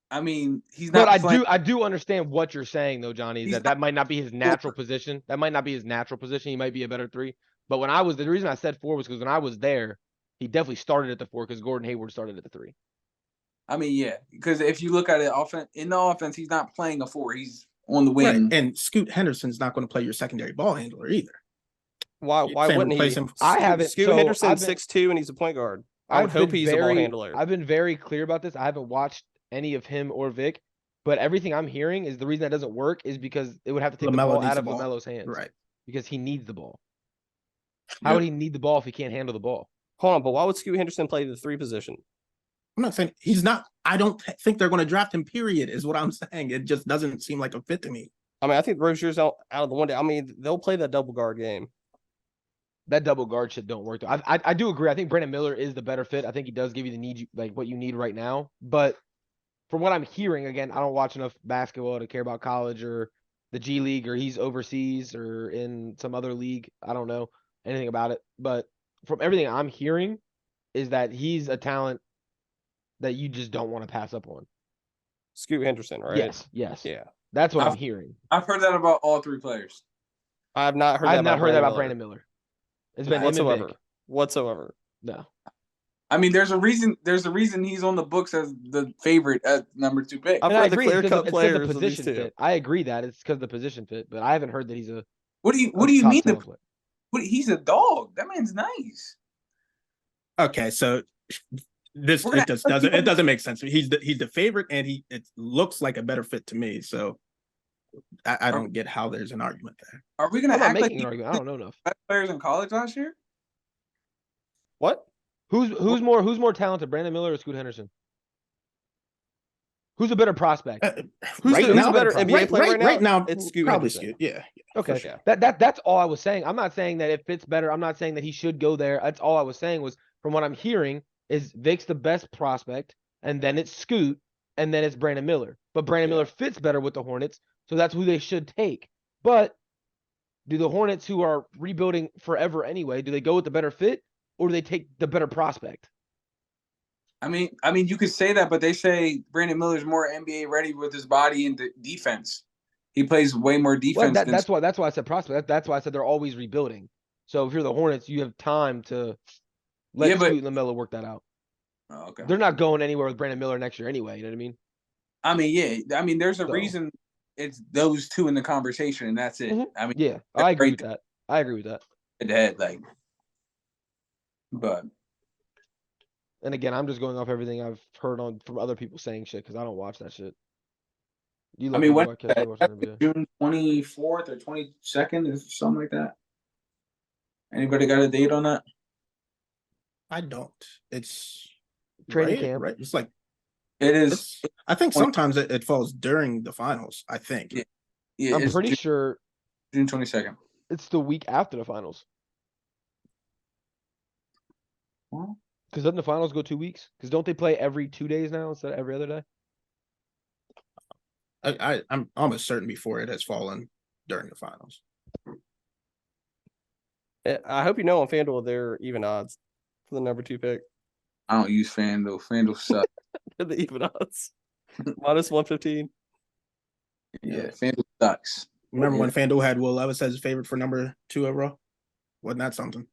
I mean, he's not. But I do understand what you're saying though, Johnny. He's That might not be his natural position. That might not be his natural position. He might be a better 3. But the reason I said 4 was because when I was there, he definitely started at the 4 because Gordon Hayward started at the 3. I mean, yeah, because if you look at it, in the offense, he's not playing a 4. He's on the wing. Right. And Scoot Henderson's not going to play your secondary ball handler either. Why wouldn't he? I haven't. Scoot So Henderson's I've been- 6'2", and he's a point guard. I would hope he's a ball handler. I've been very clear about this. I haven't watched any of him or Vic, but everything I'm hearing is the reason that doesn't work is because it would have to take LaMelo the ball needs out the of ball. LaMelo's hands. Right. Because he needs the ball. How would he need the ball if he can't handle the ball? Hold on, but why would Scoot Henderson play the 3 position? I'm not saying he's not. I don't think they're going to draft him, period, is what I'm saying. It just doesn't seem like a fit to me. I mean, I think Rozier's out of the one day. I mean, they'll play that double guard game. That double guard shit don't work. Though. I do agree. I think Brandon Miller is the better fit. I think he does give you the need, like what you need right now. But from what I'm hearing, again, I don't watch enough basketball to care about college or the G League, or he's overseas or in some other league. I don't know anything about it. But from everything I'm hearing, is that he's a talent that you just don't want to pass up on. Scoot Henderson, right? Yes. Yeah. That's what I'm hearing. I've heard that about all 3 players. I have not heard I that have not heard that about Miller. Brandon Miller. It's been him and Vic. Whatsoever. No. I mean, there's a reason he's on the books as the favorite at number 2 pick. I've And I heard the agree. It's clear-cut 'cause of players the of these position 2. fit. I agree that it's because of the position fit, but I haven't heard that he's a. What do you top mean? talent player. He's a dog. That man's nice. Okay, so it doesn't make sense. He's the favorite, and it looks like a better fit to me. So I don't get how there's an argument there. Are we gonna I'm not act like making an argument. I don't know enough. best players in college last year? What? Who's more talented, Brandon Miller or Scoot Henderson? Who's a better prospect? Who's right the now, better NBA player right now? It's Scoot probably Henderson. Scoot. Yeah. Okay, sure. that's all I was saying. I'm not saying that it fits better. I'm not saying that he should go there. That's all I was saying was from what I'm hearing is Vic's the best prospect, and then it's Scoot, and then it's Brandon Miller. But Brandon Miller fits better with the Hornets, so that's who they should take. But do the Hornets, who are rebuilding forever anyway, do they go with the better fit or do they take the better prospect? I mean, you could say that, but they say Brandon Miller's more NBA ready with his body and defense. He plays way more defense. Well, that's why I said prospect. That's why I said they're always rebuilding. So if you're the Hornets, you have time to let Scoot and LaMelo work that out. Oh, okay. They're not going anywhere with Brandon Miller next year anyway. You know what I mean? I mean, yeah. I mean, there's a reason it's those 2 in the conversation, and that's it. I mean, yeah, I agree with that. I agree with that. Head, like, but. And again, I'm just going off everything I've heard from other people saying shit because I don't watch that shit. I mean, when June 24th or 22nd or something like that. Anybody got a date on that? I don't. It's training camp. Right. It's like it is. I think sometimes it falls during the finals. I think. Yeah, I'm pretty sure June 22nd. It's the week after the finals. Well, because doesn't the finals go 2 weeks? Because don't they play every 2 days now instead of every other day? I'm almost certain before it has fallen during the finals. I hope you know on FanDuel they're even odds for the number 2 pick. I don't use FanDuel. FanDuel sucks. They're the even odds. Minus 115. Yeah, FanDuel sucks. Remember when FanDuel had Will Levis as his favorite for number 2 overall? Wasn't that something?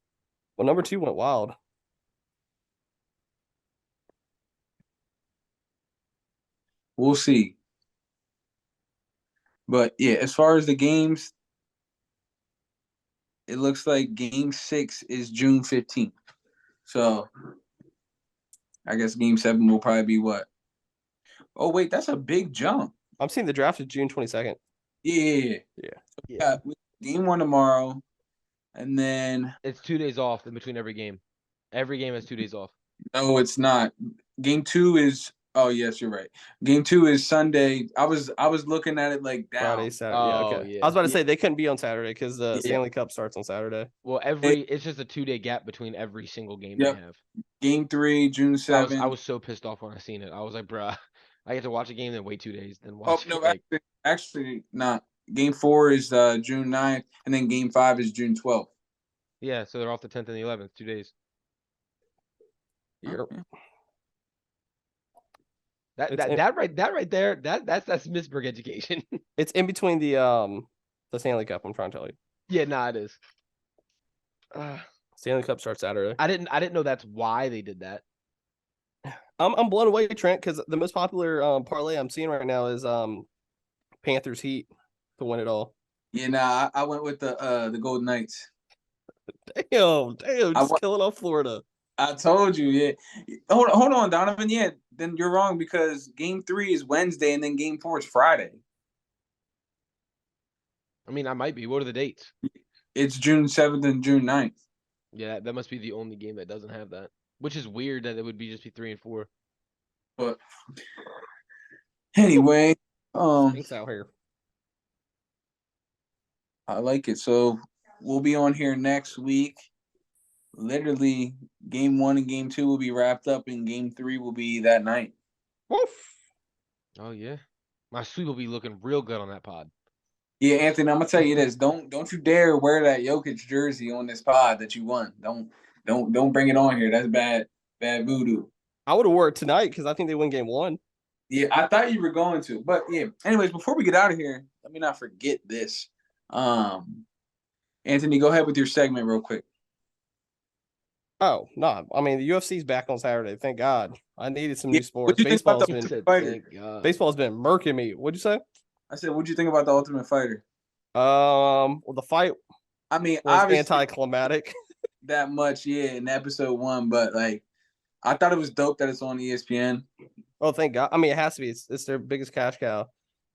Well, number 2 went wild. We'll see. But yeah, as far as the games, it looks like game 6 is June 15th. So I guess game 7 will probably be what? Oh, wait, that's a big jump. I'm seeing the draft is June 22nd. Yeah. Game 1 tomorrow. And then it's 2 days off in between every game. Every game has 2 days off. No, it's not. Game 2 is Oh yes, you're right. Game 2 is Sunday. I was looking at it like Friday, down. Saturday. Yeah, Oh, okay. yeah. I was about to Yeah. say they couldn't be on Saturday because the Yeah. Stanley Cup starts on Saturday. Well, it's just a 2-day gap between every single game Yep. they have. Game 3, June So I 7th. was so pissed off when I seen it. I was like, bruh, I get to watch a game, then wait 2 days, then Oh watch no, it. Like, actually not. Game 4 is June 9th, and then Game 5 is June 12th. yeah, so they're off the 10th and the 11th, 2 days. Yep. That right there, that's Pittsburgh education. It's in between the Stanley Cup. I'm trying to tell you. Yeah, nah, it is. Stanley Cup starts Saturday. I didn't know that's why they did that. I'm blown away, Trent, because the most popular parlay I'm seeing right now is Panthers Heat to win it all. Yeah, nah, I went with the Golden Knights. Damn, just killing off Florida. I told you, yeah. Hold on, Donovan. Yeah, then you're wrong because Game 3 is Wednesday and then Game 4 is Friday. I mean, I might be. What are the dates? It's June 7th and June 9th. Yeah, that must be the only game that doesn't have that. Which is weird that it would be just be 3 and 4. But anyway, Thanks out here. I like it. So we'll be on here next week. Literally, Game 1 and Game 2 will be wrapped up, and Game 3 will be that night. Woof. Oh yeah, my sweep will be looking real good on that pod. Yeah, Anthony, I'm gonna tell you this: don't you dare wear that Jokic jersey on this pod that you won. Don't bring it on here. That's bad voodoo. I would have wore it tonight because I think they win Game 1. Yeah, I thought you were going to, but yeah. Anyways, before we get out of here, let me not forget this. Anthony, go ahead with your segment real quick. Oh no! I mean the UFC's back on Saturday. Thank God. I needed some Yeah, new sports. what'd you think about Baseball's the been fighter? Thank God. baseball's been murking me. What'd you say? I said, what'd you think about the Ultimate Fighter? Well, the fight I mean, was obviously anticlimactic. that much, yeah, in episode 1, but like, I thought it was dope that it's on ESPN. Oh, thank God. I mean, it has to be. It's their biggest cash cow.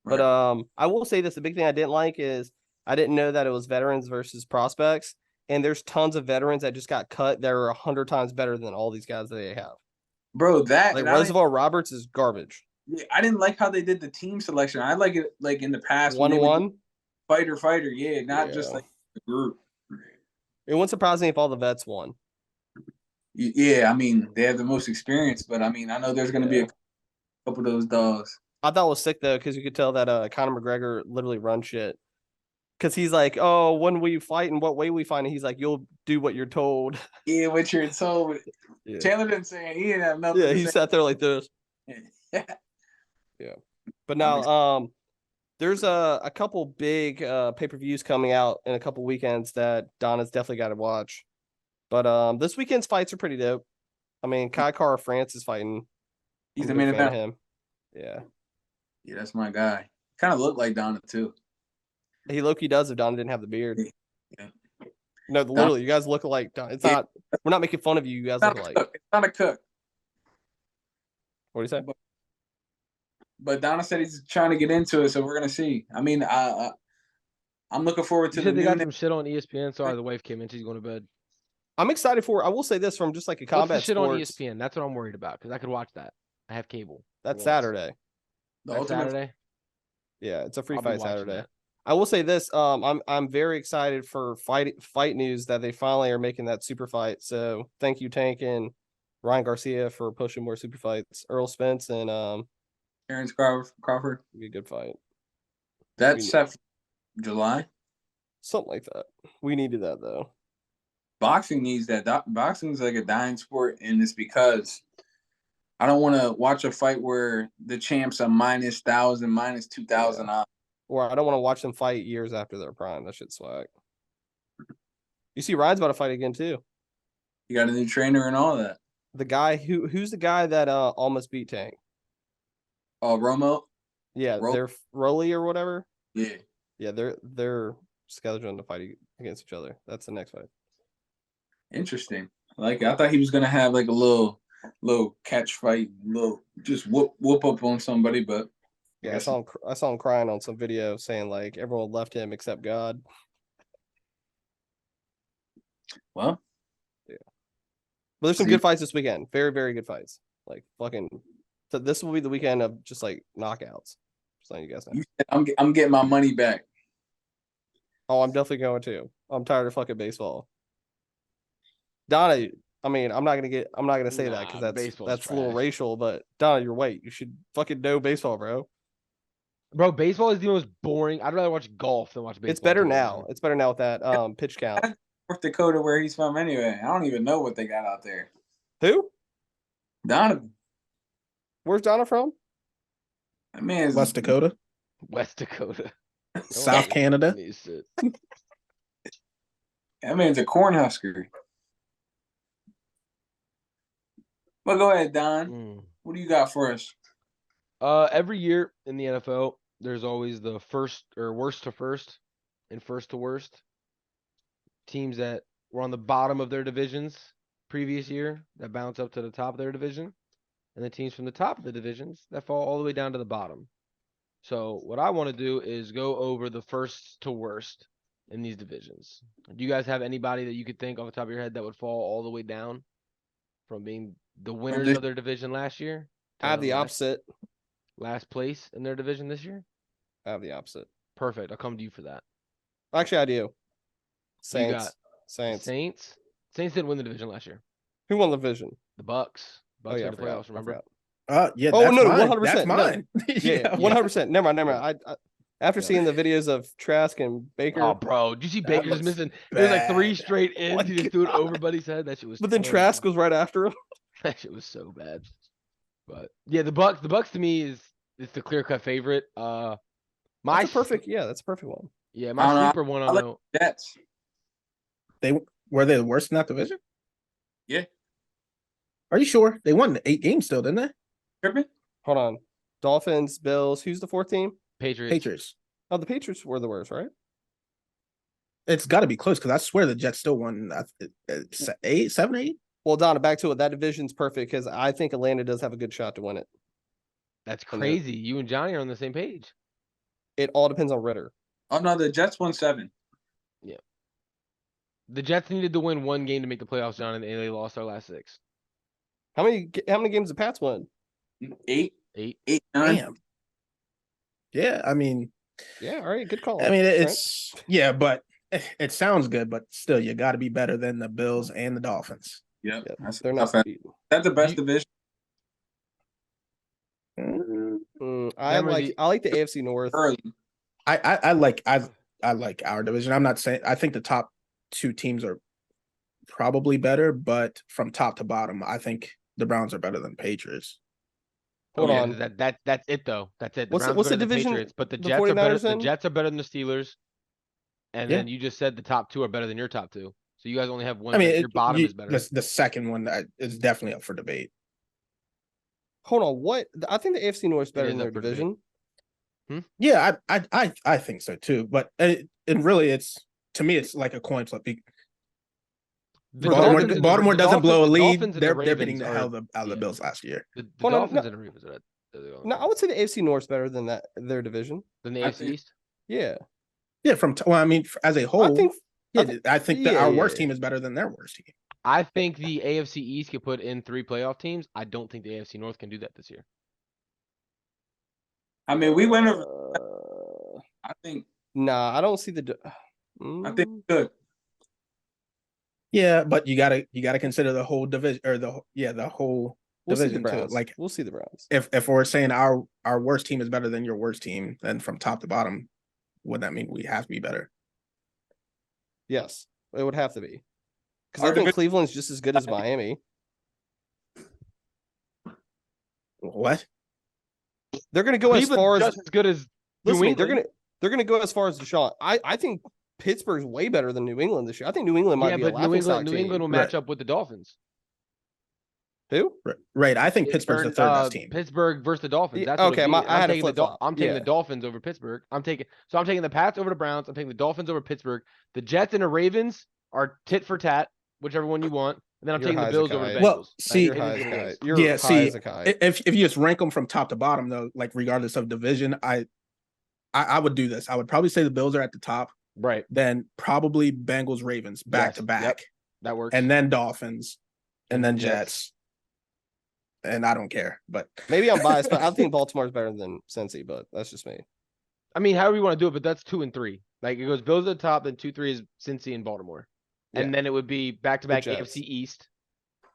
But Right. I will say this: the big thing I didn't like is I didn't know that it was veterans versus prospects, and there's tons of veterans that just got cut that are 100 times better than all these guys that they have. Bro, that Like and Reservoir Roberts is garbage. I didn't like how they did the team selection. I like it like in the past when they would do 1-1. fighter, yeah, not just Yeah. like the group. It wouldn't surprise me if all the vets won. Yeah, I mean, they have the most experience, but I mean, I know there's going to be a couple of those dogs. I thought it was sick though, because you could tell that Conor McGregor literally runs shit. Because he's like, oh, when we fight and what way we fight, and he's like, you'll do what you're told. Yeah, what you're told. Yeah, Chandler didn't say he didn't have nothing. yeah, he sat there like this. Yeah. Yeah, but now there's a couple big pay-per-views coming out in a couple weekends that Donna's definitely got to watch. But this weekend's fights are pretty dope. I mean, Kai Kara France is fighting. He's I'm the a main big fan of event. him. Yeah, Yeah, that's my guy. Kind of looked like Donna too. he low-key does if Donna didn't have the beard. Yeah. No, literally, you guys look alike. It's not. We're not making fun of you. You guys look alike. It's not a cook. What do you say? But Donna said he's trying to get into it, so we're gonna see. I mean, I'm looking forward to You the said they got new. some shit on ESPN. Sorry, the wife came in. She's going to bed. I'm excited for. I will say this from just like a What's combat the shit on sports. ESPN? That's what I'm worried about because I could watch that. I have cable. That's Once. Saturday. The That's ultimate. Saturday. Yeah, it's a free I'll be fight watching Saturday. that. I will say this. I'm very excited for fight news that they finally are making that super fight. So thank you, Tank and Ryan Garcia, for pushing more super fights. Earl Spence and Terrence Crawford. be a good fight. That's set for July. Something like that. We needed that though. Boxing needs that. Boxing is like a dying sport, and it's because I don't want to watch a fight where the champs are minus 1,000, minus 2,000 odds. Or I don't want to watch them fight years after their prime. That shit's swag. You see, Ryan's about to fight again too. You got a new trainer and all that. The guy who's the guy that almost beat Tank? Oh, Romo. Yeah, they're Rolly or whatever. Yeah. Yeah, they're scheduled to fight against each other. That's the next fight. Interesting. Like I thought he was gonna have like a little catch fight, little just whoop up on somebody, but Yeah, I saw him crying on some video saying like everyone left him except God. Well, But there's some good fights this weekend. Very, very good fights. Like fucking So this will be the weekend of just like knockouts. Just letting you guys know. I'm getting my money back. Oh, I'm definitely going to. I'm tired of fucking baseball. Donna, I mean, I'm not gonna say that because that's a little racial, but Donna, you're white. You should fucking know baseball, bro. Bro, baseball is the most boring. I'd rather watch golf than watch baseball. It's better now. It's better now with that pitch count. North Dakota, where he's from anyway. I don't even know what they got out there. Who? Donovan. Where's Donna from? That man's West Dakota, West Dakota. South Canada. That man's a Cornhusker. Well, go ahead, Don. What do you got for us? Every year in the NFL, there's always the first or worst to first and first to worst. Teams that were on the bottom of their divisions previous year that bounce up to the top of their division, and the teams from the top of the divisions that fall all the way down to the bottom. So what I want to do is go over the first to worst in these divisions. Do you guys have anybody that you could think off the top of your head that would fall all the way down from being the winners of their division last year? I have the opposite. Last place in their division this year? I have the opposite. Perfect. I'll come to you for that. Actually, I do. Saints. Saints. Saints didn't win the division last year. Who won the division? The Bucks. Oh yeah, made the playoffs, remember? Yeah. Oh no, 100%. That's mine. Yeah, 100%. Never mind. I after seeing the videos of Trask and Baker. Oh, bro, did you see Baker just missing? It was like 3 straight ins. He just threw it over Buddy's head. That shit was. But then terrible. Trask was right after him. That shit was so bad. But yeah, the Bucks to me is the clear cut favorite. That's a perfect one. Yeah, my sleeper one on the Jets. Were they the worst in that division? Yeah. Are you sure? They won 8 games still, didn't they? Tripping? Hold on. Dolphins, Bills. Who's the fourth team? Patriots. Oh, the Patriots were the worst, right? It's got to be close because I swear the Jets still won 7, 8. Well, Donna, back to it. That division's perfect because I think Atlanta does have a good shot to win it. That's crazy. You and Johnny are on the same page. It all depends on Ritter. Oh no, the Jets won 7. Yeah. The Jets needed to win 1 game to make the playoffs, John, and they lost their last 6. How many games did Pats win? 8. 8. 9. Damn. Yeah, I mean. Yeah, all right, good call. I mean, it's right? But it sounds good, but still, you got to be better than the Bills and the Dolphins. Yep. They're not. That's the best division. I like the AFC North. Early. I like our division. I'm not saying I think the top 2 teams are probably better, but from top to bottom, I think the Browns are better than Patriots. Hold on. That's it though. That's it. What's the division? Patriots, but the the Jets are better. 49ers in? The Jets are better than the Steelers. And then you just said the top 2 are better than your top 2. So you guys only have one. I mean, your bottom is better. The second one is definitely up for debate. Hold on, what? I think the AFC North is better than their division. Yeah, I think so too. But it really, to me, it's like a coin flip. Baltimore doesn't blow a lead. They're beating the hell out of the Bills last year. The Dolphins and the Ravens are no, I would say the AFC North is better than their division. Than the AFC East? Yeah. Yeah, I mean, as a whole, I think that our worst team is better than their worst team. I think the AFC East could put in 3 playoff teams. I don't think the AFC North can do that this year. I mean, we went over. I think. Nah, I don't see the. I think good. Yeah, but you gotta consider the whole division or the whole division too. Like we'll see the Browns. If we're saying our worst team is better than your worst team, then from top to bottom, would that mean we have to be better? Yes, it would have to be. Because I think Cleveland's just as good as Miami. What? They're going to go as far as good as New England. They're going to go as far as Deshaun. I think Pittsburgh's way better than New England this year. I think New England might be a laughingstock team. New England will match up with the Dolphins. Who? Right. I think Pittsburgh's the third best team. Pittsburgh versus the Dolphins. That's okay. I'm taking the Dolphins over Pittsburgh. I'm taking the Pats over the Browns. I'm taking the Dolphins over Pittsburgh. The Jets and the Ravens are tit for tat, whichever one you want. And then I'm taking the Bills over the Bengals. Well, see, if you just rank them from top to bottom, though, like regardless of division, I would do this. I would probably say the Bills are at the top. Right. Then probably Bengals, Ravens back to back. Yep. That works. And then Dolphins, and then Jets. and I don't care. But Maybe I'm biased, but I think Baltimore's better than Cincy, but that's just me. I mean, however you want to do it, but that's 2 and 3. Like it goes Bills at the top, then 2-3 is Cincy and Baltimore, and Yeah. then it would be back-to-back The Jets. AFC East,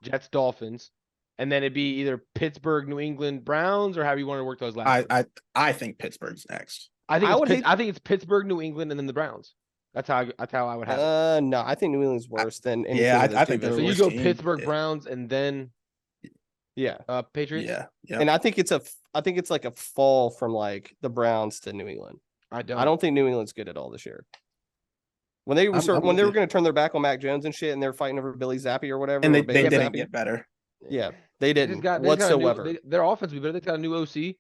Jets, Dolphins, and then it'd be either Pittsburgh, New England, Browns, or how you want to work those last. I think Pittsburgh's next. I think I it's would hate- I think it's Pittsburgh, New England, and then the Browns. That's how I would have it. No, I think New England's worse than any Yeah, team in those I two think they're So divisions. you worst go team. Pittsburgh, Yeah. Browns, and then Yeah. Patriots. Yeah. And I think it's like a fall from like the Browns to New England. I I don't think New England's good at all this year. When they were I'm when they with were you. going to turn their back on Mac Jones and shit, and they're fighting over Billy Zappi or whatever, And or they Bailey didn't Zappi. get better. Yeah, they They didn't just got a new- whatsoever. their offense will be better. They got a new OC.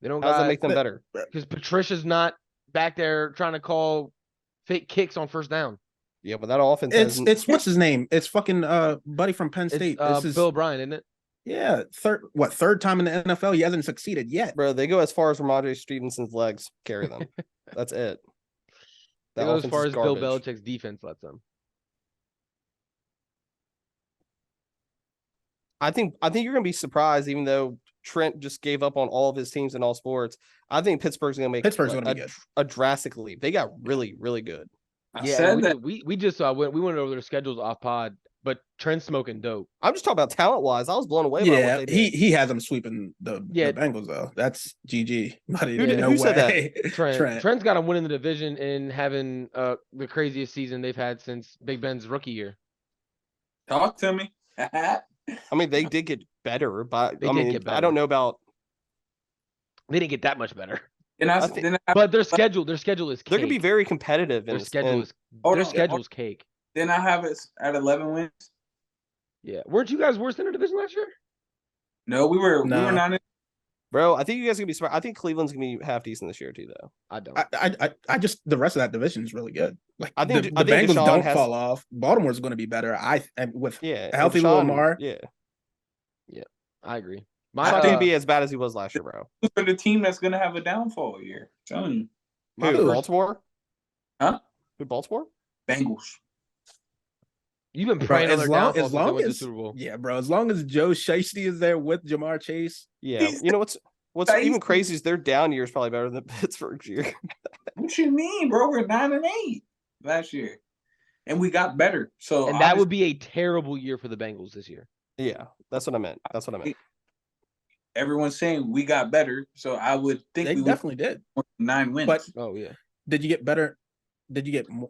They don't How does that got make them better? because Patricia's not back there trying to call fake kicks on first down. Yeah, but that offense hasn't. It's what's his name? It's fucking buddy from Penn State. It's This is Bill O'Brien, isn't it? yeah, third time in the NFL. He hasn't succeeded yet. Bro, they go as far as Ramondre Stevenson's legs carry them. That's it. They That go as offense far is as Bill garbage. Belichick's defense lets them. I think you're gonna be surprised, even though Trent just gave up on all of his teams in all sports. I think Pittsburgh's gonna make Pittsburgh's gonna be good. a drastic leap. They got really, really good. I Yeah, said we, that. we just we went over their schedules off pod, but Trent's smoking dope. I'm just talking about talent wise. I was blown away by what Yeah, they did. he has them sweeping the Yeah. Bengals though. That's GG. But Who said that? Trent's got him winning the division and having the craziest season they've had since Big Ben's rookie year. Talk to me. I mean, they did get better, but They I did mean, get I better. don't know about. They didn't get that much better, And I think- but their schedule is cake. They're gonna be very competitive. In Their this, schedule and is Hold their on. schedule's cake. Then I have it at 11 wins. Yeah, weren't you guys worse in the division last year? No, we were No. not in. bro. I think you guys are gonna be smart. I think Cleveland's gonna be half decent this year too, though. I don't. I just the rest of that division is really good. Like I think- the I think Bengals Deshaun don't has- fall off. Baltimore's going to be better. And with Yeah, a healthy and little Deshaun- Lamar. Yeah, I agree. I My think he'd be as bad as he was last year, bro. For the team that's going to have a downfall year. I'm telling you. my Who, first- Baltimore? Huh? Who, Baltimore? Bengals. you've been Bro, praying on as their long downfall since they went to the as Super Bowl. yeah, bro. As long as Joe Shiesty is there with Jamar Chase, Yeah, He's you know what's Crazy. even crazy is their down year is probably better than Pittsburgh's year. What you mean, bro? We're 9-8 last year. And we got better. So And that would be a terrible year for the Bengals this year. Yeah, that's what I meant. That's what I meant. everyone's saying we got better. So I would think they we definitely did. would 9 wins. But Oh yeah. did you get better? Did you get more?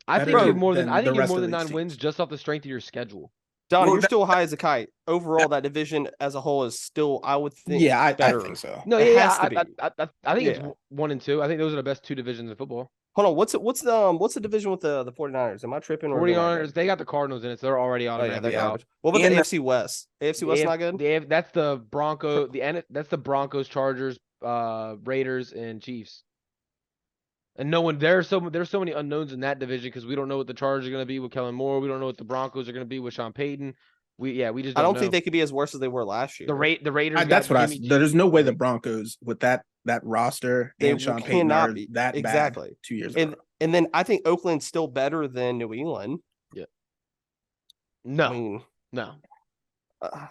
I better think you have more than than I think the you have rest more of than these 9 wins teams? just off the strength of your schedule. Don, Well, you're that- still high as a kite. Overall, that division as a whole is still, I would think, Yeah, I better. think so. No, It yeah, has to yeah, be. I think Yeah. it's 1 and 2. I think those are the best 2 divisions in football. Hold on, what's the division with the 49ers? Am I tripping? Or am I 49ers, good? they got the Cardinals in it, so they're already Oh yeah, automatically they're out. garbage. What about And the the- AFC West? AFC West not good. That's the Bronco. That's the Broncos, Chargers, Raiders, and Chiefs. And no one there's so many unknowns in that division because we don't know what the Chargers are going to be with Kellen Moore. We don't know what the Broncos are going to be with Sean Payton. We just I don't don't know. think they could be as worse as they were last year. the Raiders. That's got what Jimmy G. There's no way the Broncos with that roster They and Sean Payton cannot are be. that Exactly. bad 2 years And ago. and then I think Oakland's still better than New England. No, I mean, no, uh,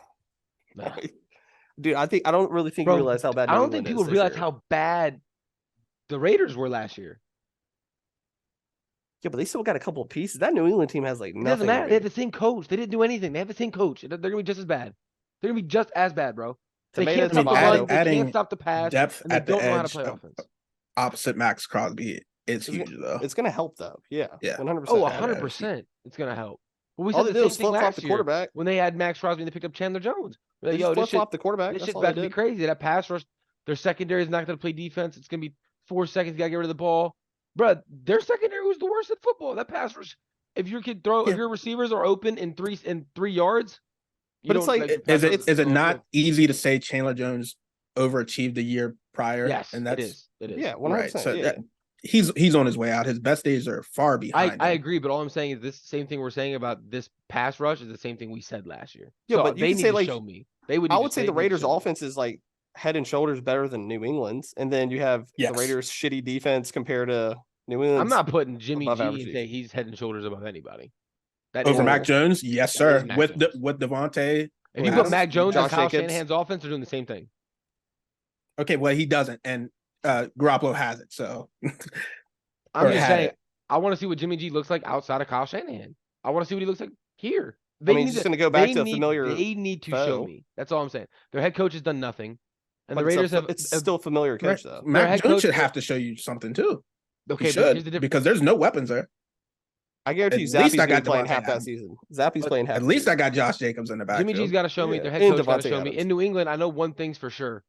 no. dude, I don't really think Bro, you realize how bad. I New don't think England people is this realize year. how bad the Raiders were last year. Yeah, but they still got a couple of pieces. That New England team has like It nothing. doesn't matter. They have really. the same coach. They didn't do anything. They have the same coach. They're gonna be just as bad. They're gonna be just as bad, bro. They Tomato, can't stop the tomato. run. They Adding can't stop the pass. Depth And they at the don't know how to edge play offense. opposite Max Crosby is It's huge though. It's gonna help though. Yeah. Yeah. 100%. Oh, Yeah, 100%. It's gonna help. Well, we All said they the do same is thing flip flop last the year quarterback. when they had Max Crosby and they picked up Chandler Jones. We're They like, just yo, flip this shit, flop the quarterback. this That's shit's all they about to be did. crazy. That pass rush, their secondary is not going to play defense. It's going to be 4 seconds. Got to get rid of the ball, bro. Their secondary was the worst at football. That pass rush. If you could throw, Yeah. if your receivers are open in 3 yards, you But it's don't- like- your Is pass rush it so not good. easy to say Chandler Jones overachieved the year prior? Yes, and it that's is. It is. Yeah, right. 100%. So yeah. that, he's on his way out. His best days are far behind. I him. agree, but all I'm saying is this same thing we're saying about this pass rush is the same thing we said last year. Yeah, So but you they can need say, to like, show me. They would. I need would to say the they need to Raiders' show me. offense is like head and shoulders better than New England's, and then you have Yes. the Raiders' shitty defense compared to New England's. I'm not putting Jimmy above G average and say he's head and shoulders above anybody. Over is- Mac Jones, yes, That sir. is Mac With Jones. with Devontae If you Well, put Mac Jones on Josh Kyle Jacobs. Shanahan's offense, they're doing the same thing. Okay, well he doesn't, and Garoppolo has it. So I'm Or just had saying, it. I want to see what Jimmy G looks like outside of Kyle Shanahan. I want to see what he looks like here. I mean, he's just going to go back to a familiar. They need to show foe. me. That's all I'm saying. Their head coach has done nothing, and But the Raiders it's still a familiar coach though. Their Mac head Jones coach- should have to show you something too. okay. He But here's should the difference. because there's no weapons there. I guarantee you, At least Zappy's I going to got be playing Devontae half that Adams. season. Zappy's playing half. At the least season. I got Josh Jacobs in the backfield. Jimmy G's got to show me. Yeah. Their head And coach got to Devontae show me. Adams. In New England, I know one thing's for sure.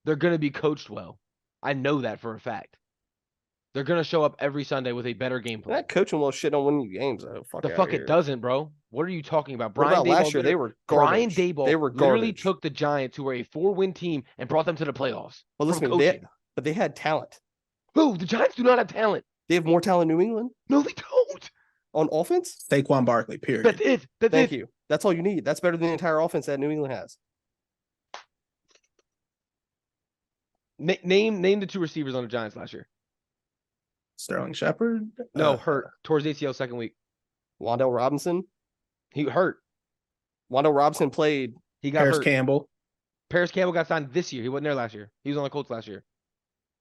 They're going to be coached well. I know that for a fact. They're going to show up every Sunday with a better game plan. That coaching will shit on winning you games though. The fuck it doesn't, bro. What are you talking about? What about last year? They were Brian garbage. Daboll They were literally garbage. took the Giants, who were a 4-win team, and brought them to the playoffs. Well, from listen, coaching. but they had talent. Who? The Giants do not have talent. They have more talent in New England No, they don't. on offense. Saquon Barkley. Period. That's it. That's Thank it. you. That's all you need. That's better than the entire offense that New England has. Name the two receivers on the Giants last year. Sterling Shepard. No, hurt. Towards ACL second week. Wandell Robinson. He hurt. Wandell Robinson played. He got Paris hurt. Campbell. Paris Campbell got signed this year. He wasn't there last year. He was on the Colts last year.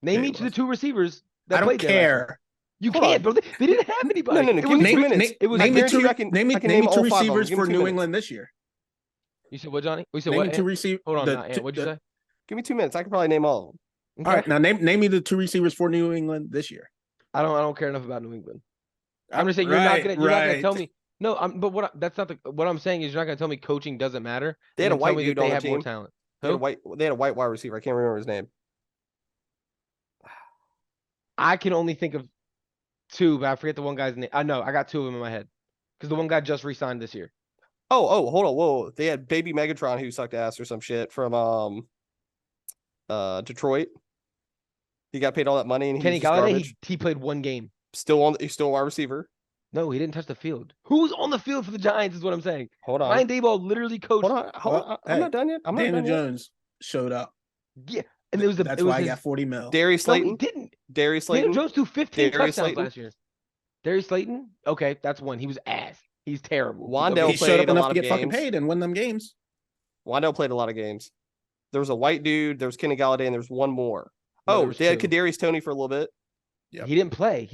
Name Yeah, he each of the was. two receivers that I don't played there last year. care. You Hold can't, on. bro. They didn't have anybody. No. It Give was- me 2 Name- minutes. it was- I Name me guarantee two. you I can Name me name two all 5 of them. receivers Give me for 2 New minutes. England this year. You said what, Johnny? We said Name what? me two receivers. Hold on, what'd you say? Give me 2 minutes. I can probably name all of them. Okay. All right, now name me the two receivers for New England this year. I don't care enough about New England. I'm just saying you're not gonna tell me. No, that's not what I'm saying is you're not gonna tell me coaching doesn't matter. They had a and then tell white me dude that on they the have more team. talent. They had, Who? they had a white wide receiver. I can't remember his name. I can only think of two, but I forget the one guy's name. I know I got two of them in my head because the one guy just re-signed this year. Oh, hold on. Whoa. They had baby Megatron who sucked ass or some shit from Detroit. He got paid all that money and Kenny he's just Galladay. garbage. He played one game. He's still a wide receiver. No, he didn't touch the field. Who's on the field for the Giants is what I'm saying. Hold on. Brian Daboll literally coached. Hold on. I'm Hey, not done yet. I'm not Daniel done yet. Jones showed up. Yeah, and it was That's it was why he his, got 40 mil. Darius No, he Slayton. didn't. Darius Daniel Slayton. Jones threw 15 Darius touchdowns Slayton. last year. Darius Slayton? Okay, that's one. He was ass. He's terrible. Wandell He showed played up a enough lot to of get fucking games. paid and win them games. Wandell played a lot of games. There was a white dude. There was Kenny Galladay, and there was one more. No, there Oh, was they had two. Kadarius Toney for a little bit. Yep. He didn't play.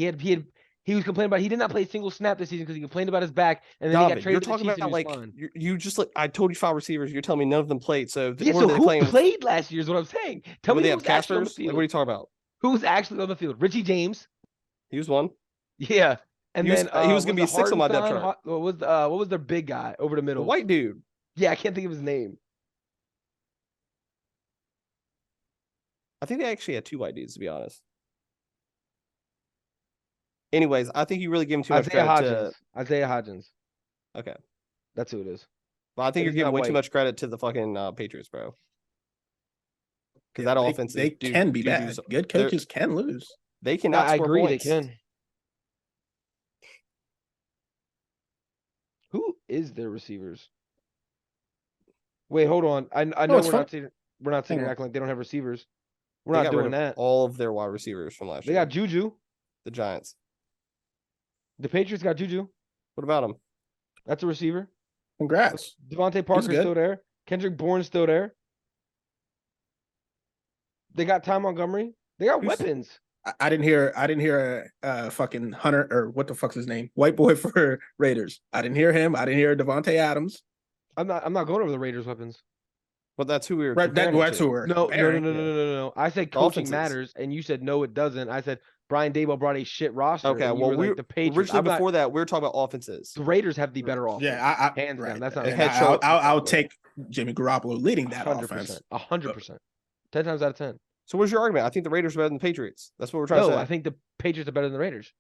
He was complaining about he did not play a single snap this season because he complained about his back, and then he got Donovan, traded you're to the talking Chiefs about and he like was fine. you just like I told you 5 receivers. You're telling me none of them played. So Yeah, what so are they who playing? played last year is what I'm saying. Tell Would me they who have was actually on the Caspers? field. Like, what are you talking about? Who was actually on the field? Richie James. He was one. Yeah. And He was- then he was gonna be the 6 on my depth Hartenstein? chart. What was their big guy over the The middle? white dude. Yeah, I can't think of his name. I think they actually had 2 white dudes, to be honest. Anyways, I think you really give him too much Isaiah credit Hodgins. Isaiah Hodgins. to. Okay. That's who it is. Well, I think But you're he's giving not way white. too much credit to the fucking Patriots, bro. Because Yeah, that they- offense they can be bad. Good coaches can lose. They cannot I score agree points. they can. Who is their receivers? Wait, hold on. I know it's we're fine. not sitting Hang on. acting like they don't have receivers. We're They not got rid doing of that. all of their wide receivers from last They year. got Juju. The Giants. The Patriots got Juju. What about them? That's a receiver. Congrats. Devontae Parker's good. still there. Kendrick Bourne's still there. They got Ty Montgomery. They got Who's- weapons. I didn't hear fucking Hunter or what the fuck's his name? White boy for Raiders. I didn't hear him. I didn't hear Devontae Adams. I'm not going over the Raiders' weapons. But that's who we were. Right, comparing it that's to. who we're No. comparing. I said coaching Offenses. matters, and you said no, it doesn't. I said Brian Daboll brought a shit roster. Okay, and you well, were we like the Patriots. originally I'm not- before that we were talking about offenses. the Raiders have the better offense. Yeah, I Hands down, that's not- and Head show- I'll take Jimmy Garoppolo leading that 100%. offense. 100%. 10 times out of 10. So what's your argument? I think the Raiders are better than the Patriots. That's what we're trying to No, say. I think the Patriots are better than the Raiders.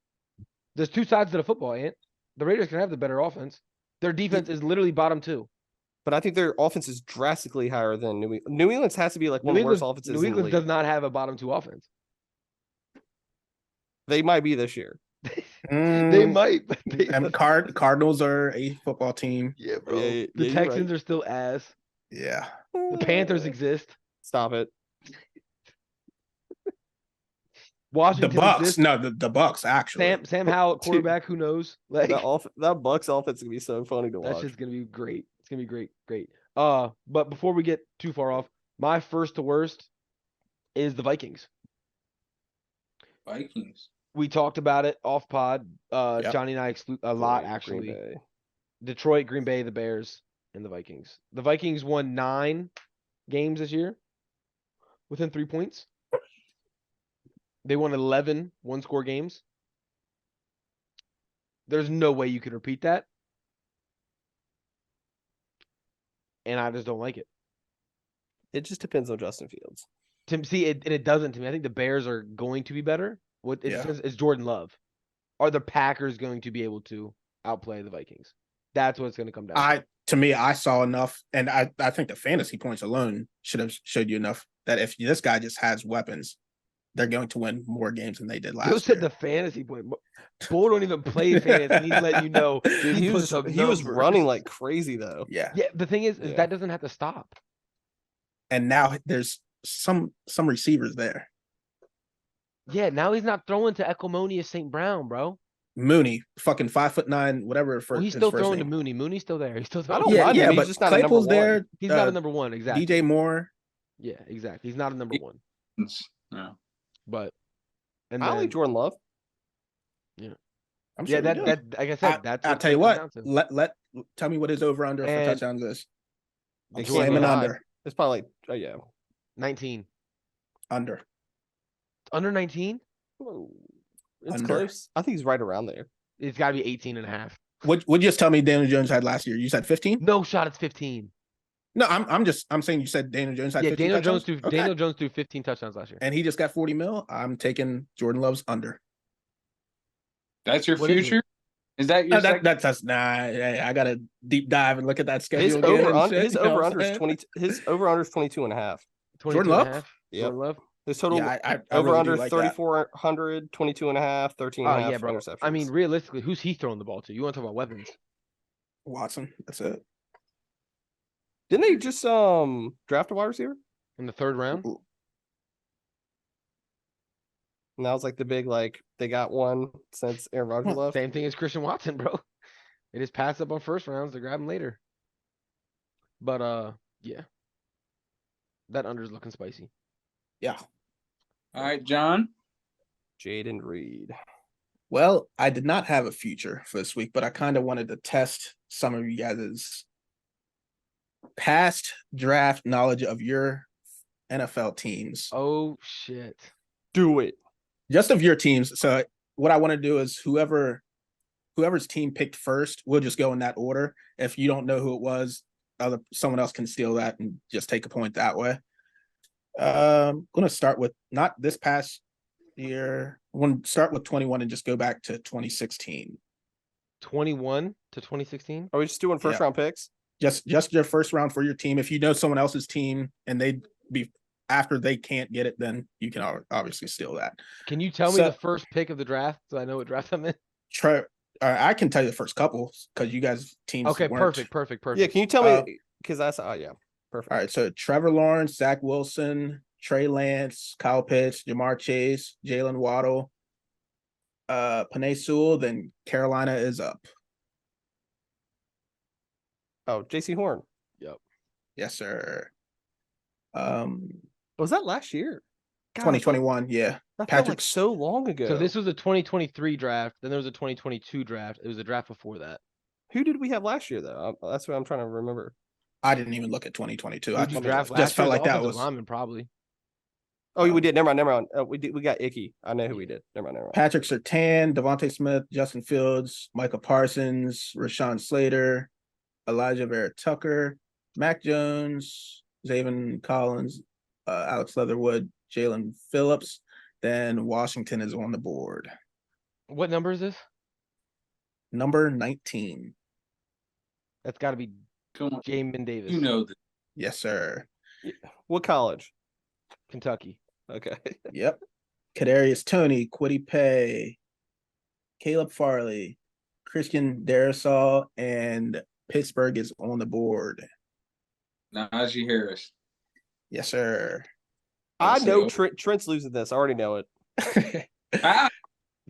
There's two sides to the football, Ant. The Raiders can have the better offense. Their defense is literally bottom 2. But I think their offense is drastically higher than New England. New England's has to be like one of the worst offenses. New in the England league. does not have a bottom 2 offense. They might be this year. They might, but they And Cardinals are a football team. yeah, bro. Yeah, The you're Texans right. are still ass. Yeah. The Panthers exist. Stop it. The Washington Bucks. exists. No, the Bucks actually. Sam Howell at Dude. quarterback. Who knows? Like That Bucks offense is gonna be so funny to that watch. shit's gonna be great. It's gonna be great. But before we get too far off, my first to worst is the Vikings. Vikings. We talked about it off pod. Yep. Johnny and I a lot Green actually. Bay. Detroit, Green Bay, the Bears, and the Vikings. The Vikings won 9 games this year within 3 points. They won 11 one-score games. There's no way you could repeat that. And I just don't like it. It just depends on Justin Fields. It doesn't to me. I think the Bears are going to be better. What it Yeah. says is Jordan Love. Are the Packers going to be able to outplay the Vikings? That's what it's going to come down to. I saw enough, and I think the fantasy points alone should have showed you enough that if this guy just has weapons, they're going to win more games than they did last Joe year. said the fantasy point. Bull don't even play fantasy. And he's letting you know. Dude, he was numbers. running like crazy though. Yeah. Yeah, the thing is Yeah. that doesn't have to stop. And now there's some receivers there. Yeah, now he's not throwing to Ecomonius St. Brown, bro. Mooney, fucking 5'9", whatever. Well, he's his still first throwing to name. Mooney. Mooney's still there. He's still I throwing. don't Yeah, mind him. yeah, He's but just not a Claypool's number one. there. He's not a number one, exactly. DJ Moore. Yeah, exactly. He's not a number one. No. But and I then, like Jordan Love. I'm yeah, sure that he that does. like I said, that's I'll what tell you it what. comes down to. Let tell me what his over under for And- touchdowns is. I'm It can't be slamming high. under. It's probably like, yeah. 19. Under. Under 19? It's Under. close. I think he's right around there. It's got to be 18 and a half. Would you just tell me Daniel Jones had last year? You said 15? No shot. It's 15. No, I'm saying you said Daniel Jones had Yeah, 15 Daniel Jones touchdowns? threw Okay. Daniel Jones threw 15 touchdowns last year. And he just got 40 mil. I'm taking Jordan Love's under. That's your What is future? Is that your No, second? that's nah. I got to deep dive and look at that schedule. His again over and under shit, his you know over what under I'm is saying? 20. His over under is 22 and a half. 22 Love? and a half. Yep. Jordan Love. His total Yeah, I over really under do like that. 3,400, 22 and a half, 13 and Oh a half yeah, bro. interceptions. I mean, realistically, who's he throwing the ball to? You want to talk about weapons? Watson. That's it. didn't they just draft a wide receiver? In the 3rd round? And that was like the big they got one since Aaron Rodgers left. Same thing as Christian Watson, bro. They just pass up on first rounds to grab him later. But yeah. That under's looking spicy. Yeah. All right, John. Jaden Reed. Well, I did not have a future for this week, but I kind of wanted to test some of you guys' past draft knowledge of your NFL teams. Oh shit. Do it. Just of your teams. So what I want to do is whoever's team picked first, we'll just go in that order. If you don't know who it was, someone else can steal that and just take a point that way. I'm going to start with not this past year. I'm going to start with 21 and just go back to 2016. 21 to 2016? Are we just doing first round picks? Just your first round for your team. If you know someone else's team and they'd be after they can't get it, then you can obviously steal that. Can you tell me So- the first pick of the draft so I know what draft I'm in? I can tell you the first couple because you guys teams. Okay, weren't. perfect. Yeah, can you tell me? Because that's yeah, perfect. All right, so Trevor Lawrence, Zach Wilson, Trey Lance, Kyle Pitts, Jamar Chase, Jalen Waddle, Penei Sewell. Then Carolina is up. Oh, JC Horn. Yes, sir. Was that last year? God, 2021. Yeah, That felt like Patrick- so long ago. So this was a 2023 draft, then there was a 2022 draft. It was a draft before that. Who did we have last year though? That's what I'm trying to remember. I didn't even look at 2022. I Who'd you draft last just felt year? like The that offensive was lineman, probably. Oh, we did. Never mind. We did. We got Icky. I know who we did. Never mind. Patrick Surtain, Devontae Smith, Justin Fields, Micah Parsons, Rashawn Slater, Elijah Vera Tucker, Mac Jones, Zaven Collins, Alex Leatherwood, Jalen Phillips. Then Washington is on the board. What number is this? Number 19. That's got to be Come on. Jamin Davis. You know that. Yes, sir. What college? Kentucky. Okay. Yep. Kadarius Toney, Kwity Paye, Caleb Farley, Christian Darrisaw, and Pittsburgh is on the board. Najee Harris. Yes, sir. I know So- Trent's losing this. I already know it. Ah,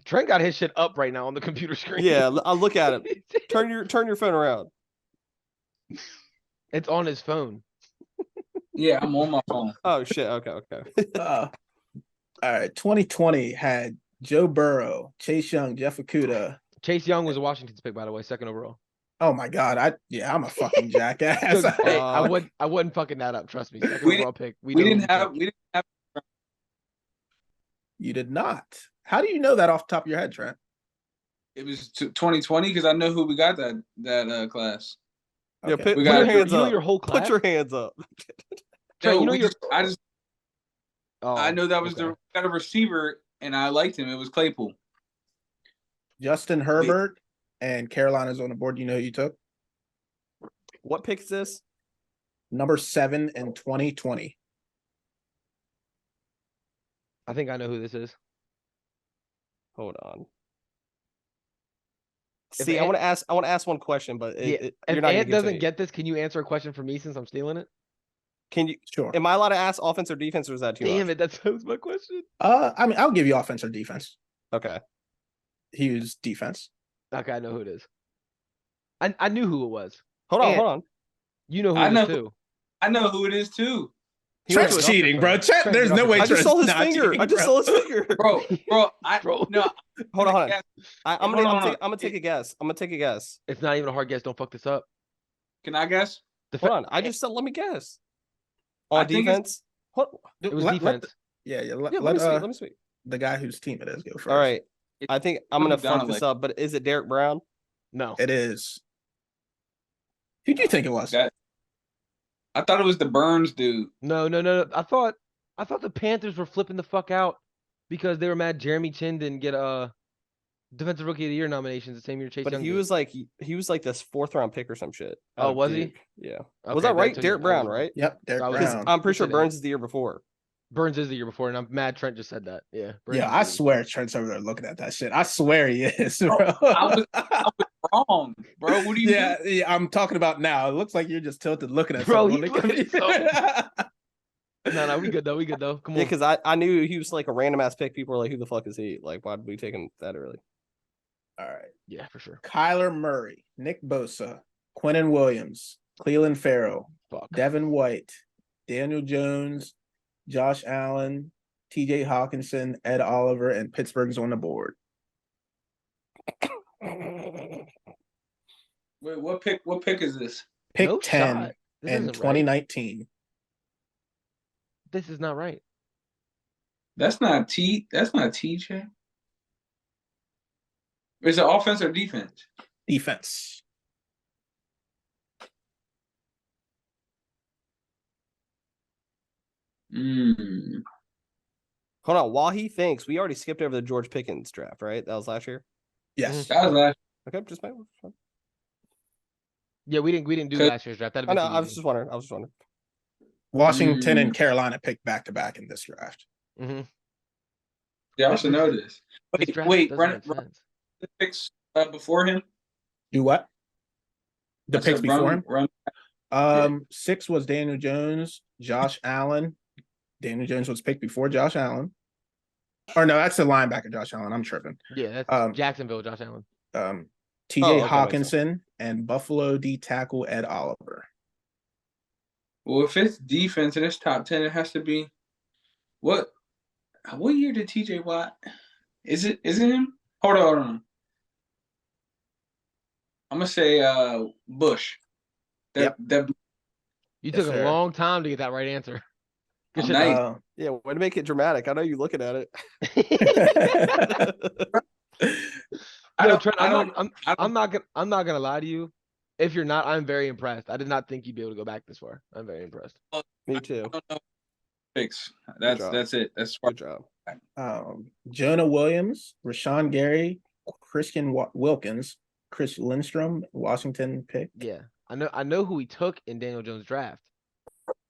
Trent got his shit up right now on the computer screen. Yeah, I'll look at it. Turn your phone around. It's on his phone. Yeah, I'm on my phone. Oh shit. Okay. All right. 2020 had Joe Burrow, Chase Young, Jeff Okuda. Chase Young was Washington's pick, by the way, second overall. Oh my God. I'm a fucking jackass. Hey, I Fuck. wouldn't fucking that up. Trust me. Second We overall pick. We know didn't who have. took. We didn't have. You did not. How do you know that off the top of your head, Trent? It was 2020 because I know who we got that class. Yeah, Okay. put We your got- hands you know up. your whole class. Put your hands up. Trent, No, you know we your. just. Oh, I know that was okay. got a receiver, and I liked him. It was Claypool. Justin Herbert and Carolina's on the board. You know who you took? What pick is this? Number 7 in 2020. I think I know who this is. Hold on. If See, I Ant- want to ask one question, but Yeah, you're if not Ant gonna doesn't get this, can you answer a question for me since I'm stealing it? Can you? Sure. Am I allowed to ask offense or defense, or is that too Damn much? it, that was my question. I mean, I'll give you offense or defense. Okay. He was defense. Okay, I know who it is. I knew who it was. Hold on. Ant, Hold on. You know who I it is know. too. I know who it is too, He went Trent's to a- cheating, bro. Trent, Trent, there's get no off way your I just saw his Trent's not finger. cheating, I just bro. saw his finger. bro. Bro. No. Hold on. Guess. I'm Hold gonna on. take a guess. I'm gonna take a guess. It's not even a hard guess. Don't fuck this up. Can I guess? Hold on. I just said let me guess. I On think it's- defense. Hold, It was Let- defense. yeah. let Let me speak. Let me speak. the guy whose team it is go first. All right. I think I'm gonna fuck Donnelly. this up, but is it Derek Brown? No. It is. Who do you think it was? That- I thought it was the Burns dude. No. I thought the Panthers were flipping the fuck out because they were mad Jeremy Chin didn't get defensive rookie of the year nominations the same year Chase But Young he did. was like this 4th round pick or some shit. Oh, out of was he? Duke. Yeah. Okay, Was that right? so Derek I Brown, was- right? Yep, Derek I was- Because Brown. I'm pretty sure Consider it. Burns is the year before. Burns is the year before, and I'm mad Trent just said that. Yeah. Burns Yeah, is I the year swear Trent's over there looking at that shit. I swear he is, bro. I was wrong, bro. What do you mean? yeah, I'm talking about now. It looks like you're just tilted looking at Bro, something. he's looking at before. No, we good though. We good though. Come on. Yeah, because I knew he was like a random ass pick. People were like, who the fuck is he? Like, why did we take him that early? All right. Yeah, for sure. Kyler Murray, Nick Bosa, Quinnen Williams, Cleveland Farrell, Fuck. Devin White, Daniel Jones, Josh Allen, TJ Hawkinson, Ed Oliver, and Pittsburgh's on the board. Wait, what pick? What pick is this? Pick No 10 shot. This in isn't 2019. This is not right. That's not TJ. Is it offense or defense? Defense. Mm. Hold on. While he thinks, we already skipped over the George Pickens draft, right? That was last year. Yes. That was last. Okay, just my. Yeah, we didn't do Could- last year's draft. That'd I have know. been too I was easy. just wondering. I was just wondering. Washington and Carolina picked back to back in this draft. Mhm. Yeah, I should know this. This Wait, draft wait, doesn't run make sense. the picks before him. Do what? The I said picks before him? Run. 6 was Daniel Jones, Josh Allen. Daniel Jones was picked before Josh Allen. Or no, that's the linebacker, Josh Allen. I'm tripping. Yeah, that's Um, Jacksonville, Josh Allen. TJ okay, makes Hawkinson and Buffalo D tackle Ed Oliver. Well, if it's defense and it's top 10, it has to be. What year did TJ Watt? Is it him? Hold on. I'm gonna say Bush. Yep. You Yes, took sir. a long time to get that right answer. Good shit. Nice. Yeah, way to make it dramatic. I know you looking at it. No, Trent, I I'm not gonna lie to you. If you're not, I'm very impressed. I did not think you'd be able to go back this far. I'm very impressed. Me too. don't know picks. job. That's it. That's Good job. Jonah Williams, Rashawn Gary, Christian Wilkins, Chris Lindstrom, Washington pick. Yeah, I know who he took in Daniel Jones' draft.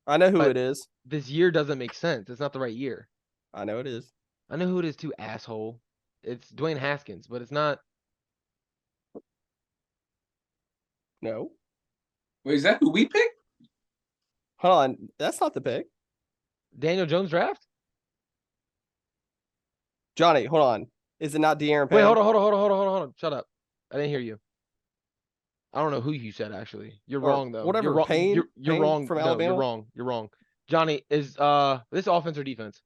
I know who But- it is. This year doesn't make sense. It's not the right year. I know it is. I know who it is too, asshole. It's Dwayne Haskins, but it's not. No. Wait, is that who we picked? Hold on. That's not the pick. Daniel Jones draft? Johnny, hold on. Is it not De'Aaron Wait, Payne? hold on. Shut up. I didn't hear you. I don't know who you said actually. You're Or wrong though. whatever, You're wrong. Payne- You're Payne wrong. from No, Alabama? You're wrong. Johnny, is this offense or defense?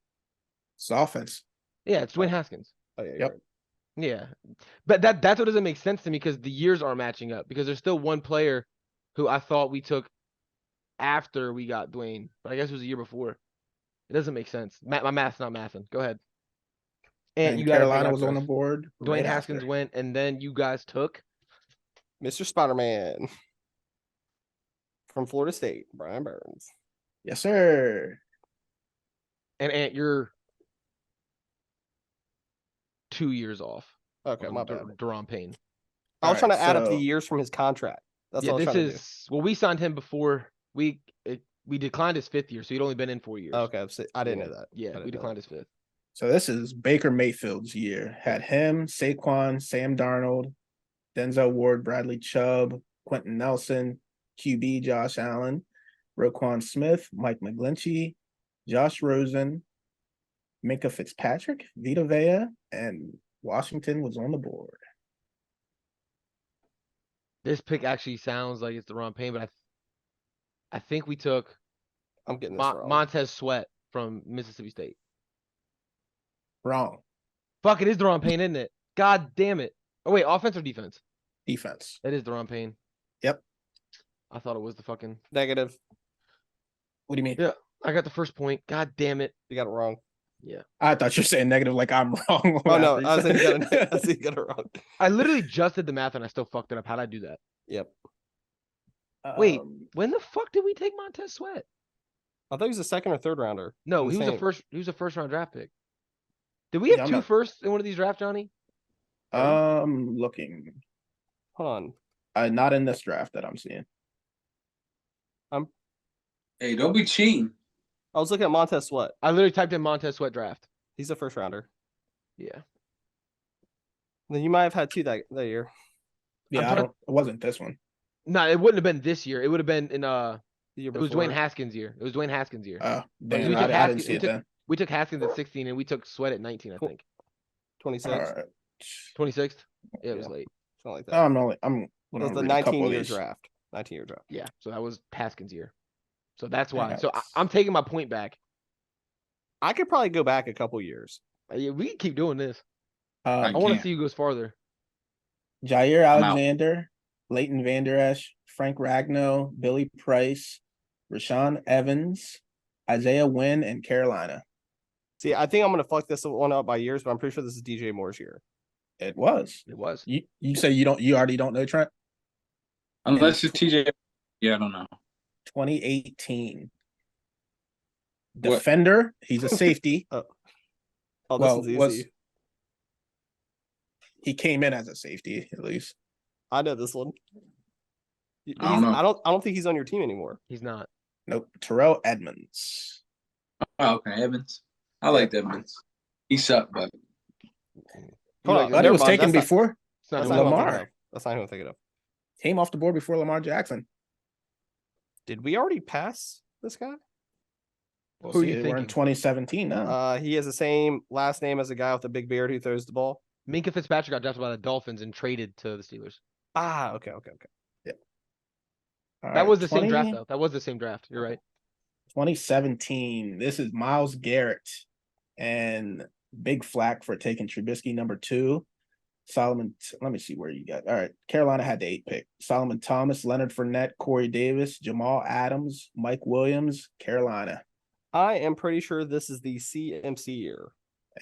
It's offense. Yeah, it's Dwayne Haskins. Oh, yeah, you're Yep. right. Yeah. But that's what doesn't make sense to me because the years aren't matching up because there's still one player who I thought we took after we got Dwayne, but I guess it was a year before. It doesn't make sense. My math's not mathing. Go ahead. And you got Carolina was on the board. Dwayne right Haskins after. went, and then you guys took. Mr. Spider-Man from Florida State, Brian Burns. Yes, sir. And you're 2 years off. Okay, on my bad. Deron Payne. I was trying to add up the so- years from his contract. That's Yeah, what I was this trying to do. is well. We signed him before we declined his 5th year, so he'd only been in 4 years. Okay, so I didn't know that. I Yeah, didn't we know declined his 5th. So this is Baker Mayfield's year. Had him, Saquon, Sam Darnold, Denzel Ward, Bradley Chubb, Quentin Nelson, QB Josh Allen, Roquan Smith, Mike McGlinchey, Josh Rosen, Minka Fitzpatrick, Vita Vea, and Washington was on the board. This pick actually sounds like it's Deron Payne, but I think we took I'm getting this wrong. Montez Sweat from Mississippi State. Wrong. Fuck, it is Deron Payne, isn't it? God damn it. Oh, wait, offense or defense? Defense. It is Deron Payne. Yep. I thought it was the fucking. Negative. What do you mean? Yeah, I got the first point. God damn it. You got it wrong. Yeah. I thought you were saying negative like I'm wrong. Oh no, after I was you saying you said- got it. I was saying you got it wrong. I literally just did the math and I still fucked it up. How'd I do that? Yep. Wait, Um, when the fuck did we take Montez Sweat? I thought he was a second or third rounder. No, I'm he was saying- a first round draft pick. Did we have Yeah, I'm two not- firsts in one of these drafts, Johnny? looking. Hold on. Not in this draft that I'm seeing. Hey, don't be cheating. I was looking at Montez Sweat. I literally typed in Montez Sweat draft. He's a first rounder. Yeah. Then you might have had two that year. Yeah, trying- it wasn't this one. No, it wouldn't have been this year. It would have been in The year it was before. Dwayne Haskins' year. It was Dwayne Haskins' year. Damn, we I took didn't Haskins- see we it took- then. We took Haskins at 16 and we took Sweat at 19, I Cool. think. 26. All right. 26th? Yeah, it was Yeah. late. Something like that. I'm It was gonna the read a couple 19 of year these. draft. 19-year draft. Yeah. So that was Haskins' year. So that's why. Yeah, So it's- I'm taking my point back. I could probably go back a couple years. Yeah, we can keep doing this. I I want to can't. see who goes farther. Jair I'm out. Alexander, Leighton Vander Esch, Frank Ragnow, Billy Price, Rashawn Evans, Isaiah Wynn, and Carolina. See, I think I'm gonna fuck this one up by years, but I'm pretty sure this is DJ Moore's year. It was. It was. You say you already don't know Trent? Unless it's TJ. Yeah, I don't know. 2018. What? Defender. He's a safety. Oh, Well, this is was- easy. He came in as a safety, at least. I know this one. I don't know. I don't think he's on your team anymore. He's not. Nope. Terrell Edmonds. Oh, okay, Evans. I liked Evans. He sucked, but Hold on, like But never it was mind, taken that's not- before. It's not That's who not I'm who I'm Lamar. thinking of. That's not who I'm thinking of. Came off the board before Lamar Jackson. Did we already pass this guy? We'll Who are see. you We're in thinking? 2017 now. He has the same last name as a guy with the big beard who throws the ball. Minka Fitzpatrick got drafted by the Dolphins and traded to the Steelers. Ah, okay. All That right, was the same draft, 20 though. That was the same draft. You're right. 2017. This is Myles Garrett and big flack for taking Trubisky #2. Solomon, let me see where you got. All right. Carolina had the 8 pick. Solomon Thomas, Leonard Fournette, Corey Davis, Jamal Adams, Mike Williams, Carolina. I am pretty sure this is the CMC year.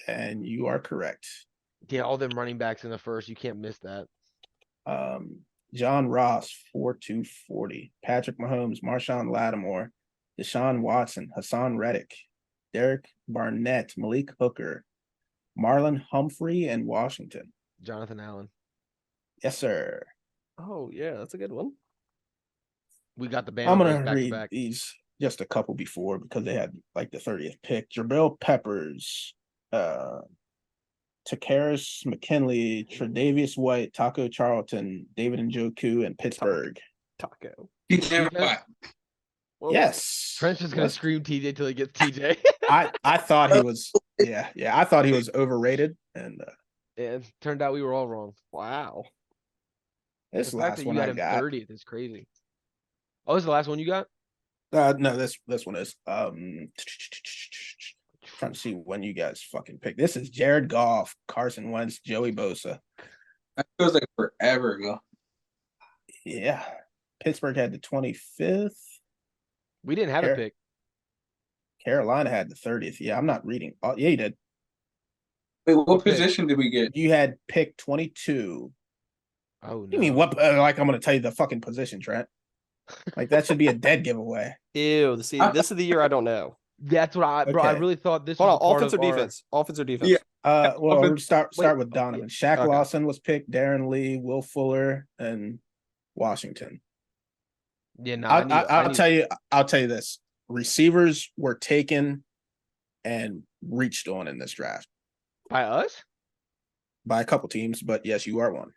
And you are correct. Yeah, all them running backs in the first. You can't miss that. John Ross, 4.240. Patrick Mahomes, Marshawn Lattimore, Deshaun Watson, Hassan Reddick, Derek Barnett, Malik Hooker, Marlon Humphrey, and Washington. Jonathan Allen. Yes, sir. Oh yeah, that's a good one. We got the band. I'm on gonna those back to read back. these just a couple before because they had like the 30th pick. Jabril Peppers, Takaris McKinley, Tre'Davious White, Taco Charlton, David Njoku, and Pittsburgh. Taco. he never Defense? got. Whoa. Yes. Trent's just gonna Yes. scream TJ till he gets TJ. I thought he was I thought he was overrated and And it turned out we were all wrong. Wow. This The fact last that one you had I him got. 30th is crazy. Oh, this is the last one you got? No, this one is. Trying to see when you guys fucking pick. This is Jared Goff, Carson Wentz, Joey Bosa. That feels like forever ago. Yeah. Pittsburgh had the 25th. We didn't have a pick. Carolina had the 30th. Yeah, I'm not reading. Oh, yeah, you did. Wait, what What pick? position did we get? You had pick 22. Oh no. You mean what? Like I'm going to tell you the fucking position, Trent. Like that should be a dead giveaway. Ew. See, this is the year I don't know. That's what I bro. I Okay. really thought this Hold was on. a part Offense or of our- defense? Offense or defense? Yeah. Well, we'll start Wait, with Donovan. Shaq okay. Lawson was picked. Darren Lee, Will Fuller, and Washington. Yeah, no, I'll tell you this. Receivers were taken and reached on in this draft by us. by a couple teams, but yes, you are one.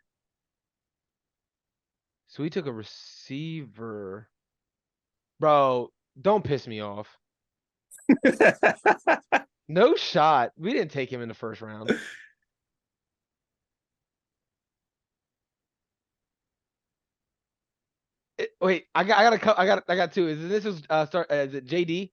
So we took a receiver. Bro, don't piss me off. No shot. We didn't take him in the first round. Wait, I got two. Is it JD?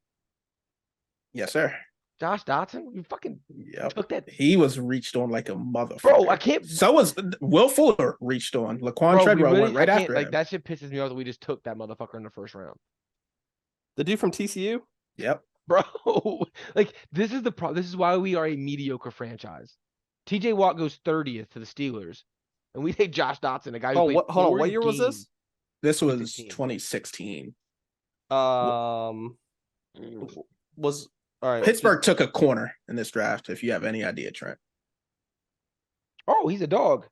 Yes, sir. Josh Dotson? You fucking Yep. took that. He was reached on like a motherfucker. Bro, I can't. So was Will Fuller reached on. Laquan Bro, Treadwell I went right can't, after like him. that shit pisses me off that we just took that motherfucker in the first round. The dude from TCU? Yep. Bro, like this is the problem. This is why we are a mediocre franchise. TJ Watt goes 30th to the Steelers, and we take Josh Dotson, a guy who played Hold on. 40 What year was this? games. This was 2016. 2016. Was all right. Pittsburgh took a corner in this draft, if you have any idea, Trent. Oh, he's a dog.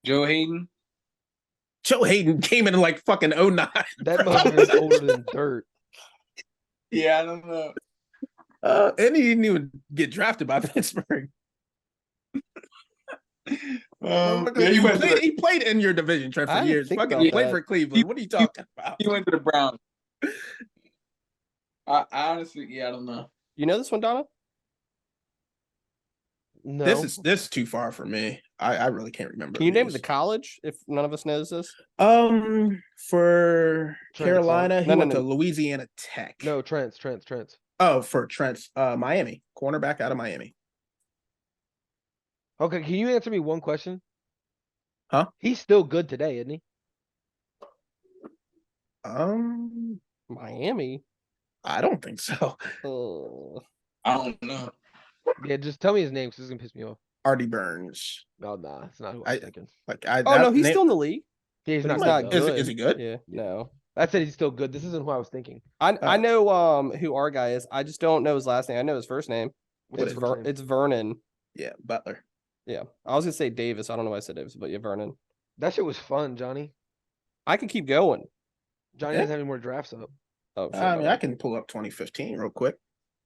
Joe Hayden. Joe Hayden came in like fucking 09. That motherfucker's older than dirt. Yeah, I don't know. And he didn't even get drafted by Pittsburgh. He played in your division, Trent, for I didn't years. think Fucking about played that. for Cleveland. What are you talking about? He went to the Browns. I honestly, yeah, I don't know. You know this one, Donna? No. This is too far for me. I really can't remember. Can you name these. the college if none of us knows this? For Trent Carolina, he No, went no. to Louisiana Tech. No, Trent's. Oh, for Trent's Miami. Cornerback out of Miami. Okay, can you answer me one question? Huh? He's still good today, isn't he? Miami. I don't think so. I don't know. Yeah, just tell me his name because it's gonna piss me off. Artie Burns. No, nah, it's not who I was thinking. Oh no, he's still in the league. Yeah, he's But not, he's not good. good. Is he good? Yeah, no. I said he's still good. This isn't who I was thinking. I know who our guy is. I just don't know his last name. I know his first name. What's It's his first name? It's Vernon. Yeah, Butler. Yeah, I was gonna say Davis. I don't know why I said Davis, but yeah, Vernon. That shit was fun, Johnny. I can keep going. Johnny Yeah. doesn't have any more drafts up. Oh, shit, I mean, no. I can pull up 2015 real quick.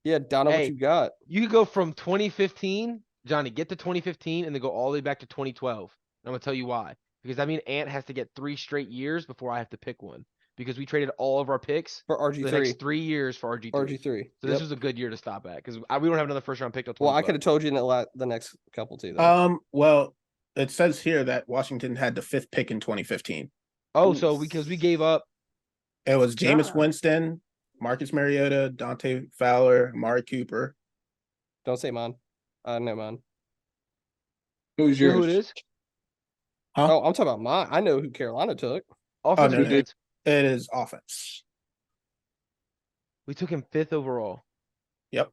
Yeah, Donna, what Hey. you got? You could go from 2015, Johnny, get to 2015 and then go all the way back to 2012. And I'm gonna tell you why. Because I mean Ant has to get 3 straight years before I have to pick one. Because we traded all of our picks For for the RG3. next 3 years for RG3. RG3. So this was a good year to stop at because we don't have another first round pick till 2012. Well, I could have told you in the next couple too. Though. Well, it says here that Washington had the 5th pick in 2015. Oh, so because we gave up. It was Jameis God. Winston, Marcus Mariota, Dante Fowler, Amari Cooper. Don't say mine. No, mine. Who's You know yours? who it is? Huh? Oh, I'm talking about mine. I know who Carolina took. Offense no, or no. defense? It is offense. We took him 5th overall. Yep.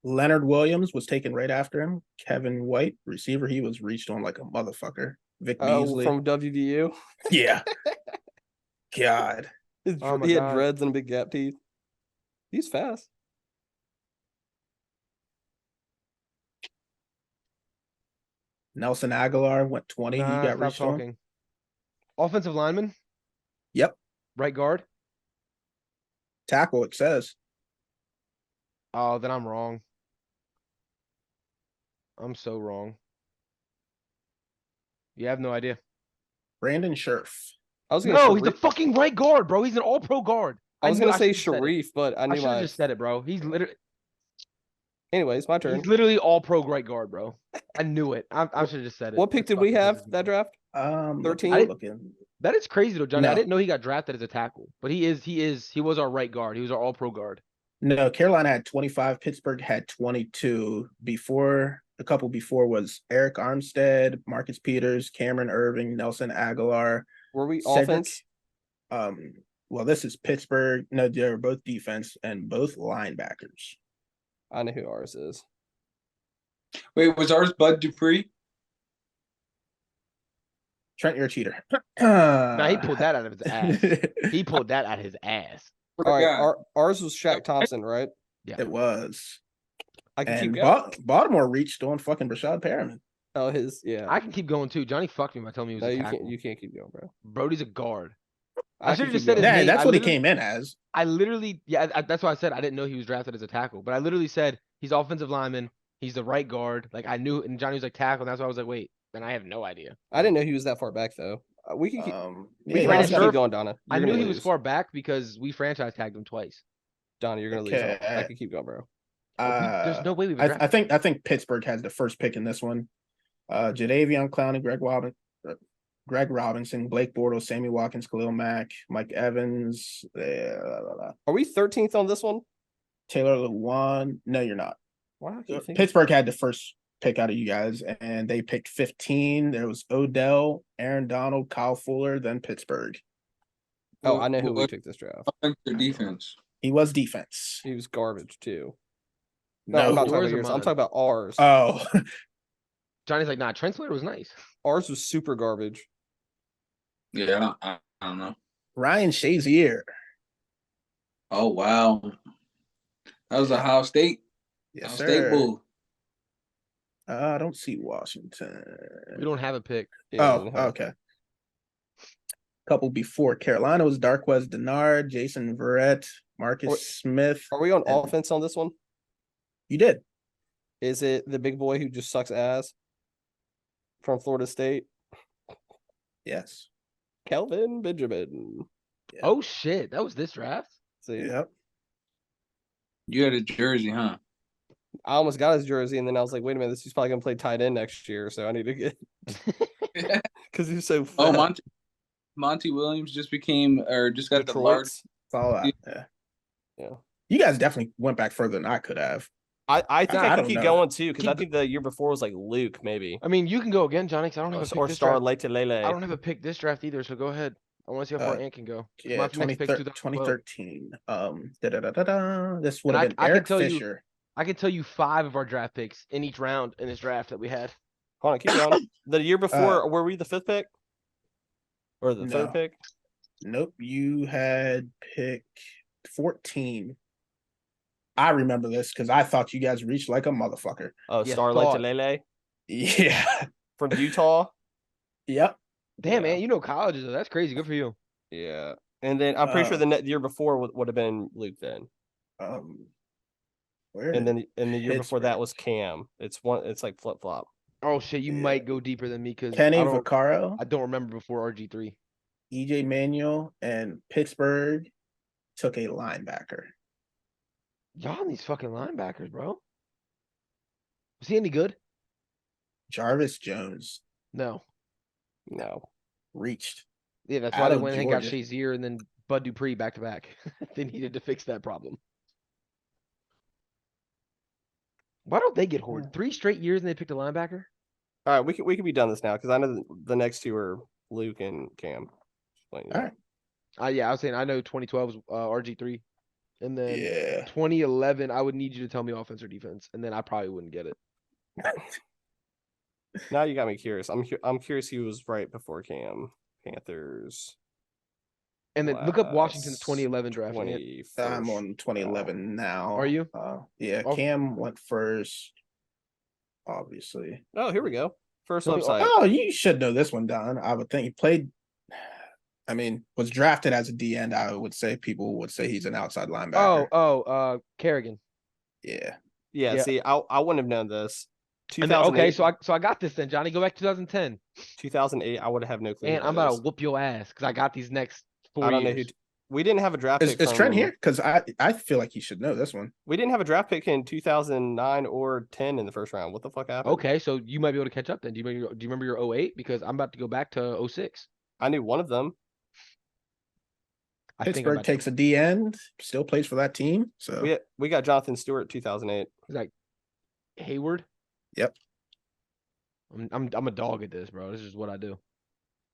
Leonard Williams was taken right after him. Kevin White, receiver, he was reached on like a motherfucker. Vic Oh, Beasley. from WVU. Yeah. God. Oh my He had God. dreads and big gap teeth. He's fast. Nelson Aguilar went 20. He Nah, got stop reached on. talking. Offensive lineman, Yep. right guard. Tackle, it says. Oh, then I'm wrong. I'm so wrong. You have no idea. Brandon Scherf. I was gonna. No, he's a Sharif- fucking right guard, bro. He's an all-pro guard. I was knew gonna say should've said it. Sharif, but I I knew should have my. just said it, bro. He's literally Anyways, my turn. He's literally all pro right guard, bro. I knew it. I should have just said it. What pick That's did we fucking have crazy. that draft? 13? Looking. That is crazy though, Johnny. I No. didn't know he got drafted as a tackle, but he was our right guard. He was our all pro guard. No, Carolina had 25. Pittsburgh had 22. A couple before was Eric Armstead, Marcus Peters, Cameron Irving, Nelson Aguilar. Were we Cedric, offense? Well, this is Pittsburgh. No, they're both defense and both linebackers. I know who ours is. Wait, was ours Bud Dupree? Trent, you're a cheater. Nah, he pulled that out of his ass. He pulled that out of his ass. All right, ours was Shaq Thompson, right? Yeah. It was. I can And keep going. Baltimore reached on fucking Rashad Perriman. Oh, yeah. I can keep going too. Johnny fucked me by telling me he was No, a you tackle. can't. You can't keep going, bro. Brody's a guard. I should've can just keep said his going. Yeah, name. that's I what he literally- came in as. I literally, that's why I said I didn't know he was drafted as a tackle, but I literally said he's offensive lineman. He's the right guard. Like I knew, and Johnny was like tackle, and that's why I was like, wait, then I have no idea. I didn't know he was that far back though. We can keep. We yeah, can ran honestly a keep surf. going, Donna. I You're knew gonna he was lose. far back because we franchise tagged him twice. Donna, you're gonna lose. Okay. I can keep going, bro. There's no way we would I draft. think Pittsburgh has the first pick in this one. Jadeveon Clowney, Greg Robinson, Blake Bortles, Sammy Watkins, Khalil Mack, Mike Evans, Are we 13th on this one? Taylor Lewan. No, you're not. Why do I keep thinking- Pittsburgh had the first pick out of you guys, and they picked 15. There was Odell, Aaron Donald, Kyle Fuller, then Pittsburgh. Oh, I know who we took this draft. Offense or defense? He was defense. He was garbage too. No, I'm not talking yours about or yours. I'm mine? talking about ours. Oh, Johnny's like, nah, Trent Slater was nice. Ours was super garbage. Yeah, I don't know. Ryan Shazier. Oh wow, that was Ohio State. Yes, Ohio sir. State Bull. I don't see Washington. We don't have a pick. Yeah, Oh, okay. Couple before Carolina was Darquez Denard, Jason Verrett, Marcus Wait, Smith. Are we on and- offense on this one? You did. Is it the big boy who just sucks ass from Florida State? Yes. Kelvin Benjamin. Yeah. Oh shit, that was this draft. See, Yep. You had a jersey, huh? I almost got his jersey, and then I was like, wait a minute, this is probably gonna play tight end next year, so I need to get because he's so fat. Oh, Monty Williams just got the large. Detroit's. Follow that. Yeah. You guys definitely went back further than I could have. I think I I can don't keep know. going too, because I Keep- think the year before was like Luke, maybe. I mean, you can go again, Johnny, because I don't have a pick Or this Star draft. Late to Lele. I don't have a pick this draft either, so go ahead. I want to see how far Uh, Ant can go. Yeah, My next pick's 2013. 2012. This would And have been I can Eric tell you- Fisher. I can tell you 5 of our draft picks in each round in this draft that we had. Hold on, keep going. The year before, were we the 5th pick? Or the 3rd No. pick? Nope, you had pick 14. I remember this because I thought you guys reached like a motherfucker. Oh, Yeah, Star Late to thought. Lele Yeah. from Utah. Yep. Damn, Yeah. man, you know colleges. Though. That's crazy. Good for you. Yeah. And then I'm pretty sure the year before would have been Luke then. Where? And then the year before that Pittsburgh. was Cam. It's like flip flop. Oh shit, you Yeah. might go deeper than me because Kenny I don't Vaccaro, remember before RG3. EJ Manuel, and Pittsburgh took a linebacker. Y'all these fucking linebackers, bro. Was he any good? Jarvis Jones No. No. reached. Yeah, that's Out why they of went and got Georgia. Shazier and then Bud Dupree back to back. They needed to fix that problem. Why don't they get hoarded? Yeah. 3 straight years and they picked a linebacker? All right, we can be done this now because I know the next two are Luke and Cam. Just letting you know. All right. Yeah, I was saying I know 2012 was RG3. And then Yeah. 2011, I would need you to tell me offense or defense, and then I probably wouldn't get it. Now you got me curious. I'm curious who was right before Cam. Panthers. And then look up Washington's last 2011 draft. Ant. 21st. I'm on 2011 now. Are you? Yeah, Oh. Cam went first, obviously. Oh, here we go. First Tell me- website. Oh, you should know this one, Don. I would think he played. I mean, was drafted as a D end. I would say people would say he's an outside linebacker. Kerrigan. Yeah. Yeah, Yeah. see, I wouldn't have known this. And then, okay, 2008, so I got this then, Johnny. Go back to 2010. 2008, I would have no clue. And who I'm that about is. to whoop your ass because I got these next 4 I don't know years. We didn't have a draft pick. Is Trent here? Because I feel like he should know this one. We didn't have a draft pick in 2009 or 10 in the first round. What the fuck happened? Okay, so you might be able to catch up then. Do you remember your 08? Because I'm about to go back to 06. I knew one of them. Pittsburgh takes a D end, still plays for that team. So we got Jonathan Stewart 2008. Is that Hayward? Yep. I'm a dog at this, bro. This is what I do.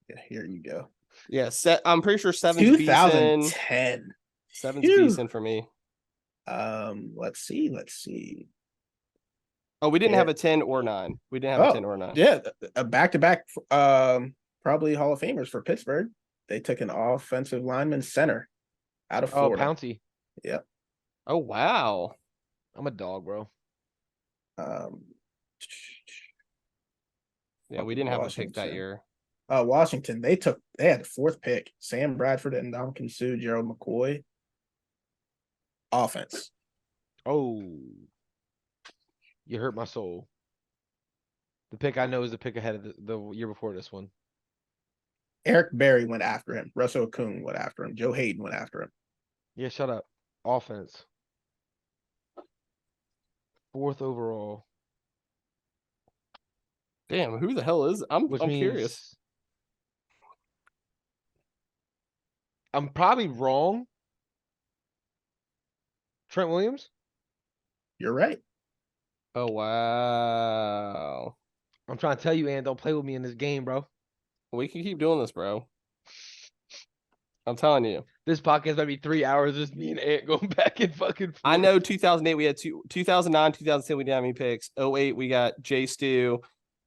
Yeah, here you go. Yeah, I'm pretty sure 2010. Seven's decent for me. Let's see. Oh, we didn't have a 10 or 9. We didn't have a 10 or 9. Yeah, a back-to-back probably Hall of Famers for Pittsburgh. They took an offensive lineman center out of Florida. Oh, Pouncey. Yep. Oh, wow. I'm a dog, bro. Yeah, we didn't have a pick that year. Washington, they had the 4th pick. Sam Bradford and Ndamukong Suh, Gerald McCoy. Offense. Oh. You hurt my soul. The pick I know is the pick ahead of the year before this one. Eric Berry went after him. Russell Okung went after him. Joe Hayden went after him. Yeah, shut up. Offense. 4th overall. Damn, who the hell is? I'm curious. I'm probably wrong. Trent Williams? You're right. Oh, wow. I'm trying to tell you, Ann, don't play with me in this game, bro. We can keep doing this, bro. I'm telling you. This podcast might be 3 hours, just me and Ant going back and fucking forth. I know 2008 we had 2009, 2010 we didn't have any picks. 08 we got Jay Stu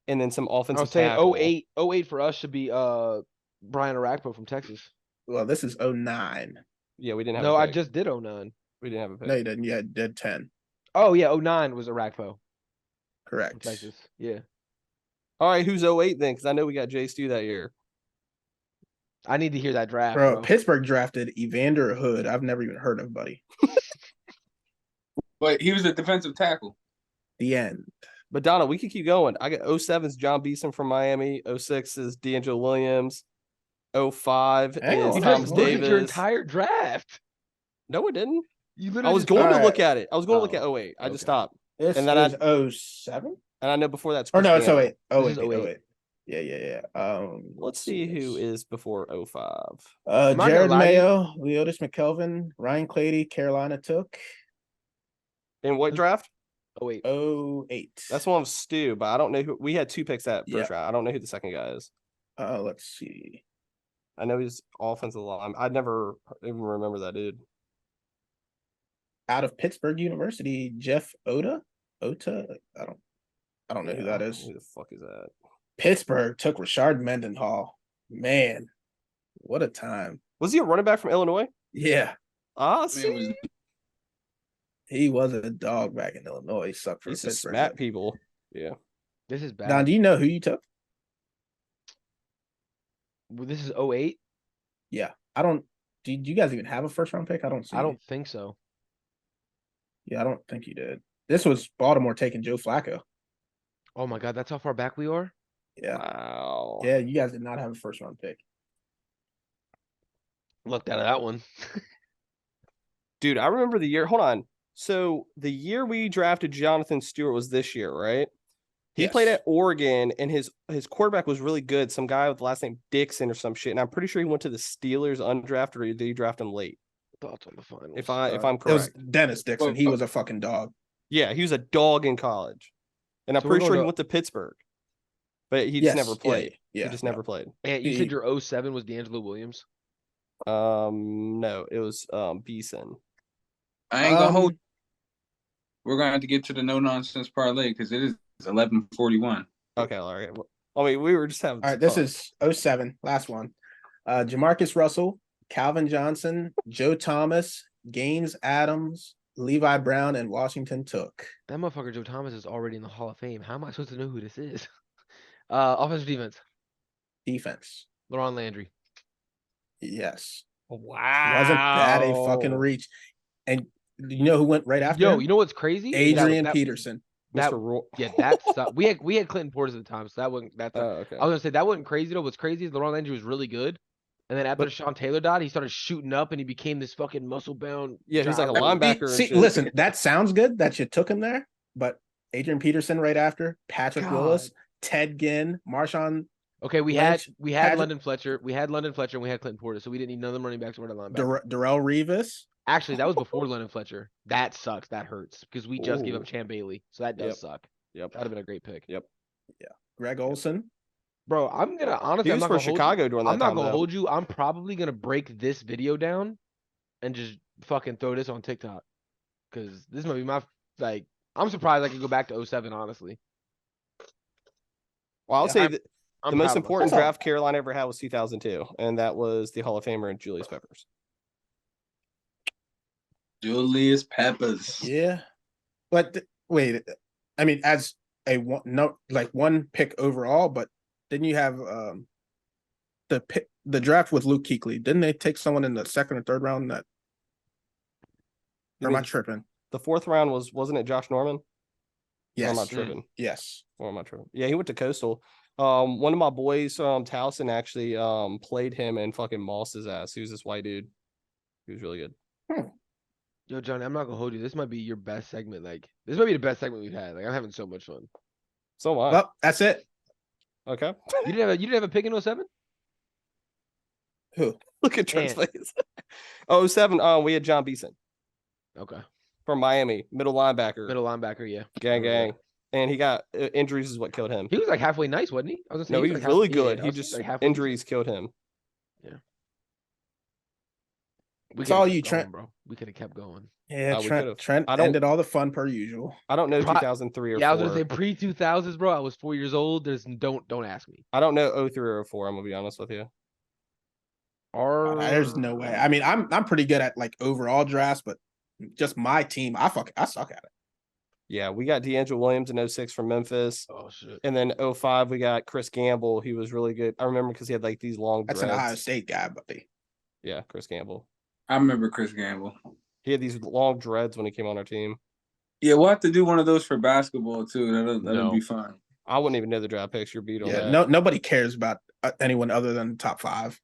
and then some offensive tackle. 08 for us should be Brian Arakpo from Texas. Well, this is 09. Yeah, we didn't have No, a I pick. just did 09. We didn't have a pick. No, you didn't. Yeah, did 10. Oh, yeah, 09 was Arakpo. Correct. Texas. Yeah. All right, who's 08 then? Because I know we got Jay Stu that year. I need to hear that draft, bro. Pittsburgh drafted Evander Hood. I've never even heard of, buddy. But he was a defensive tackle. The end. But Donna, we could keep going. I got 07's John Beeson from Miami. 06 is D'Angelo Williams. 05 is Thomas Davis. Your entire draft. No, it didn't. You I was going to look at it. I was going to look at 08. I just stopped. This and then is 07? And I know before that's Or no, it's 08. 08. Yeah. Let's see who is before 05. Jared Mayo, Leotis McKelvin, Ryan Clady, Carolina took. In what draft? 08. 08. That's one of Stu, but I don't know who. We had 2 picks that first round. I don't know who the second guy is. Let's see. I know he's offensive line. I'd never even remember that dude. Out of Pittsburgh University, Jeff Ota. I don't know who that is. Who the fuck is that? Pittsburgh took Rashard Mendenhall. Man, what a time. Was he a running back from Illinois? Yeah. See? He was a dog back in Illinois. He sucked for Pittsburgh. Smack people. Yeah. This is bad. Don, do you know who you took? Well, this is 08? Yeah. Do you guys even have a first round pick? I don't think so. Yeah, I don't think you did. This was Baltimore taking Joe Flacco. Oh my God, that's how far back we are? Yeah. Wow. Yeah, you guys did not have a first round pick. Looked out of that one. Dude, I remember the year. Hold on. So the year we drafted Jonathan Stewart was this year, right? He played at Oregon, and his quarterback was really good. Some guy with the last name Dixon or some shit. And I'm pretty sure he went to the Steelers undrafted, or did he draft him late? Thoughts on the finals? If I'm correct, it was Dennis Dixon. He was a fucking dog. Yeah, he was a dog in college, and I'm pretty sure he went to Pittsburgh, but he just never played. Yeah, he just never played. And you said your 07 was D'Angelo Williams? No, it was Beeson. I ain't gonna hold. We're gonna have to get to the no nonsense parlay because it is 11:41. Okay, all right. Well, I mean, we were just having. All right, this is 07, last one. Jamarcus Russell, Calvin Johnson, Joe Thomas, Gaines Adams, Levi Brown, and Washington took. That motherfucker Joe Thomas is already in the Hall of Fame. How am I supposed to know who this is? Offensive defense. Defense. LaRon Landry. Yes. Wow. Wasn't that a fucking reach? And you know who went right after him? You know what's crazy? Adrian Peterson. We had Clinton Portis at the time, so that wasn't that. Okay. I was gonna say that wasn't crazy though. What's crazy is LaRon Landry was really good, And then after Sean Taylor died, he started shooting up and he became this fucking muscle bound. Yeah, he's like a driver. linebacker and shit. Listen, that sounds good that you took him there, but Adrian Peterson right after, Patrick Willis, Ted Ginn, Marshawn. Okay, we Lynch, had Patrick- London Fletcher, we had London Fletcher, and we had Clinton Portis, so we didn't need none of the running backs or the linebackers. Darrell Revis. Actually, that was before London Fletcher. That sucks. That hurts because we just gave Ooh. up Champ Bailey, so that does suck. Yep. That'd have been a great pick. Yep. Yeah. Greg Olson. Bro, I'm gonna honestly, He I'm was not for gonna hold Chicago you. during that I'm not time, gonna though. hold you. I'm probably gonna break this video down and just fucking throw this on TikTok because this might be my like. I'm surprised I could go back to 07, honestly. Well, I'll Yeah, say I'm that I'm the most proud of important myself. draft Carolina ever had was 2002, and that was the Hall of Famer Julius Peppers. Julius Peppers. Yeah. But wait, I mean, as a one pick overall, but didn't you have the draft with Luke Kuechly? Didn't they take someone in the second or third round? That or am I tripping? The fourth round wasn't it Josh Norman? Yes. Or am I tripping? Yes. Or am I tripping? Yeah, he went to Coastal. One of my boys from Towson actually played him and fucking mossed his ass. He was this white dude. He was really good. Yo, Johnny, I'm not gonna hold you. This might be your best segment. Like, this might be the best segment we've had. Like, I'm having so much fun. So am I. Well, that's it. Okay. You didn't have a pick in 07? Who? Look at Trent's Man. face. 07, we had John Beeson Okay. from Miami, middle linebacker. Middle linebacker, yeah. Gang. And he got injuries is what killed him. He was like halfway nice, wasn't he? I was gonna say No, he was like really yeah, good. I He was just like halfway injuries killed him. We It's all could've you, kept going, Trent. bro. We could have kept going. Yeah, we could've. Trent I don't- ended all the fun per usual. I don't know Pro- 2003 or Yeah, I 4. was gonna say pre 2000s, bro. I was 4 years old. Don't ask me. I don't know 03 or 04. I'm gonna be honest with you. There's no way. I mean, I'm pretty good at like overall drafts, but just my team, I suck at it. Yeah, we got D'Angelo Williams in 06 from Memphis. Oh shit. And then 05, we got Chris Gamble. He was really good. I remember because he had like these long That's dreads. an Ohio State guy, buddy. Yeah, Chris Gamble. I remember Chris Gamble. He had these long dreads when he came on our team. Yeah, we'll have to do one of those for basketball too. That'll No. be fun. I wouldn't even know the draft picks. You're beat on Yeah, that. nobody cares about anyone other than the top 5.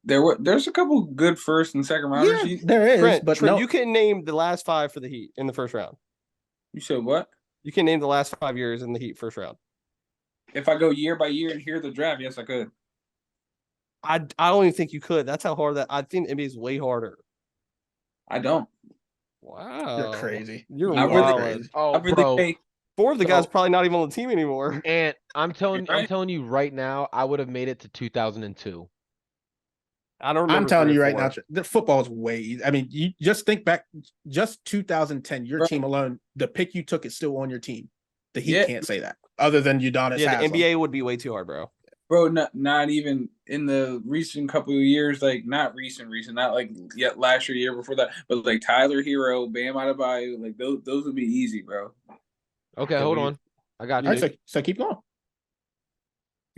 There's a couple good first and second rounders. Yeah, there is, Trent, but Trent, no. you can name the last 5 for the Heat in the first round. You said what? You can name the last 5 years in the Heat first round. If I go year by year and hear the draft, yes, I could. I don't even think you could. That's how hard that. I think NBA is way harder. I don't. Wow, You're crazy. You're I really- wild. crazy. Oh, I really bro. pay. 4 of the So- guys probably not even on the team anymore. And I'm telling You're right. you right now, I would have made it to 2002. I don't remember. I'm telling 3 you or right 4. now, the football is way easy. I mean, you just think back, just 2010, your Bro. team alone, the pick you took is still on your team. The Heat Yeah. can't say that, other than Udonis Yeah, the Haslem. NBA would be way too hard, bro. Bro, not even in the recent couple of years, like not recent, not like yet last year before that, but like Tyler Hero, Bam Adebayo, like those would be easy, bro. Okay, Yeah, hold we- on. I got All you. right, so keep going. You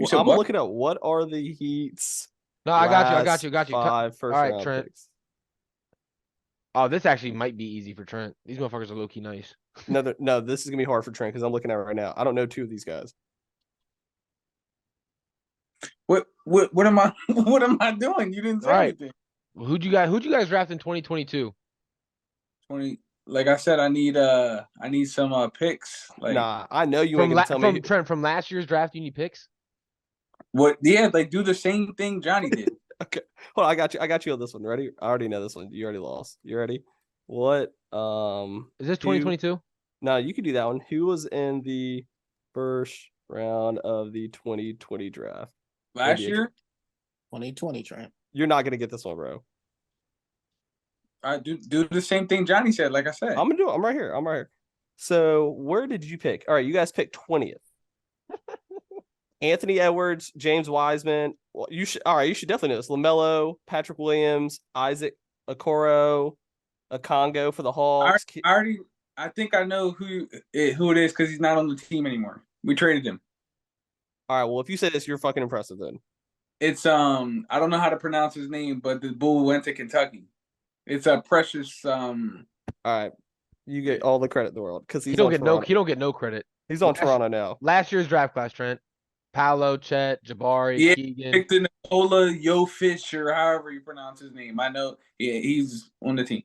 Well, said I'm what? looking at what are the Heat's. No, I got last you. 5 first All right, round Trent. picks. Oh, this actually might be easy for Trent. These motherfuckers are low key nice. No, this is gonna be hard for Trent because I'm looking at it right now. I don't know 2 of these guys. What am I what am I doing? You didn't say All right. anything. Who'd you guys draft in 2022? 20. Like I said, I need some picks. Like Nah, I know you From ain't gonna tell me. Trent, from last year's draft, you need picks? what? Yeah, like do the same thing Johnny did. Okay, hold on, I got you on this one. Ready? I already know this one. You already lost. You ready? What? Is this 2022? No, you could do that one. Who was in the first round of the 2020 draft? Last Maybe year, 2020, Trent. You're not gonna get this one, bro. I do the same thing Johnny said. Like I said, I'm gonna do it. I'm right here. So where did you pick? All right, you guys picked 20th. Anthony Edwards, James Wiseman. Well, you should definitely know this. LaMelo, Patrick Williams, Isaac Okoro, Okongo for the Hawks. I think I know who it is because he's not on the team anymore. We traded him. All right, well, if you say this, you're fucking impressive then. It's I don't know how to pronounce his name, but the bull went to Kentucky. It's a precious All right, you get all the credit in the world because He don't get no credit. He's on Toronto now. Last year's draft class, Trent. Paolo, Chet, Jabari, Yeah, Keegan. Victor Nikola Jovic, or however you pronounce his name. I know. Yeah, he's on the team.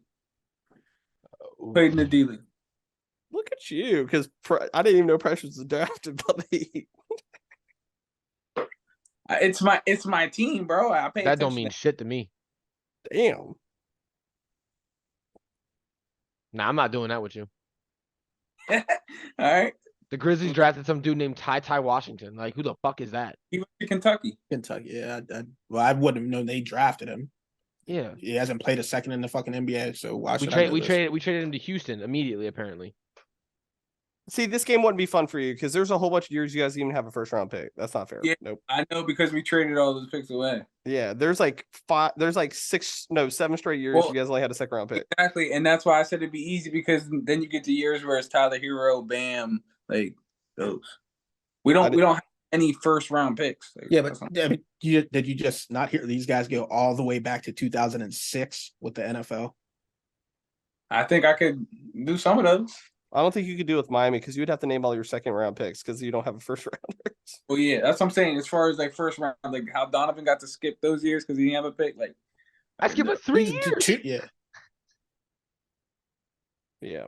Played in the D League. Look at you, because I didn't even know Precious was drafted by the Heat. It's my team, bro. I pay That don't attention mean shit to me. Damn. Nah, I'm not doing that with you. All right. The Grizzlies drafted some dude named Ty Washington. Like, who the fuck is that? He went to Kentucky. Kentucky. Yeah. Well, I wouldn't have known they drafted him. Yeah. He hasn't played a second in the fucking NBA, so why We should I know this? traded him to Houston immediately, apparently. See, this game wouldn't be fun for you because there's a whole bunch of years you guys even have a first round pick. That's not fair. Yeah. Nope. I know, because we traded all those picks away. Yeah, there's like 7 straight years you guys only had a second round pick. Exactly, and that's why I said it'd be easy, because then you get to years where it's Tyler Hero, Bam, like those. We don't have any first round picks. Like, Yeah, but I mean, did you just not hear these guys go all the way back to 2006 with the NFL? I think I could do some of those. I don't think you could do it with Miami because you would have to name all your second round picks because you don't have a first rounders. Well, yeah, that's what I'm saying. As far as like first round, like how Donovan got to skip those years because he didn't have a pick. Like, I skipped like 3 years. Yeah. Yeah.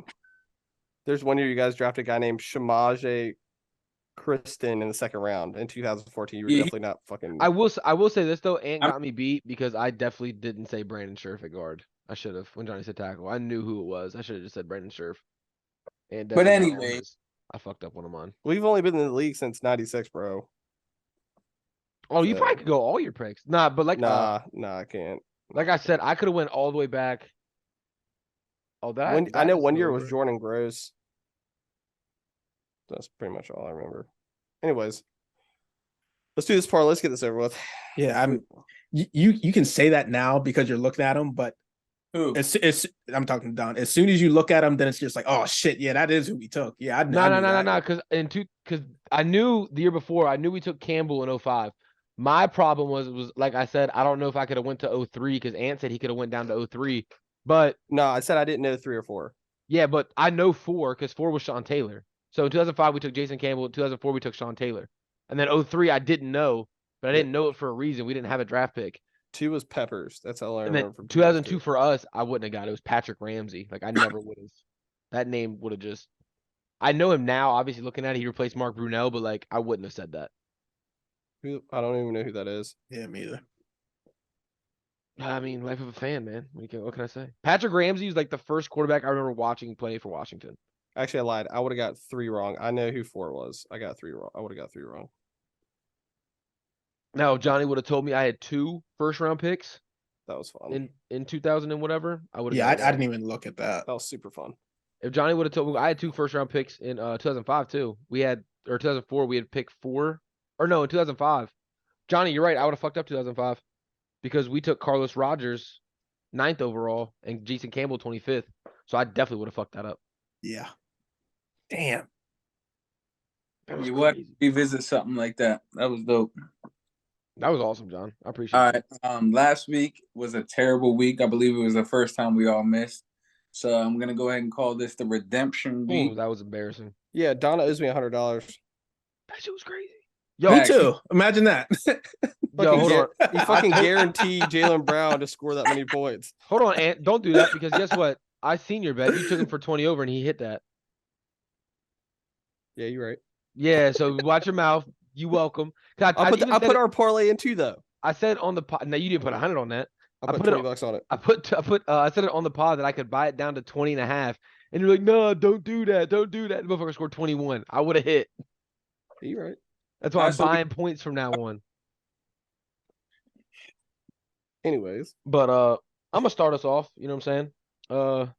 There's one year you guys drafted a guy named Shamaje Kristen in the second round in 2014. You were definitely not fucking. I will say this though, Ant got me beat because I definitely didn't say Brandon Scherf at guard. I should have when Johnny said tackle. I knew who it was. I should have just said Brandon Scherf. And but anyway, I fucked up one of mine. We've only been in the league since '96, bro. Oh, you probably could go all your picks. Nah, but like nah, I can't. Like I said, I could have went all the way back. Oh, I know one year was Jordan Gross. That's pretty much all I remember. Anyways, let's do this part. Let's get this over with. Yeah, you can say that now because you're looking at them, but who? I'm talking to Don. As soon as you look at them, then it's just like, oh shit, yeah, that is who we took. Yeah, no, because I knew the year before, I knew we took Campbell in 05. My problem was like I said, I don't know if I could have went to 03 because Ant said he could have went down to 03. But no, I said I didn't know 3 or 4. Yeah, but I know 4 because 4 was Sean Taylor. So in 2005 we took Jason Campbell. In 2004 we took Sean Taylor, and then 03 I didn't know, but I didn't know it for a reason. We didn't have a draft pick. 2 was Peppers. That's all I remember. From 2002 for us, I wouldn't have got it. It was Patrick Ramsey. Like I never would have. That name would have just. I know him now. Obviously, looking at it, he replaced Mark Brunell, but like I wouldn't have said that. I don't even know who that is. Yeah, me either. I mean, life of a fan, man. What can I say? Patrick Ramsey was like the first quarterback I remember watching play for Washington. Actually, I lied. I would have got 3 wrong. I know who 4 was. I got 3 wrong. I would have got 3 wrong. No, Johnny would have told me I had 2 first-round picks. That was fun. In 2000 and whatever, I would have. Yeah, I didn't even look at that. That was super fun. If Johnny would have told me, I had 2 first-round picks in 2005 too. 2004 we had picked 4, or no, in 2005. Johnny, you're right. I would have fucked up 2005 because we took Carlos Rogers 9th overall and Jason Campbell 25th. So I definitely would have fucked that up. Yeah. Damn. You would revisit something like that. That was dope. That was awesome, John. I appreciate it. All right. Last week was a terrible week. I believe it was the first time we all missed. So I'm gonna go ahead and call this the redemption week. Ooh, that was embarrassing. Yeah, Donna owes me $100. That shit was crazy. Yo, me too. Imagine that. Yo, hold on. You fucking guarantee Jaylen Brown to score that many points. Hold on, Ant. Don't do that because guess what? I seen your bet. You took him for 20 over and he hit that. Yeah, you're right. Yeah, so watch your mouth. You welcome. I put our parlay in too, though. I said on the pod. No, you didn't put 100 on that. I put $20 on it. I said it on the pod that I could buy it down to 20.5. And you're like, no, don't do that. Don't do that. The motherfucker scored 21. I would have hit. You're right. That's why I'm buying points from now on. Anyways. But I'm gonna start us off, you know what I'm saying?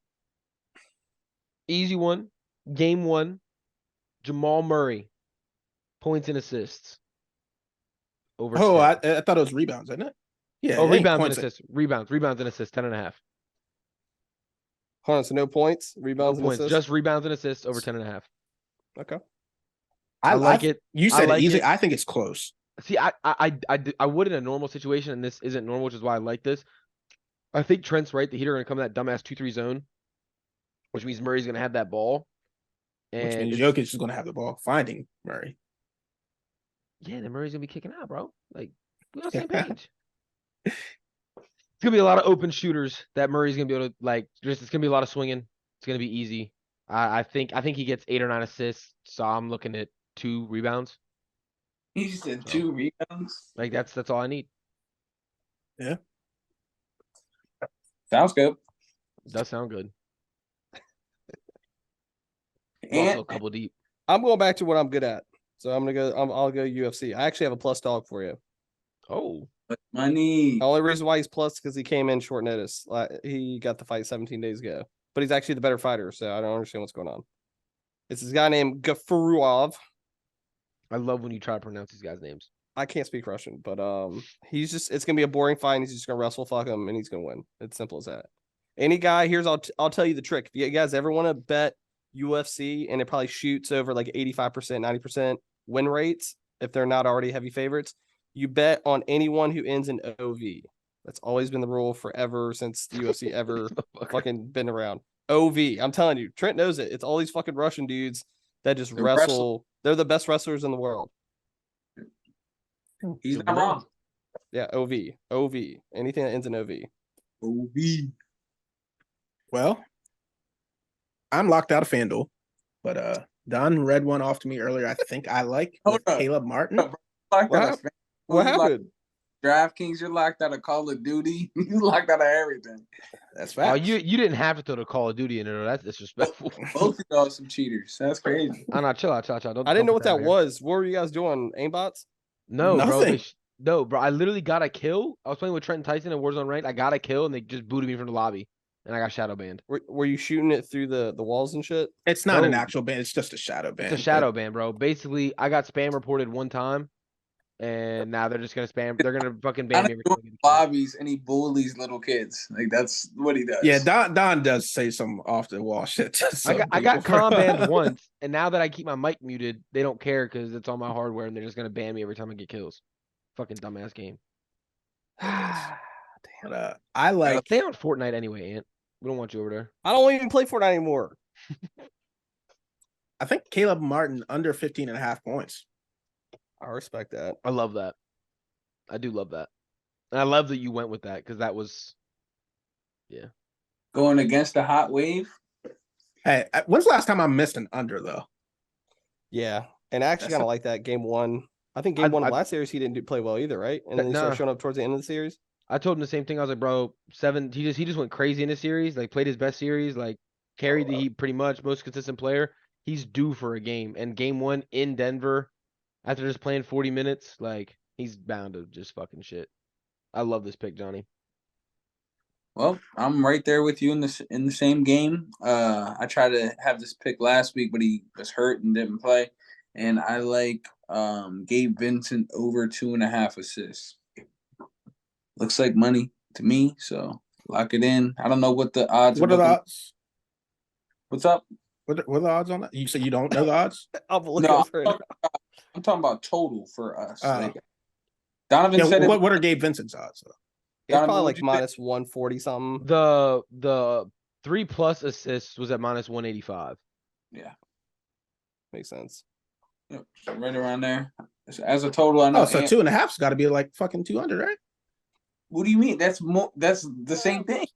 Easy one. Game 1. Jamal Murray. Points and assists. Over. Oh, I thought it was rebounds, isn't it? Yeah. Oh, rebounds and assists. Rebounds and assists, 10.5. Hold on, so no points, rebounds and assists? Just rebounds and assists over 10.5. Okay. I like it. You said like it easy. I think it's close. See, I would in a normal situation, and this isn't normal, which is why I like this. I think Trent's right. The Heat are going to come in that dumbass 2-3 zone, which means Murray's going to have that ball. Which means Jokic is going to have the ball finding Murray. Yeah, then Murray's gonna be kicking out, bro. Like, we're on the same page. It's gonna be a lot of open shooters that Murray's gonna be able to like. It's gonna be a lot of swinging. It's gonna be easy. I think he gets 8 or 9 assists. So I'm looking at 2 rebounds. He said So, 2 rebounds. Like that's all I need. Yeah. Sounds good. It does sound good. And Also a couple deep. I'm going back to what I'm good at. So I'm gonna go. I'll go UFC. I actually have a plus dog for you. Oh, money. The only reason why he's plus because he came in short notice. He got the fight 17 days ago, but he's actually the better fighter. So I don't understand what's going on. It's this guy named Gafurov. I love when you try to pronounce these guys' names. I can't speak Russian, but he's just it's gonna be a boring fight. And he's just gonna wrestle fuck him, and he's gonna win. It's simple as that. Any guy here's I'll tell you the trick. If you guys ever want to bet UFC and it probably shoots over like 85%, 90% win rates if they're not already heavy favorites, you bet on anyone who ends in OV. That's always been the rule forever since the UFC ever fucking been around. OV. I'm telling you, Trent knows it. It's all these fucking Russian dudes that just wrestle. They're the best wrestlers in the world. He's not wrong. Yeah, OV. OV. Anything that ends in OV. OV. Well, I'm locked out of FanDuel, but Don read one off to me earlier. I think I like Caleb Martin. What happened? DraftKings, you're locked out of Call of Duty. You locked out of everything. That's facts. Oh, you didn't have to throw the Call of Duty in there. That's disrespectful. Both of y'all some cheaters. That's crazy. Oh, no, chill out. Don't, I didn't know put what that here. was. What were you guys doing? Aimbots? No, Nothing. bro. No, bro. I literally got a kill. I was playing with Trent and Tyson in Warzone Ranked. I got a kill, and they just booted me from the lobby, and I got shadow banned. Were you shooting it through the walls and shit? It's not an No. actual ban. It's just a shadow ban. It's a shadow ban, bro. Basically, I got spam reported one time, and now they're just gonna spam. They're gonna fucking ban me every time I get a kill. Lobbies and he bullies little kids. Like that's what he does. Yeah, Don does say some off the wall shit. To I got com banned once, and now that I keep my mic muted, they don't care because it's on my hardware, and they're just gonna ban me every time I get kills. Fucking dumbass game. But, I like. Stay on Fortnite anyway, Ant. We don't want you over there. I don't even play Fortnite anymore. I think Caleb Martin under 15.5 points. I respect that. I love that. I do love that. And I love that you went with that because that was, yeah. Going against the hot wave. Hey, when's the last time I missed an under though? Yeah, and I actually kind of like that game one. I think game one of last series he didn't play well either, right? And then he started showing up towards the end of the series. I told him the same thing. I was like, bro, 7. He just went crazy in the series. Like played his best series. Like carried the Heat pretty much. Most consistent player. He's due for a game. And game 1 in Denver, after just playing 40 minutes, like he's bound to just fucking shit. I love this pick, Johnny. Well, I'm right there with you in the same game. I tried to have this pick last week, but he was hurt and didn't play. And I like Gabe Vincent over 2.5 assists. Looks like money to me, so lock it in. I don't know what the odds. What are the odds? What's up? What are the odds on that? You say you don't know the odds? I'm talking about total for us. Donovan said what are Gabe Vincent's odds? It's probably like minus 140 something. The 3+ assists was at minus 185. Yeah, makes sense. Yep, so right around there. As a total, I know. Oh, so 2.5's got to be like fucking 200, right? What do you mean? That's more. That's the same thing.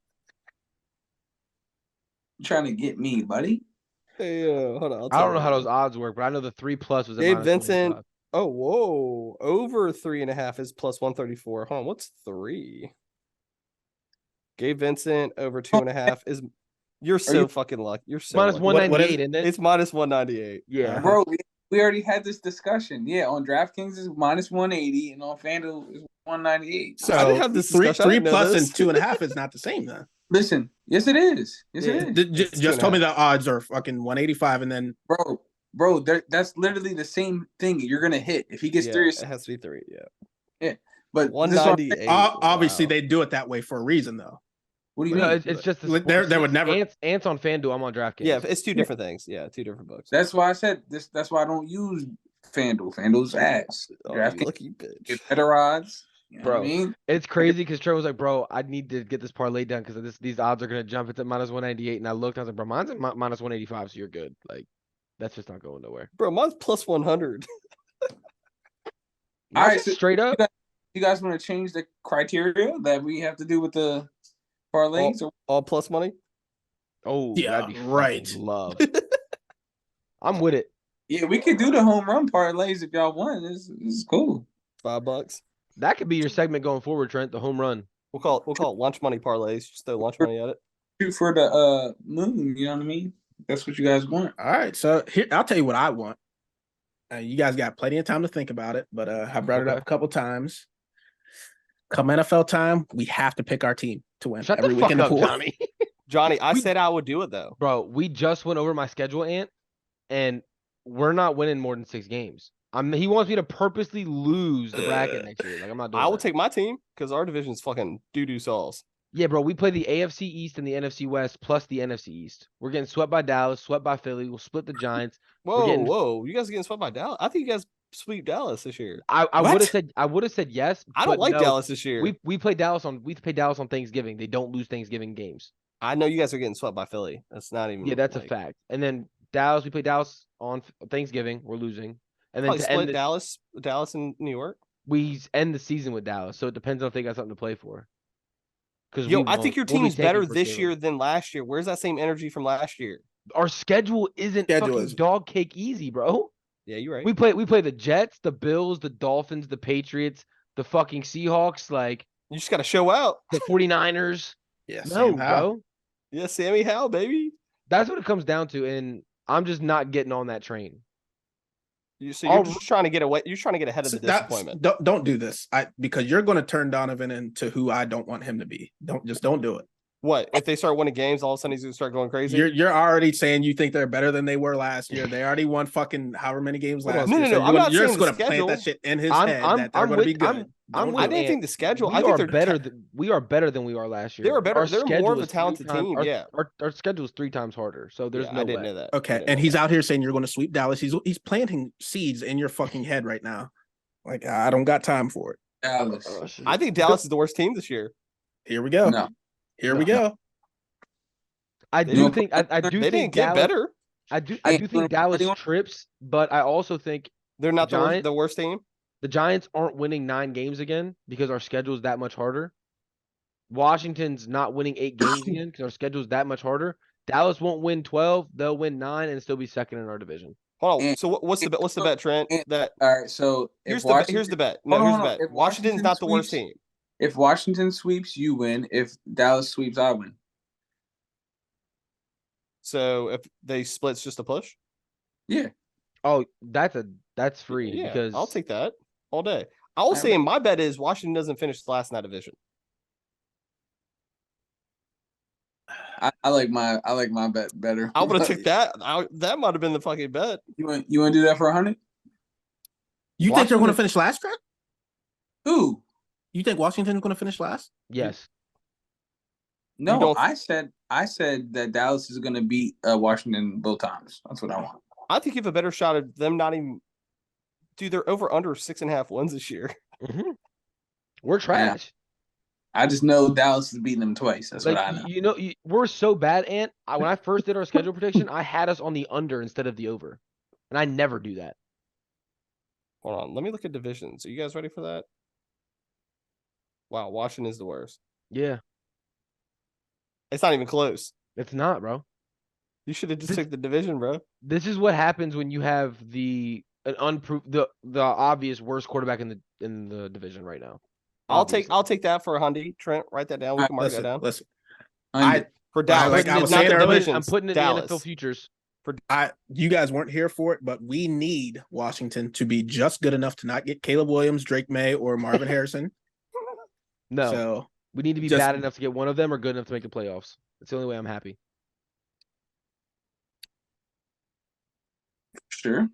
You're trying to get me, buddy. Hey, hold on. I don't know how those odds work, but I know the 3+ was at Gabe minus Vincent. 185. Oh, whoa! Over 3.5 is plus 134. Hold on, what's 3? Gabe Vincent over 2.5 is. You're so fucking lucky. You're so minus lucky. 198, isn't it? It's minus 198. Yeah, bro. We already had this discussion. Yeah, on DraftKings is minus 180, and on FanDuel is 198. So I didn't have this 3 discussion. I didn't know plus this. and 2.5 is not the same then. Listen, yes it is. Yes it is. Just told me the odds are fucking 185, and then bro, that's literally the same thing. You're gonna hit if he gets 3. It has to be 3. Yeah, but 198. Obviously, they do it that way for a reason, though. What do you mean? It's just the there would never. Ants on FanDuel. I'm on DraftKings. Yeah, it's 2 different things. Yeah, 2 different books. That's why I said this. That's why I don't use FanDuel. FanDuel's ass. Oh, DraftKings lucky bitch. get better odds. You know Bro, what I mean? It's crazy because Trey was like, bro, I need to get this parlay done because these odds are gonna jump. It's at minus 198, and I looked. I was like, bro, mine's at minus 185, so you're good. Like, that's just not going nowhere. Bro, mine's plus 100. All right, so Straight up. you guys want to change the criteria that we have to do with the parlays? All plus money. Oh, Yeah, that'd be right. fucking love. I'm with it. Yeah, we could do the home run parlays if y'all want. This is cool. $5. That could be your segment going forward, Trent. The home run. We'll call it lunch money parlays. Just throw lunch money at it. Shoot for the moon. You know what I mean? That's what you guys want. All right, so here I'll tell you what I want. You guys got plenty of time to think about it, but I brought it up a couple times. Come NFL time, we have to pick our team to win Shut every the fuck week in the up, pool. Johnny. Johnny, I said I would do it though. Bro, we just went over my schedule, Ant, and we're not winning more than 6 games. He wants me to purposely lose the bracket next year. Like, I'm not doing I will that. take my team because our division's fucking doo-doo sauce. Yeah, bro, we play the AFC East and the NFC West plus the NFC East. We're getting swept by Dallas, swept by Philly. We'll split the Giants. Whoa. You guys are getting swept by Dallas. I think you guys sweep Dallas this year. I What? would have said yes. I don't but like no. Dallas this year. We play Dallas on Thanksgiving. They don't lose Thanksgiving games. I know you guys are getting swept by Philly. That's not even. Yeah, that's a fact. And then Dallas, we play Dallas on Thanksgiving. We're losing. And then Probably to split end Dallas and New York. we end the season with Dallas. So it depends on if they got something to play for. Yo, I think your team's better this year than last year. Where's that same energy from last year? Our schedule isn't fucking dog cake easy, bro. Yeah, you're right. We play the Jets, the Bills, the Dolphins, the Patriots, the fucking Seahawks, like You just got to show out. the 49ers. Yeah, No, bro. Yeah, Sammy Howe, baby. That's what it comes down to, and I'm just not getting on that train. You're just trying to get away. You're trying to get ahead of the disappointment. Don't do this. Because you're going to turn Donovan into who I don't want him to be. Don't do it. What if they start winning games? All of a sudden, he's gonna start going crazy. You're already saying you think they're better than they were last year. They already won fucking however many games last year. No. I'm not you're saying just going to the plant schedule. that shit in his head that they're going to be good. I didn't think the schedule. We I think are they're better. We are better than we are last year. They were better. Our They're schedule more of a is talented team. Yeah, our schedule is 3 times harder. So there's no I didn't way. know that. Okay, and he's out here saying you're going to sweep Dallas. He's planting seeds in your fucking head right now. Like, I don't got time for it. Dallas. I think Dallas is the worst team this year. Here we go. No. Here we go. I do think they didn't get better. I do think Dallas trips, but I also think They're not the worst team. the Giants aren't winning 9 games again because our schedule is that much harder. Washington's not winning 8 games again because our schedule is that much harder. Dallas won't win 12; they'll win 9 and still be second in our division. Hold on. So what's the bet, Trent? That all right. So here's the bet. No, here's the bet. If Washington's not the worst team. If Washington sweeps, you win. If Dallas sweeps, I win. So if they split, it's just a push. Yeah. Oh, that's free Yeah, because I'll take that all day. I will say, my bet is Washington doesn't finish last in that division. I like my bet better. I would have took that. That might have been the fucking bet. You want to do that for 100? You think they're going to finish last, Trent? Who? You think Washington's going to finish last? yes. No, I said that Dallas is going to beat Washington both times. That's what I want. I think you have a better shot of them not even. Dude, they're over under 6.5 wins this year. Mm-hmm. We're trash. I just know Dallas is beating them twice. That's like, what I know. You know, we're so bad, Ant. When I first did our schedule prediction, I had us on the under instead of the over, and I never do that. Hold on, let me look at divisions. Are you guys ready for that? Wow, Washington is the worst. Yeah, it's not even close. It's not, bro. You should have just took the division, bro. This is what happens when you have the obvious worst quarterback in the division right now. I'll take that for $100. Trent, write that down. We can mark that down. Listen, for Dallas, I was saying earlier, I'm putting it in the NFL futures. You guys weren't here for it, but we need Washington to be just good enough to not get Caleb Williams, Drake May, or Marvin Harrison. No, so we need to be bad enough to get one of them or good enough to make the playoffs. That's the only way I'm happy. Sure.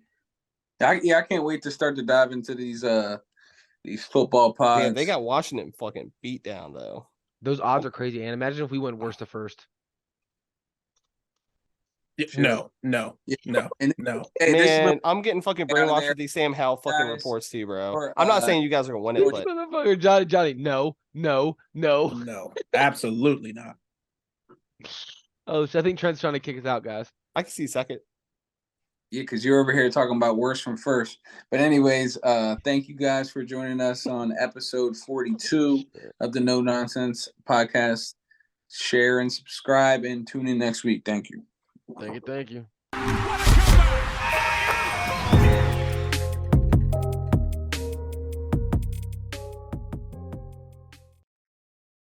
I can't wait to start to dive into these football pods. Man, they got Washington fucking beat down though. Those odds are crazy. And imagine if we went worst to first. Sure. No. Hey, man, I'm getting fucking brainwashed with these Sam Howell fucking reports too, bro. I'm not saying you guys are gonna win it, but motherfucker, Johnny, no. Absolutely not. Oh, so I think Trent's trying to kick us out, guys. I can see second. Yeah, because you're over here talking about worse from first. But anyways, thank you guys for joining us on episode 42 of the No Nonsense podcast. Share and subscribe and tune in next week. Thank you. Thank you.